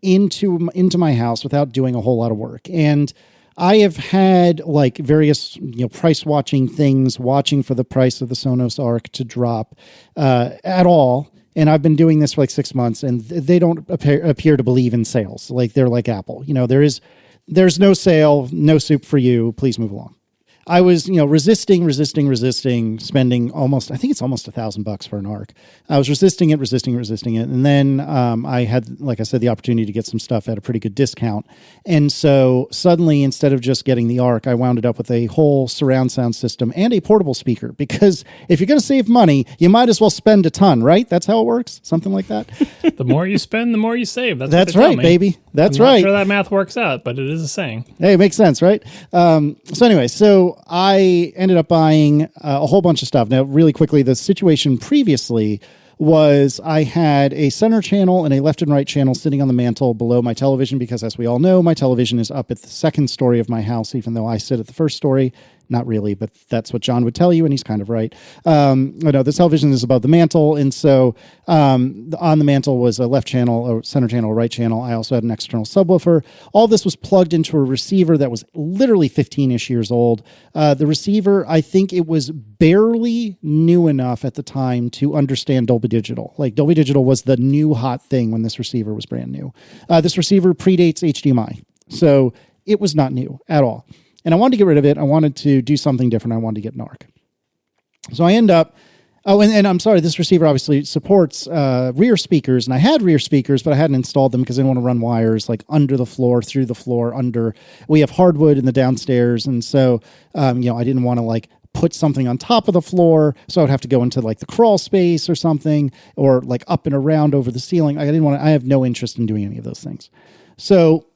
Speaker 2: into my house without doing a whole lot of work. And I have had like various price watching things, watching for the price of the Sonos Arc to drop at all. And I've been doing this for like 6 months, and they don't appear to believe in sales. Like they're like Apple. There's no sale, no soup for you. Please move along. I was, resisting spending almost, I think it's almost $1,000 for an Arc. I was resisting it. And then I had, like I said, the opportunity to get some stuff at a pretty good discount. And so suddenly, instead of just getting the Arc, I wound up with a whole surround sound system and a portable speaker. Because if you're going to save money, you might as well spend a ton, right? That's how it works. Something like that.
Speaker 3: The more you spend, the more you save.
Speaker 2: That's right, baby. That's
Speaker 3: I'm
Speaker 2: right.
Speaker 3: not sure that math works out, but it is a saying.
Speaker 2: Hey, it makes sense, right? So I ended up buying a whole bunch of stuff. Now, really quickly, the situation previously was I had a center channel and a left and right channel sitting on the mantle below my television because, as we all know, my television is up at the second story of my house, even though I sit at the first story. Not really, but that's what John would tell you, and he's kind of right. The television is above the mantle, and so on the mantle was a left channel, a center channel, a right channel. I also had an external subwoofer. All this was plugged into a receiver that was literally 15-ish years old. The receiver, I think it was barely new enough at the time to understand Dolby Digital. Like, Dolby Digital was the new hot thing when this receiver was brand new. This receiver predates HDMI, so it was not new at all. And I wanted to get rid of it. I wanted to do something different. I wanted to get an Arc. So I end up, and I'm sorry, this receiver obviously supports rear speakers, and I had rear speakers, but I hadn't installed them because I didn't want to run wires like under the floor, through the floor, under. We have hardwood in the downstairs, and so, I didn't want to like put something on top of the floor, so I would have to go into like the crawl space or something, or like up and around over the ceiling. I have no interest in doing any of those things. So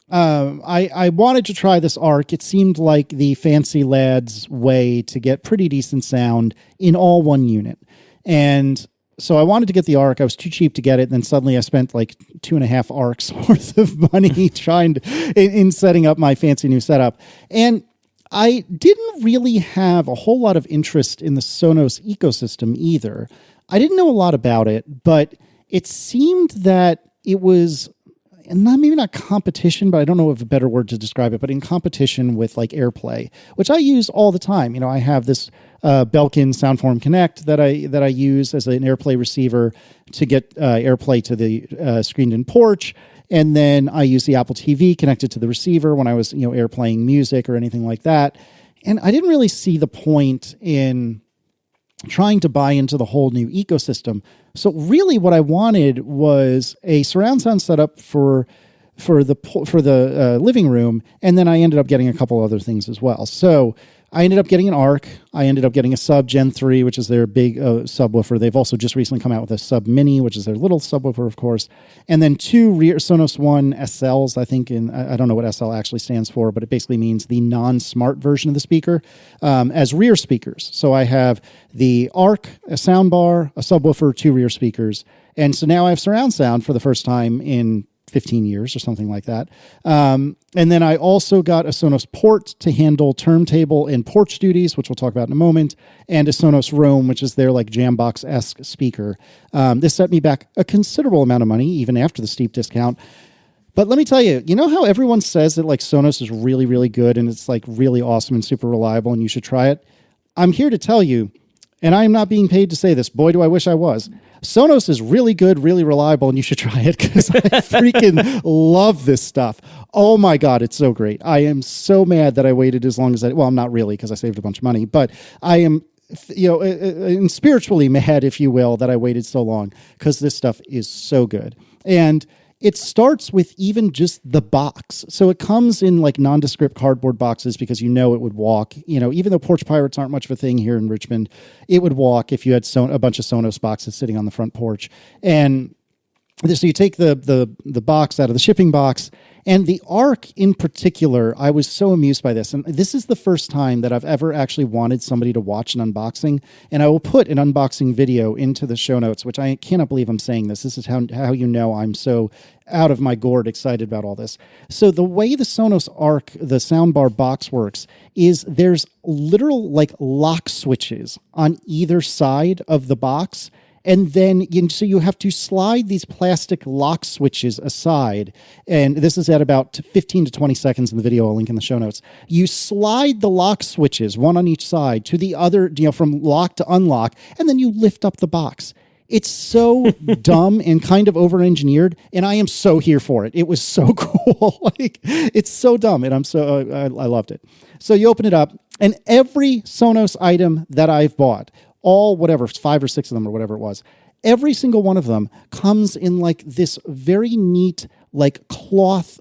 Speaker 2: I wanted to try this Arc. It seemed like the fancy lad's way to get pretty decent sound in all one unit. And so I wanted to get the Arc. I was too cheap to get it. And then suddenly I spent like 2.5 Arcs worth of money in setting up my fancy new setup. And I didn't really have a whole lot of interest in the Sonos ecosystem either. I didn't know a lot about it, but it seemed that it was, and maybe not competition, but I don't know of a better word to describe it, but in competition with like AirPlay, which I use all the time. I have this Belkin Soundform Connect that I use as an AirPlay receiver to get AirPlay to the screened-in porch, and then I use the Apple TV connected to the receiver when I was AirPlaying music or anything like that. And I didn't really see the point in trying to buy into the whole new ecosystem. So really what I wanted was a surround sound setup for the living room, and then I ended up getting a couple other things as well. So I ended up getting an Arc. I ended up getting a Sub Gen 3, which is their big subwoofer. They've also just recently come out with a Sub Mini, which is their little subwoofer, of course. And then 2 rear Sonos One SLs, I think. I don't know what SL actually stands for, but it basically means the non-smart version of the speaker, as rear speakers. So I have the Arc, a soundbar, a subwoofer, 2 rear speakers. And so now I have surround sound for the first time in 15 years or something like that. And then I also got a Sonos port to handle turntable and porch duties, which we'll talk about in a moment, and a Sonos Roam, which is their like Jambox-esque speaker. This set me back a considerable amount of money, even after the steep discount. But let me tell you, how everyone says that like Sonos is really, really good and it's like really awesome and super reliable and you should try it? I'm here to tell you, and I'm not being paid to say this, boy, do I wish I was. Sonos is really good, really reliable, and you should try it because I freaking love this stuff. Oh my God, it's so great. I am so mad that I waited as long as I'm not really because I saved a bunch of money, but I am, spiritually mad, if you will, that I waited so long because this stuff is so good. And it starts with even just the box. So it comes in like nondescript cardboard boxes because it would walk. Even though porch pirates aren't much of a thing here in Richmond, it would walk if you had a bunch of Sonos boxes sitting on the front porch. And so you take the box out of the shipping box, and the Arc in particular, I was so amused by this. And this is the first time that I've ever actually wanted somebody to watch an unboxing. And I will put an unboxing video into the show notes, which I cannot believe I'm saying this. This is how I'm so out of my gourd excited about all this. So the way the Sonos Arc, the soundbar box works is there's literal like lock switches on either side of the box. And then, so you have to slide these plastic lock switches aside. And this is at about 15 to 20 seconds in the video. I'll link in the show notes. You slide the lock switches, one on each side, to the other, from lock to unlock, and then you lift up the box. It's so dumb and kind of over-engineered, and I am so here for it. It was so cool. It's so dumb, and I loved it. So you open it up, and every Sonos item that I've bought, all whatever, 5 or 6 of them or whatever it was, every single one of them comes in like this very neat, like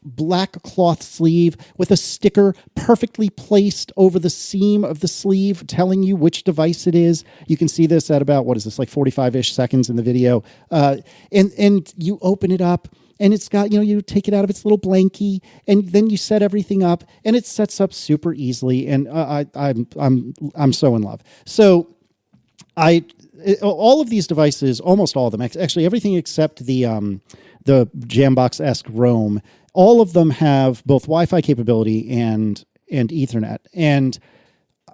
Speaker 2: black cloth sleeve with a sticker perfectly placed over the seam of the sleeve telling you which device it is. You can see this at about, what is this, like 45-ish seconds in the video. And you open it up, and it's got, you take it out of its little blankie, and then you set everything up, and it sets up super easily. And I'm so in love. So all of these devices, almost all of them, actually everything except the Jambox-esque Roam, all of them have both Wi-Fi capability and Ethernet. And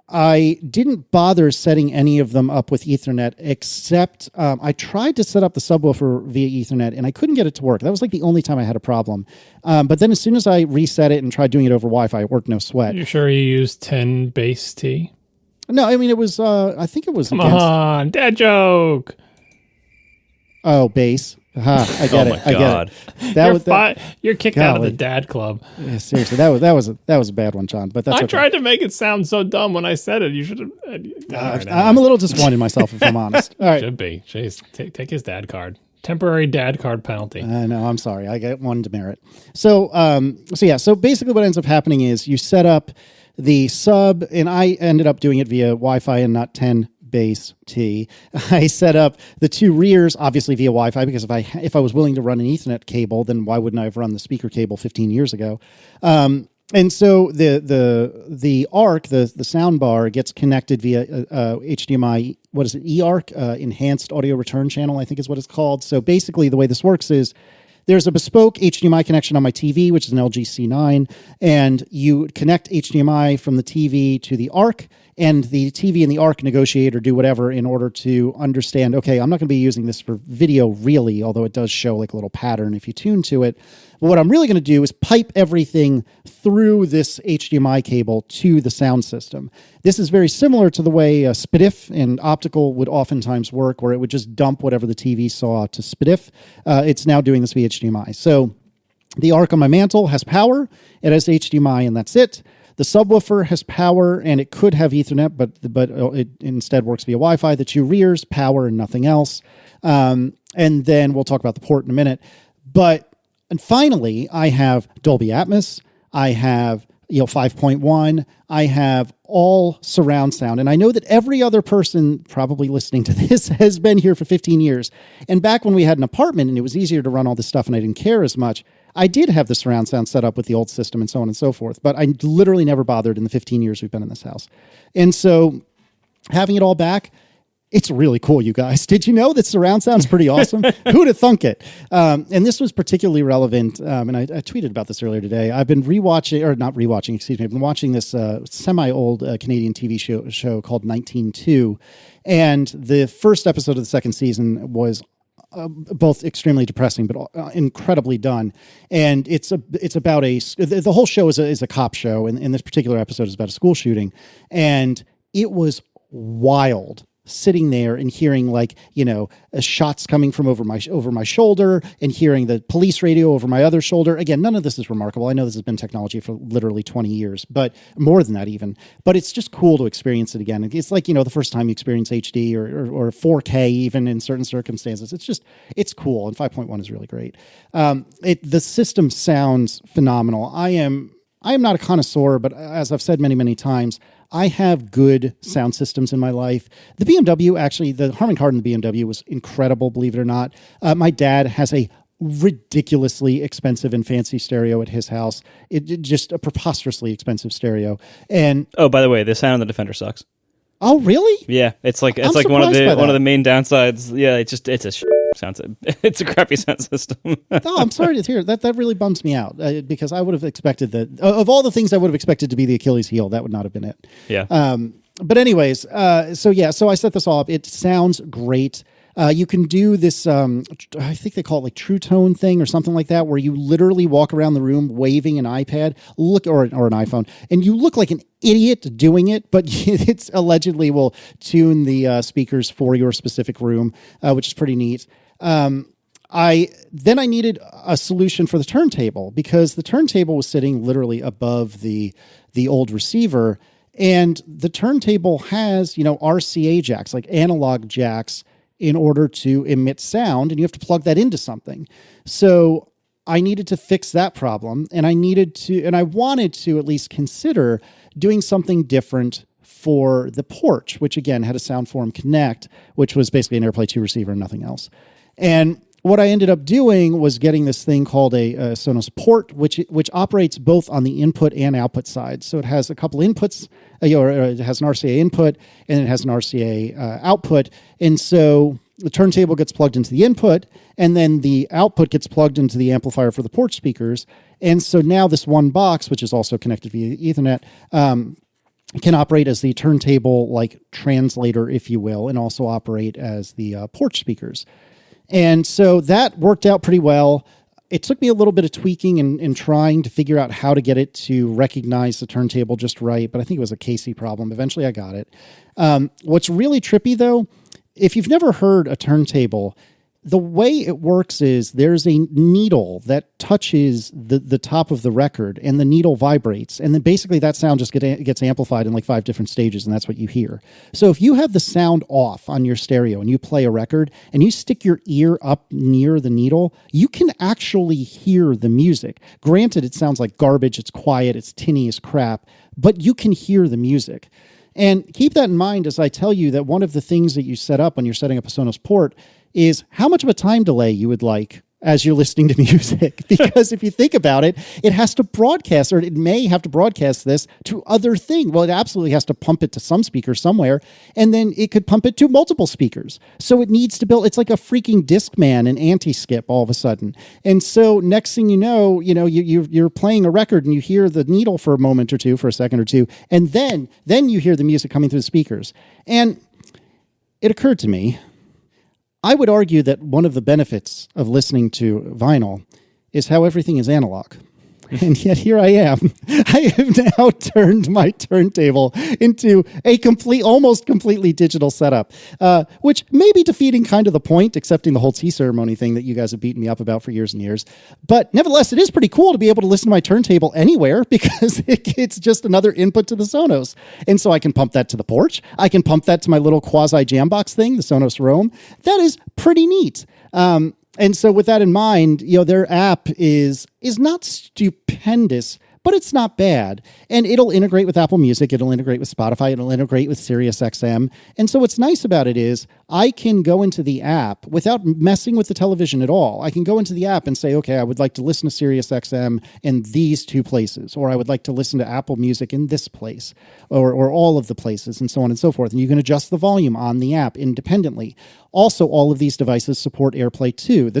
Speaker 2: I didn't bother setting any of them up with Ethernet, except I tried to set up the subwoofer via Ethernet, and I couldn't get it to work. That was like the only time I had a problem. But then as soon as I reset it and tried doing it over Wi-Fi, it worked no sweat.
Speaker 3: You sure you used 10 base T?
Speaker 2: No, I mean, it was, I think it was...
Speaker 3: Come on, dad joke!
Speaker 2: Oh, base. I get it. I get it.
Speaker 3: You're kicked out of the dad club.
Speaker 2: Yeah, seriously, that was a bad one, John. But that's
Speaker 3: I
Speaker 2: okay.
Speaker 3: tried to make it sound so dumb when I said it. You should have.
Speaker 2: I'm a little disappointed in myself, if I'm honest. All right.
Speaker 3: Should be. Jeez, take his dad card. Temporary dad card penalty.
Speaker 2: No, I'm sorry. I get one demerit. So basically, what ends up happening is you set up the sub, and I ended up doing it via Wi-Fi and not 10 base T. I set up the 2 rears, obviously via Wi-Fi, because if I was willing to run an Ethernet cable, then why wouldn't I have run the speaker cable 15 years ago? And so the ARC, the sound bar, gets connected via HDMI. What is it? eARC, Enhanced Audio Return Channel, I think is what it's called. So basically, the way this works is there's a bespoke HDMI connection on my TV, which is an LG C9, and you connect HDMI from the TV to the ARC, and the TV and the ARC negotiate or do whatever in order to understand, okay, I'm not going to be using this for video really, although it does show like a little pattern if you tune to it. But what I'm really going to do is pipe everything through this HDMI cable to the sound system. This is very similar to the way SPDIF and optical would oftentimes work, where it would just dump whatever the TV saw to SPDIF. It's now doing this via HDMI. So the ARC on my mantle has power, it has HDMI, and that's it. The subwoofer has power, and it could have Ethernet, but it instead works via Wi-Fi. The 2 rears, power, and nothing else. And then we'll talk about the port in a minute. And finally, I have Dolby Atmos. I have 5.1. I have all surround sound. And I know that every other person probably listening to this has been here for 15 years. And back when we had an apartment and it was easier to run all this stuff and I didn't care as much, I did have the surround sound set up with the old system and so on and so forth. But I literally never bothered in the 15 years we've been in this house. And so having it all back, it's really cool, you guys. Did you know that surround sound is pretty awesome? Who'd have thunk it? And this was particularly relevant, and I tweeted about this earlier today. I've been I've been watching this semi-old Canadian TV show called 19-2, and the first episode of the second season was both extremely depressing, but incredibly done. And it's about the whole show is a cop show, and this particular episode is about a school shooting, and it was wild. Sitting there and hearing shots coming from over my shoulder and hearing the police radio over my other shoulder. Again, none of this is remarkable. I know this has been technology for literally 20 years, but more than that even. But it's just cool to experience it again. It's like, the first time you experience HD or 4K even in certain circumstances. It's cool, and 5.1 is really great. The system sounds phenomenal. I am not a connoisseur, but as I've said many, many times, I have good sound systems in my life. The BMW, actually, the Harman Kardon BMW was incredible, believe it or not. My dad has a ridiculously expensive and fancy stereo at his house. It just a preposterously expensive stereo. And
Speaker 1: oh, by the way, the sound on the Defender sucks.
Speaker 2: Oh, really?
Speaker 1: Yeah, it's like one of the main downsides. Yeah, it's a sound. It's a crappy sound system.
Speaker 2: Oh, I'm sorry to hear that. That really bums me out because I would have expected that of all the things I would have expected to be the Achilles heel, that would not have been it.
Speaker 1: Yeah.
Speaker 2: But anyways, so I set this all up. It sounds great. You can do this, I think they call it like True Tone thing or something like that, where you literally walk around the room waving an iPad, or an iPhone, and you look like an idiot doing it, but it's allegedly will tune the speakers for your specific room, which is pretty neat. I needed a solution for the turntable, because the turntable was sitting literally above the old receiver, and the turntable has, RCA jacks, like analog jacks, in order to emit sound, and you have to plug that into something. So I needed to fix that problem, and I wanted to at least consider doing something different for the porch, which again had a Soundform Connect, which was basically an AirPlay 2 receiver and nothing else. And what I ended up doing was getting this thing called a Sonos port, which operates both on the input and output side. So it has a couple inputs, it has an RCA input, and it has an RCA output. And so the turntable gets plugged into the input, and then the output gets plugged into the amplifier for the porch speakers. And so now this one box, which is also connected via Ethernet, can operate as the turntable like translator, if you will, and also operate as the porch speakers. And so that worked out pretty well. It took me a little bit of tweaking and trying to figure out how to get it to recognize the turntable just right, but I think it was a Casey problem. Eventually I got it. What's really trippy, though, if you've never heard a turntable, the way it works is there's a needle that touches the top of the record, and the needle vibrates. And then basically that sound just gets amplified in like 5 different stages, and that's what you hear. So if you have the sound off on your stereo and you play a record and you stick your ear up near the needle, you can actually hear the music. Granted, it sounds like garbage, it's quiet, it's tinny as crap, but you can hear the music. And keep that in mind as I tell you that one of the things that you set up when you're setting up a Sonos port is how much of a time delay you would like as you're listening to music. Because if you think about it, it has to broadcast, or it may have to broadcast this to other things. Well, it absolutely has to pump it to some speaker somewhere, and then it could pump it to multiple speakers. So it needs to build, it's like a freaking Discman and anti-skip all of a sudden. And so next thing you know, you're playing a record and you hear the needle for a moment or two, for a second or two, and then you hear the music coming through the speakers. And it occurred to me, I would argue that one of the benefits of listening to vinyl is how everything is analog. And yet here I am. I have now turned my turntable into a almost completely digital setup, which may be defeating kind of the point, accepting the whole tea ceremony thing that you guys have beaten me up about for years and years. But nevertheless, it is pretty cool to be able to listen to my turntable anywhere, because it's just another input to the Sonos. And so I can pump that to the porch. I can pump that to my little quasi Jambox thing, the Sonos Roam. That is pretty neat. And so with that in mind, their app is not stupendous, but it's not bad. And it'll integrate with Apple Music. It'll integrate with Spotify. It'll integrate with SiriusXM. And so what's nice about it is I can go into the app without messing with the television at all. I can go into the app and say, okay, I would like to listen to SiriusXM in these 2 places, or I would like to listen to Apple Music in this place, or all of the places, and so on and so forth. And you can adjust the volume on the app independently. Also, all of these devices support AirPlay 2.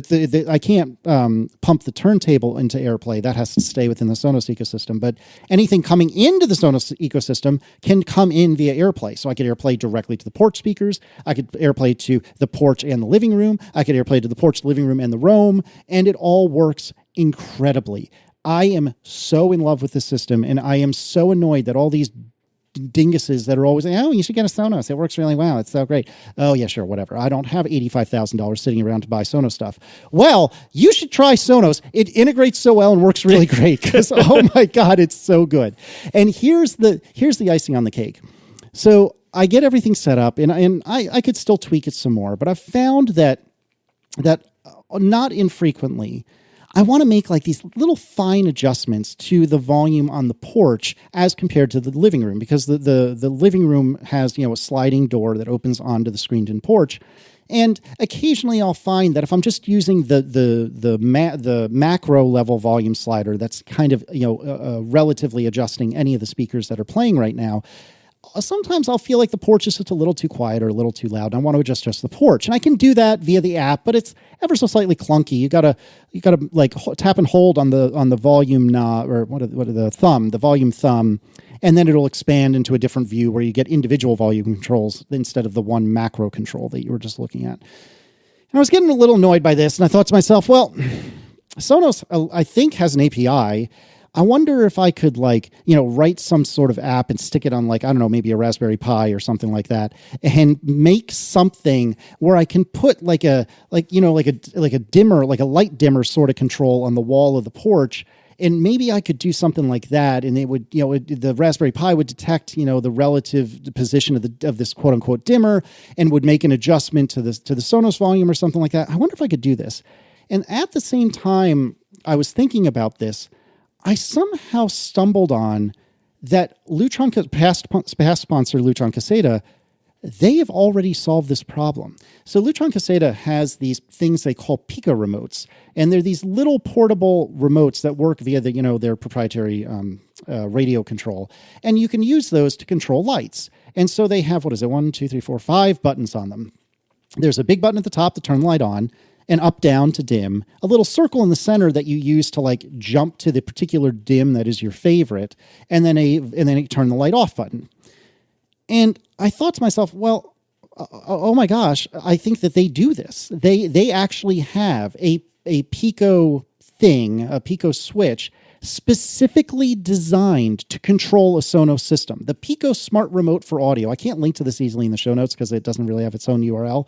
Speaker 2: I can't pump the turntable into AirPlay. That has to stay within the Sonos ecosystem. But anything coming into the Sonos ecosystem can come in via AirPlay. So I could AirPlay directly to the porch speakers. I could AirPlay to the porch and the living room. I could AirPlay to the porch, the living room, and the Roam. And it all works incredibly. I am so in love with this system, and I am so annoyed that all these dinguses that are always like, oh, you should get a Sonos. It works really well. It's so great. Oh, yeah, sure, whatever. I don't have $85,000 sitting around to buy Sonos stuff. Well, you should try Sonos. It integrates so well and works really great because, oh my God, it's so good. And here's the icing on the cake. So I get everything set up, and I could still tweak it some more, but I've found that not infrequently, I want to make like these little fine adjustments to the volume on the porch as compared to the living room, because the living room has, a sliding door that opens onto the screened-in porch. And occasionally I'll find that if I'm just using the macro level volume slider that's kind of, relatively adjusting any of the speakers that are playing right now, sometimes I'll feel like the porch is just a little too quiet or a little too loud. I want to adjust just the porch, and I can do that via the app, but it's ever so slightly clunky. You gotta like tap and hold on the volume knob, or the volume thumb, and then it'll expand into a different view where you get individual volume controls instead of the one macro control that you were just looking at. And I was getting a little annoyed by this, and I thought to myself, well, Sonos, I think, has an API. I wonder if I could write some sort of app and stick it on I don't know, maybe a Raspberry Pi or something like that, and make something where I can put a dimmer, like a light dimmer sort of control on the wall of the porch. And maybe I could do something like that, and it would, the Raspberry Pi would detect, the relative position of this quote unquote dimmer, and would make an adjustment to the Sonos volume or something like that. I wonder if I could do this. And at the same time I was thinking about this, I somehow stumbled on that past sponsor Lutron Caseta. They have already solved this problem. So Lutron Caseta has these things they call Pico remotes, and they're these little portable remotes that work via their proprietary radio control, and you can use those to control lights. And so they have 5 buttons on them. There's a big button at the top to turn the light on, and up, down to dim, a little circle in the center that you use to jump to the particular dim that is your favorite, and then a turn the light off button. And I thought to myself, well, oh my gosh, I think that they do this. They actually have a Pico thing, a Pico switch, specifically designed to control a Sonos system. The Pico Smart Remote for Audio. I can't link to this easily in the show notes because it doesn't really have its own URL,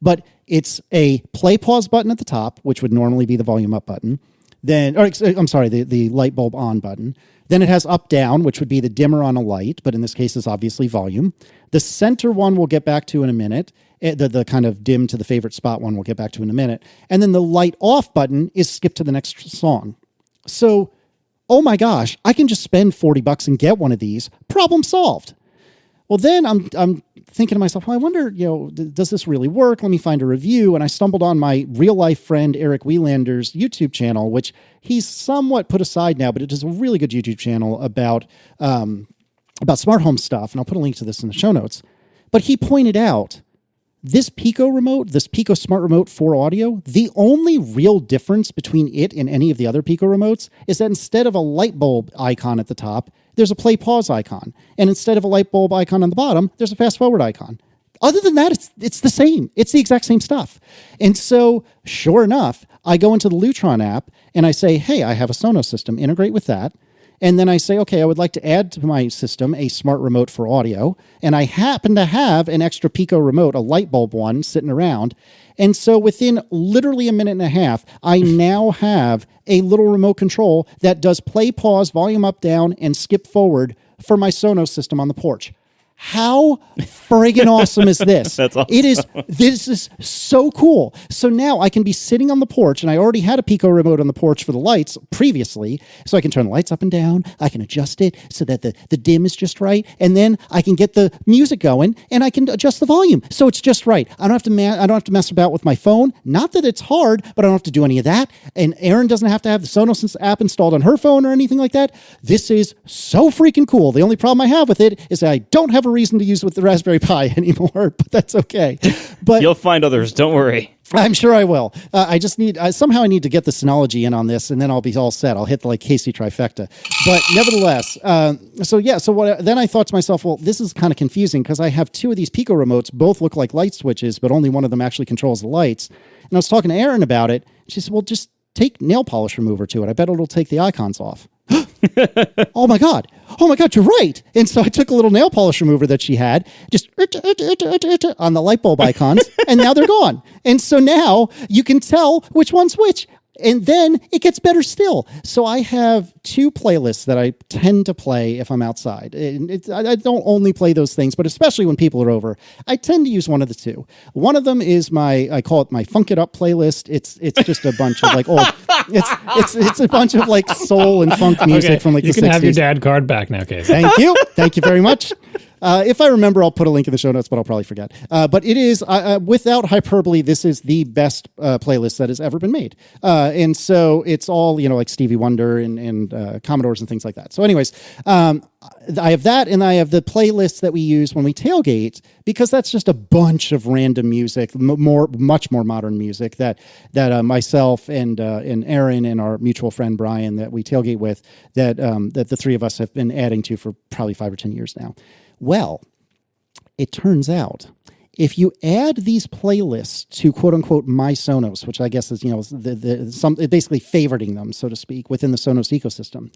Speaker 2: but it's a play pause button at the top, which would normally be the volume up button. The light bulb on button. Then it has up down, which would be the dimmer on a light, but in this case is obviously volume. The center one we'll get back to in a minute. The kind of dim to the favorite spot one we'll get back to in a minute. And then the light off button is skip to the next song. So, oh my gosh, I can just spend $40 and get one of these. Problem solved. Well, then I'm thinking to myself, well, I wonder, does this really work? Let me find a review. And I stumbled on my real life friend Eric Wielander's YouTube channel, which he's somewhat put aside now, but it is a really good YouTube channel about smart home stuff. And I'll put a link to this in the show notes. But he pointed out this Pico remote, this Pico Smart Remote for Audio, the only real difference between it and any of the other Pico remotes is that instead of a light bulb icon at the top, there's a play pause icon. And instead of a light bulb icon on the bottom, there's a fast forward icon. Other than that, it's the same. It's the exact same stuff. And so, sure enough, I go into the Lutron app and I say, hey, I have a Sonos system, integrate with that. And then I say, okay, I would like to add to my system a smart remote for audio. And I happen to have an extra Pico remote, a light bulb one, sitting around. And so within literally a minute and a half, I now have a little remote control that does play, pause, volume up, down, and skip forward for my Sonos system on the porch. How friggin' awesome is this?
Speaker 1: That's awesome.
Speaker 2: This is so cool. So now I can be sitting on the porch, and I already had a Pico remote on the porch for the lights previously, so I can turn the lights up and down. I can adjust it so that the dim is just right, and then I can get the music going, and I can adjust the volume so it's just right. I don't have to mess about with my phone. Not that it's hard, but I don't have to do any of that. And Erin doesn't have to have the Sonos app installed on her phone or anything like that. This is so freaking cool. The only problem I have with it is that I don't have a reason to use with the Raspberry Pi anymore, but that's okay. But
Speaker 1: you'll find others. Don't worry.
Speaker 2: I'm sure I will. I just need somehow I need to get the Synology in on this, and then I'll be all set. I'll hit the Casey trifecta. But nevertheless, then I thought to myself, well, this is kind of confusing because I have two of these Pico remotes, both look like light switches, but only one of them actually controls the lights. And I was talking to Erin about it. She said, well, just take nail polish remover to it. I bet it'll take the icons off. Oh my God, you're right. And so I took a little nail polish remover that she had, just on the light bulb icons, and now they're gone. And so now you can tell which one's which. And then it gets better still. So I have two playlists that I tend to play if I'm outside. I don't only play those things, but especially when people are over, I tend to use one of the two. One of them is I call it my Funk It Up playlist. It's just a bunch of old, it's a bunch of
Speaker 3: soul and funk music
Speaker 2: from the 60s.
Speaker 3: You can have your dad card back now, Casey.
Speaker 2: Thank you very much. If I remember, I'll put a link in the show notes, but I'll probably forget. But it is, without hyperbole, this is the best playlist that has ever been made. And so it's all, like Stevie Wonder and Commodores and things like that. So anyways, I have that, and I have the playlists that we use when we tailgate, because that's just a bunch of random music, much more modern music that myself and Erin and our mutual friend Brian that we tailgate with, that the three of us have been adding to for probably 5 or 10 years now. Well, it turns out if you add these playlists to quote unquote my Sonos, which I guess is basically favoriting them, so to speak, within the Sonos ecosystem,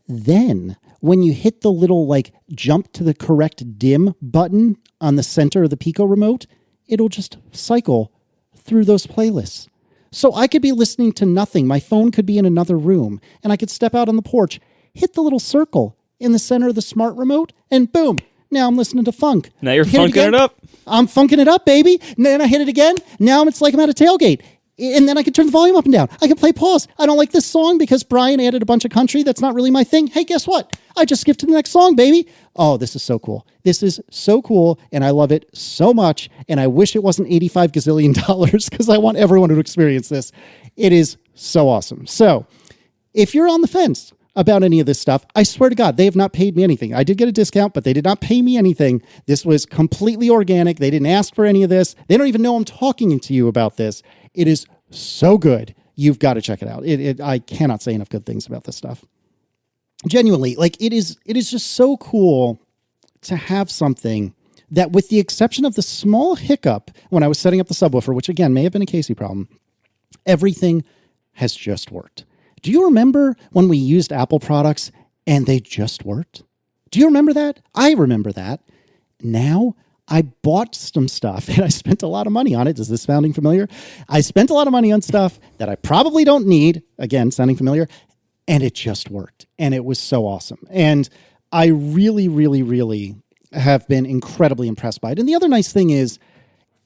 Speaker 2: Then when you hit the little like jump to the correct dim button on the center of the Pico remote, it'll just cycle through those playlists. So I could be listening to nothing. My phone could be in another room, and I could step out on the porch, hit the little circle in the center of the smart remote, and boom, now I'm listening to funk.
Speaker 1: Now you're funking it up.
Speaker 2: I'm funking it up, baby. And then I hit it again. Now it's like I'm at a tailgate. And then I can turn the volume up and down. I can play pause. I don't like this song because Brian added a bunch of country. That's not really my thing. Hey, guess what? I just skipped to the next song, baby. Oh, this is so cool. This is so cool, and I love it so much, and I wish it wasn't $85 gazillion because I want everyone to experience this. It is so awesome. So if you're on the fence about any of this stuff, I swear to God, they have not paid me anything. I did get a discount, but they did not pay me anything. This was completely organic. They didn't ask for any of this. They don't even know I'm talking to you about this. It is so good. You've got to check it out. I cannot say enough good things about this stuff. Genuinely, like it is just so cool to have something that, with the exception of the small hiccup when I was setting up the subwoofer, which again may have been a Casey problem, everything has just worked. Do you remember when we used Apple products and they just worked? Do you remember that? I remember that. Now I bought some stuff and I spent a lot of money on it. Is this sounding familiar? I spent a lot of money on stuff that I probably don't need. Again, sounding familiar. And it just worked. And it was so awesome. And I really, really, really have been incredibly impressed by it. And the other nice thing is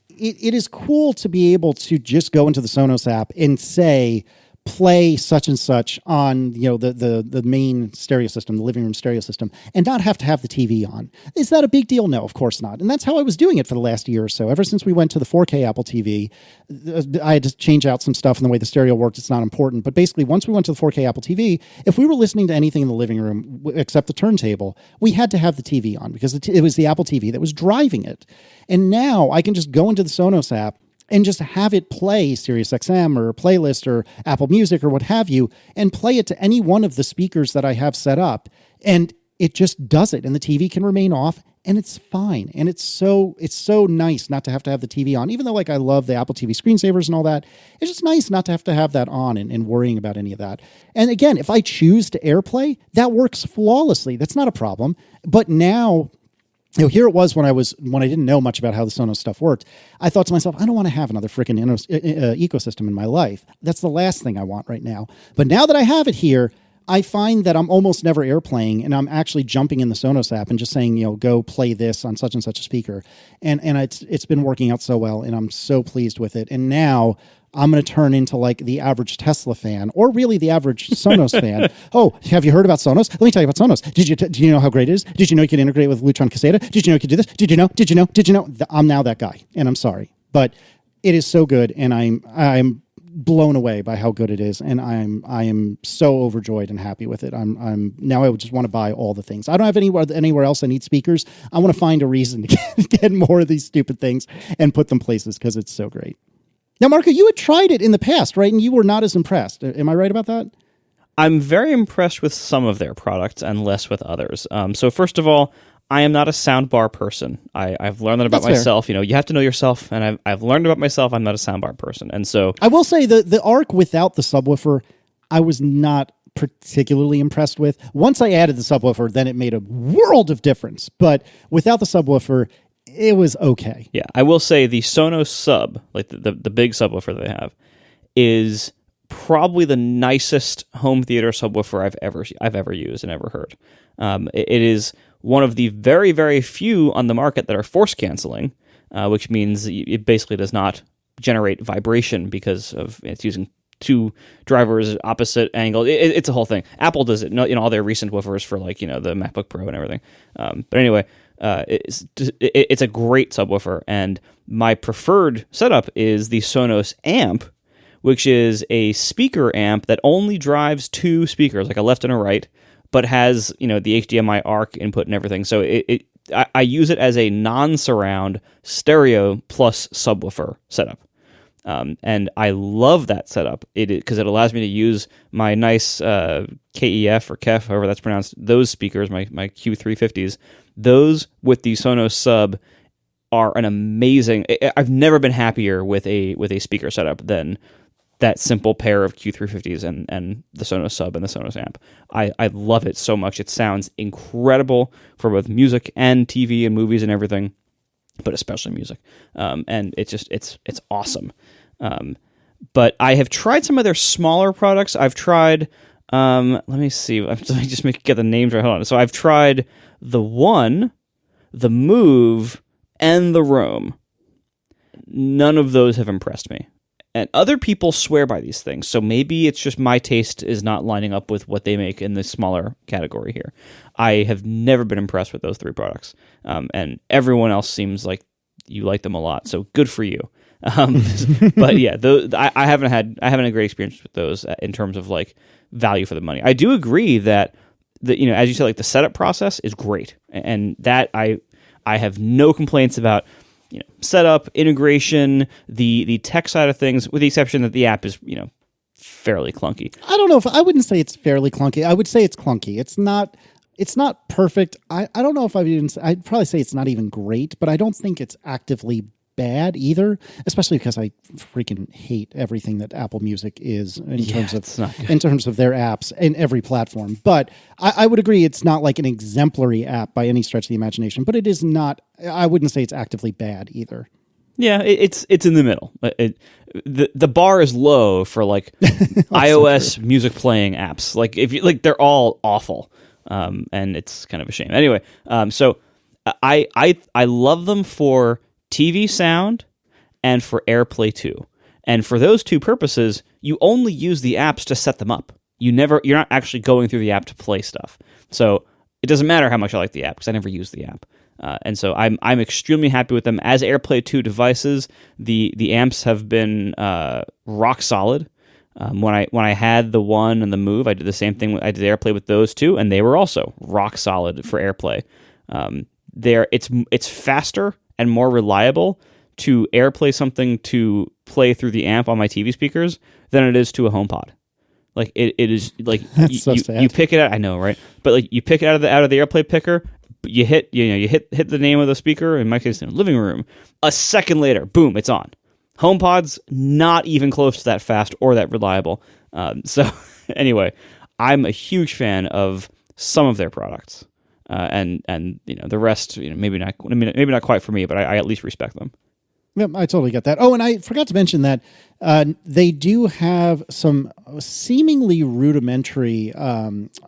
Speaker 2: it is cool to be able to just go into the Sonos app and say, play such and such on, you know, the main stereo system, the living room stereo system, and not have to have the TV on. Is that a big deal? No, of course not. And that's how I was doing it for the last year or so. Ever since we went to the 4K Apple TV, I had to change out some stuff in the way the stereo worked. It's not important. But basically, once we went to the 4K Apple TV, if we were listening to anything in the living room except the turntable, we had to have the TV on because it was the Apple TV that was driving it. And now I can just go into the Sonos app and just have it play SiriusXM or Playlist or Apple Music or what have you, and play it to any one of the speakers that I have set up. And it just does it. And the TV can remain off, and it's fine. And it's so nice not to have the TV on. Even though, like, I love the Apple TV screensavers and all that, it's just nice not to have that on and worrying about any of that. And again, if I choose to AirPlay, that works flawlessly. That's not a problem. But now, you know, here it was when I didn't know much about how the Sonos stuff worked. I thought to myself, I don't want to have another freaking ecosystem in my life. That's the last thing I want right now. But now that I have it here, I find that I'm almost never AirPlaying, and I'm actually jumping in the Sonos app and just saying, you know, go play this on such and such a speaker. And it's been working out so well, and I'm so pleased with it. And now I'm going to turn into like the average Tesla fan, or really the average Sonos fan. Oh, have you heard about Sonos? Let me tell you about Sonos. Did you know how great it is? Did you know you could integrate with Lutron Caseta? Did you know you could do this? Did you know? I'm now that guy, and I'm sorry, but it is so good, and I'm blown away by how good it is, and I am so overjoyed and happy with it. I'm now I just want to buy all the things. I don't have anywhere else I need speakers. I want to find a reason to get more of these stupid things and put them places because it's so great. Now, Marco, you had tried it in the past, right? And you were not as impressed. Am I right about that?
Speaker 1: I'm very impressed with some of their products and less with others. So first of all, I am not a soundbar person. I've learned that about myself. You know, you have to know yourself, and I've learned about myself. I'm not a soundbar person, and so
Speaker 2: I will say the Arc without the subwoofer, I was not particularly impressed with. Once I added the subwoofer, then it made a world of difference. But without the subwoofer, it was okay.
Speaker 1: Yeah, I will say the Sonos Sub, like the big subwoofer that they have, is probably the nicest home theater subwoofer I've ever used and ever heard. It is one of the very, very few on the market that are force canceling, which means it basically does not generate vibration because of it's using two drivers opposite angle. It's a whole thing. Apple does it in all their recent woofers for, like, you know, the MacBook Pro and everything. But anyway, it's a great subwoofer, and my preferred setup is the Sonos amp, which is a speaker amp that only drives two speakers, like a left and a right, but has, you know, the HDMI ARC input and everything. So I use it as a non-surround stereo plus subwoofer setup. And I love that setup because it allows me to use my nice KEF or KEF, however that's pronounced, those speakers, my Q350s. Those with the Sonos Sub are an amazing. I've never been happier with a speaker setup than that simple pair of Q350s and the Sonos sub and the Sonos amp. I love it so much. It sounds incredible for both music and TV and movies and everything, but especially music. And it's awesome. But I have tried some of their smaller products. I've tried, let me see. Let me just get the names right. Hold on. So I've tried the One, the Move, and the Roam. None of those have impressed me. And other people swear by these things, so maybe it's just my taste is not lining up with what they make in the smaller category here. I have never been impressed with those 3 products, and everyone else seems like you like them a lot, so good for you. But yeah, I haven't had a great experience with those in terms of like value for the money. I do agree that as you said, like the setup process is great, and that I have no complaints about. Setup, integration, the tech side of things, with the exception that the app is, fairly clunky.
Speaker 2: I don't know if I wouldn't say it's fairly clunky. I would say it's clunky. It's not perfect. I don't know if I'd probably say it's not even great, but I don't think it's actively bad either, especially because I freaking hate everything that Apple Music is in terms of their apps in every platform. But I would agree it's not like an exemplary app by any stretch of the imagination, but it is not, I wouldn't say it's actively bad either.
Speaker 1: Yeah, it's in the middle. The bar is low for like iOS music playing apps. Like they're all awful. And it's kind of a shame. Anyway, so I love them for TV sound and for AirPlay 2. And for those 2 purposes, you only use the apps to set them up. You're not actually going through the app to play stuff. So it doesn't matter how much I like the app because I never use the app. And so I'm extremely happy with them as AirPlay 2 devices. The amps have been rock solid. When I had the One and the Move, I did the same thing. I did AirPlay with those 2, and they were also rock solid for AirPlay. It's faster and more reliable to AirPlay something to play through the amp on my TV speakers than it is to a HomePod. Like it is like you pick it out. I know, right? But like you pick it out of the AirPlay picker. You hit the name of the speaker. In my case, in the living room. A second later, boom, it's on. HomePod's not even close to that fast or that reliable. So anyway, I'm a huge fan of some of their products. And the rest, maybe not quite for me, but I at least respect them.
Speaker 2: Yep, I totally get that. Oh, and I forgot to mention that they do have some seemingly rudimentary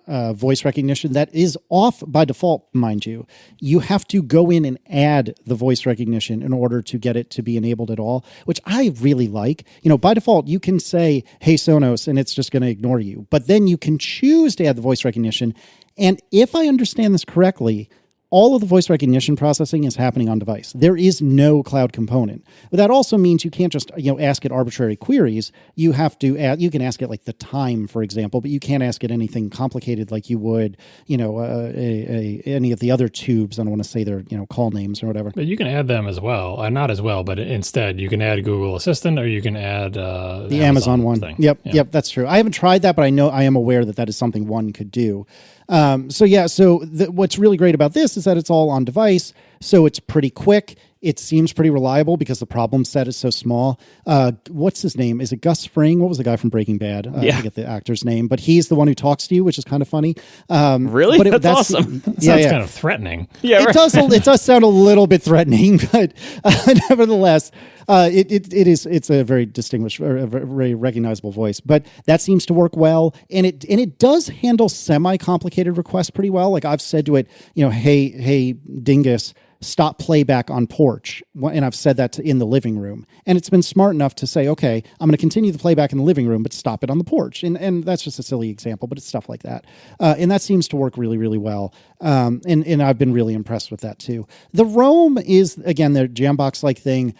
Speaker 2: voice recognition that is off by default, mind you. You have to go in and add the voice recognition in order to get it to be enabled at all, which I really like. By default, you can say, "Hey, Sonos," and it's just going to ignore you. But then you can choose to add the voice recognition. And if I understand this correctly, all of the voice recognition processing is happening on device. There is no cloud component. But that also means you can't just ask it arbitrary queries. You have to you can ask it like the time, for example, but you can't ask it anything complicated like you would any of the other tubes. I don't want to say their call names or whatever.
Speaker 3: But you can add them as well. Not as well, but instead you can add Google Assistant or you can add the
Speaker 2: Amazon one
Speaker 3: thing.
Speaker 2: Yep, that's true. I haven't tried that, but I am aware that is something one could do. What's really great about this is that it's all on device, so it's pretty quick. It seems pretty reliable because the problem set is so small. What's his name? Is it Gus Fring? What was the guy from Breaking Bad? I forget the actor's name, but he's the one who talks to you, which is kind of funny.
Speaker 1: Really? But that's awesome.
Speaker 3: Sounds kind of threatening.
Speaker 1: Yeah,
Speaker 2: right. It does sound a little bit threatening, but nevertheless, it's a very distinguished, or a very recognizable voice. But that seems to work well, and it does handle semi-complicated requests pretty well. Like I've said to it, hey, Dingus, stop playback on porch. And I've said that in the living room. And it's been smart enough to say, okay, I'm going to continue the playback in the living room, but stop it on the porch. And that's just a silly example, but it's stuff like that. And that seems to work really, really well. And I've been really impressed with that too. The Roam is, again, their Jambox-like thing.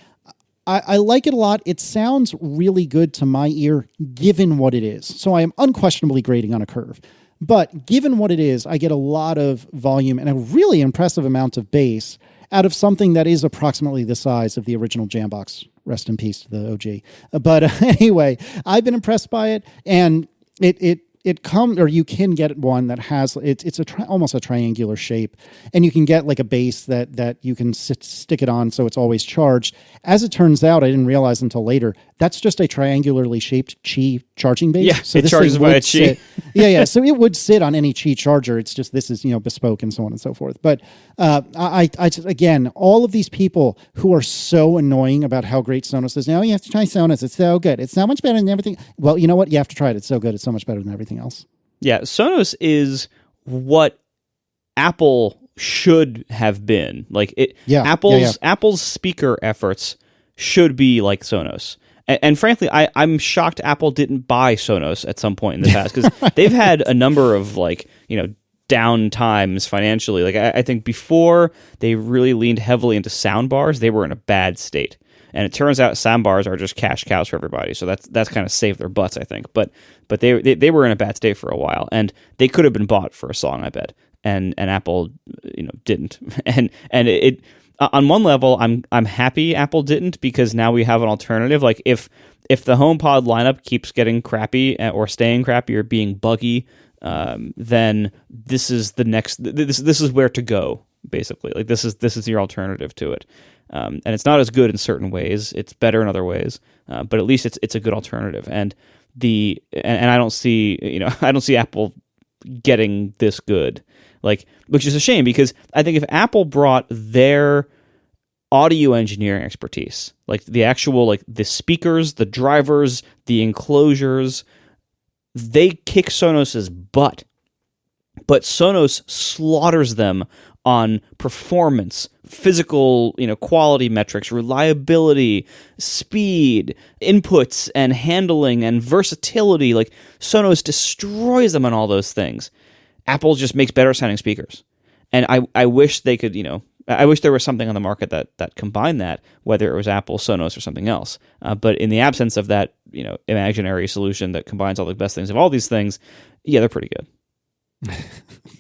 Speaker 2: I like it a lot. It sounds really good to my ear, given what it is. So I am unquestionably grading on a curve. But given what it is, I get a lot of volume and a really impressive amount of bass out of something that is approximately the size of the original Jambox. Rest in peace to the OG. But anyway, I've been impressed by it, and it you can get one that has it's almost a triangular shape, and you can get like a base that you can stick it on so it's always charged. As it turns out, I didn't realize until later, that's just a triangularly shaped Qi charging base.
Speaker 1: Yeah,
Speaker 2: so
Speaker 1: it charges by a Qi.
Speaker 2: Yeah. So it would sit on any Qi charger. It's just this is bespoke and so on and so forth. But I just, again, all of these people who are so annoying about how great Sonos is now. You have to try Sonos. It's so good. It's so much better than everything. Well, you know what? You have to try it. It's so good. It's so much better than everything else.
Speaker 1: Yeah, Sonos is what Apple should have been. Like it. Yeah, Apple's speaker efforts should be like Sonos. And frankly, I'm shocked Apple didn't buy Sonos at some point in the past, because they've had a number of down times financially. Like I think before they really leaned heavily into sound bars, they were in a bad state. And it turns out sound bars are just cash cows for everybody. So that's kind of saved their butts, I think. But they were in a bad state for a while, and they could have been bought for a song, I bet. And Apple didn't. And it on one level, I'm happy Apple didn't, because now we have an alternative. Like if the HomePod lineup keeps getting crappy or staying crappy or being buggy, then this is the next. This is where to go, basically. Like this is your alternative to it. And it's not as good in certain ways. It's better in other ways, but at least it's a good alternative. And I don't see I don't see Apple getting this good, which is a shame, because I think if Apple brought their audio engineering expertise, like the actual the speakers, the drivers, the enclosures, they kick Sonos's butt. But Sonos slaughters them on performance, physical, quality metrics, reliability, speed, inputs, and handling, and versatility. Like Sonos destroys them on all those things. Apple just makes better sounding speakers. And I wish they could, I wish there was something on the market that combined that, whether it was Apple, Sonos, or something else. But in the absence of that, imaginary solution that combines all the best things of all these things, yeah, they're pretty good.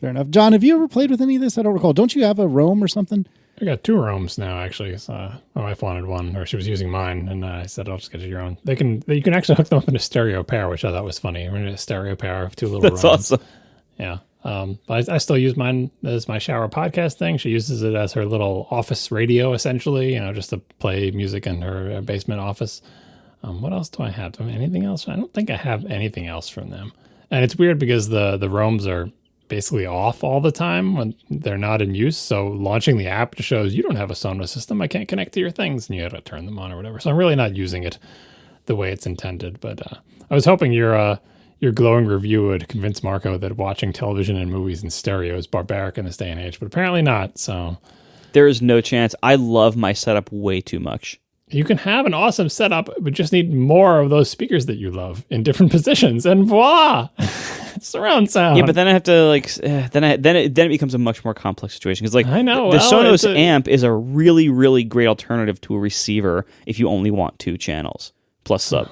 Speaker 2: Fair enough. John, have you ever played with any of this? I don't recall. Don't you have a Roam or something?
Speaker 3: I got 2 Roams now, actually. So my wife wanted one, or she was using mine, and I said, "I'll just get you your own." You can actually hook them up in a stereo pair, which I thought was funny. We're in a stereo pair of 2 little
Speaker 1: That's
Speaker 3: Roams.
Speaker 1: awesome.
Speaker 3: Yeah. But I still use mine as my shower podcast thing. She uses it as her little office radio, essentially, just to play music in her basement office. What else do I have? Do I have anything else? I don't think I have anything else from them. And it's weird because the Roams are basically off all the time when they're not in use. So launching the app just shows you don't have a Sonos system. I can't connect to your things, and you got to turn them on or whatever. So I'm really not using it the way it's intended. But I was hoping your glowing review would convince Marco that watching television and movies in stereo is barbaric in this day and age, but apparently not. So
Speaker 1: there is no chance. I love my setup way too much.
Speaker 3: You can have an awesome setup, but just need more of those speakers that you love in different positions, and voila, surround sound.
Speaker 1: Yeah, but then I have to then it becomes a much more complex situation, because
Speaker 3: I know
Speaker 1: the Sonos amp is a really, really great alternative to a receiver if you only want 2 channels plus sub.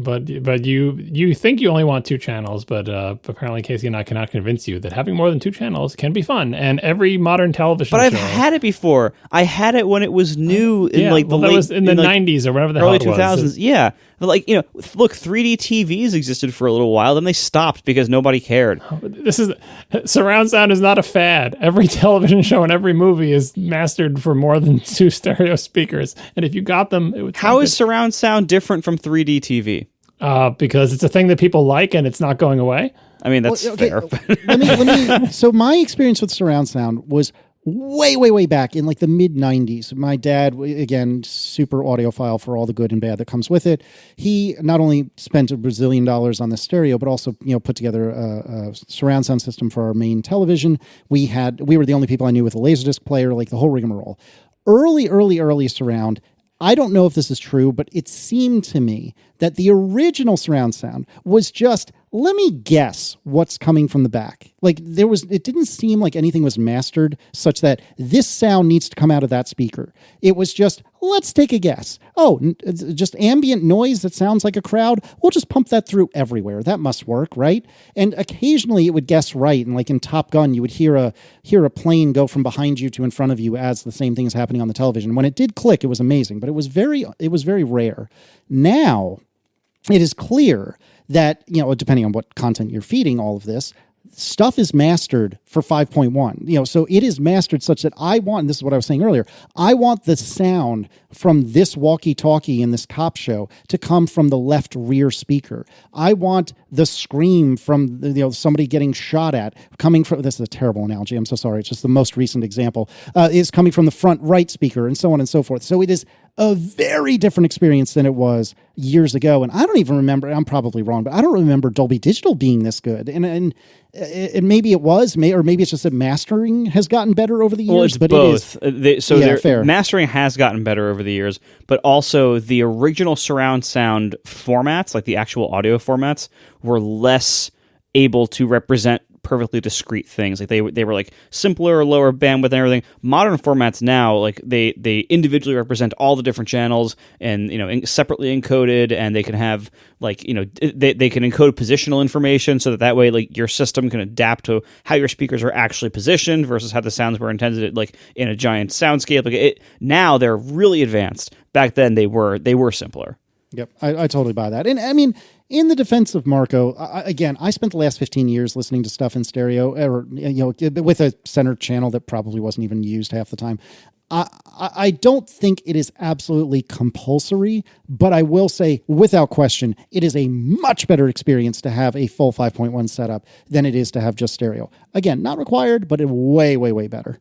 Speaker 3: But you think you only want 2 channels, but apparently Casey and I cannot convince you that having more than 2 channels can be fun. And every modern television
Speaker 1: but
Speaker 3: show,
Speaker 1: I've had it before. I had it when it was new in the late,
Speaker 3: was in the 90s or whatever the
Speaker 1: early
Speaker 3: hell it
Speaker 1: 2000s.
Speaker 3: was.
Speaker 1: Yeah, look, 3D TVs existed for a little while, then they stopped because nobody cared.
Speaker 3: Surround sound is not a fad. Every television show and every movie is mastered for more than 2 stereo speakers, and if you got them, it would.
Speaker 1: How is surround sound different from 3D TV?
Speaker 3: Because it's a thing that people like and it's not going away.
Speaker 1: I mean, that's fair.
Speaker 2: let me. So my experience with surround sound was way back in the mid 90s. My dad, again, super audiophile for all the good and bad that comes with it. He not only spent $1 bazillion on the stereo, but also put together a surround sound system for our main television. We were the only people I knew with a Laserdisc player, the whole rigmarole. Early surround. I don't know if this is true, but it seemed to me that the original surround sound was just, let me guess what's coming from the back. It didn't seem like anything was mastered such that this sound needs to come out of that speaker. It was just, let's take a guess. Oh, just ambient noise that sounds like a crowd. We'll just pump that through everywhere. That must work, right? And occasionally it would guess right. And in Top Gun, you would hear a plane go from behind you to in front of you as the same thing is happening on the television. When it did click, it was amazing, but it was very rare. Now, it is clear that, depending on what content you're feeding all of this, stuff is mastered for 5.1. So it is mastered such that and this is what I was saying earlier, I want the sound from this walkie-talkie in this cop show to come from the left rear speaker. I want the scream from somebody getting shot at coming from, this is a terrible analogy, I'm so sorry, it's just the most recent example, is coming from the front right speaker, and so on and so forth. So it is a very different experience than it was years ago. And I don't even remember, I'm probably wrong, but I don't remember Dolby Digital being this good. And maybe it was, or maybe it's just that mastering has gotten better over the years.
Speaker 1: Well, it's
Speaker 2: but
Speaker 1: both.
Speaker 2: It is. Fair.
Speaker 1: Mastering has gotten better over the years, but also the original surround sound formats, like the actual audio formats, were less able to represent perfectly discrete things. Like they were like simpler, lower bandwidth and everything. Modern formats now, like they individually represent all the different channels and separately encoded, and they can have they can encode positional information so that way like your system can adapt to how your speakers are actually positioned versus how the sounds were intended like in a giant soundscape. Now they're really advanced. Back then they were simpler.
Speaker 2: Yep, I totally buy that. And I mean, in the defense of Marco, I spent the last 15 years listening to stuff in stereo, or with a center channel that probably wasn't even used half the time. I don't think it is absolutely compulsory, but I will say, without question, it is a much better experience to have a full 5.1 setup than it is to have just stereo. Again, not required, but way, way, way better.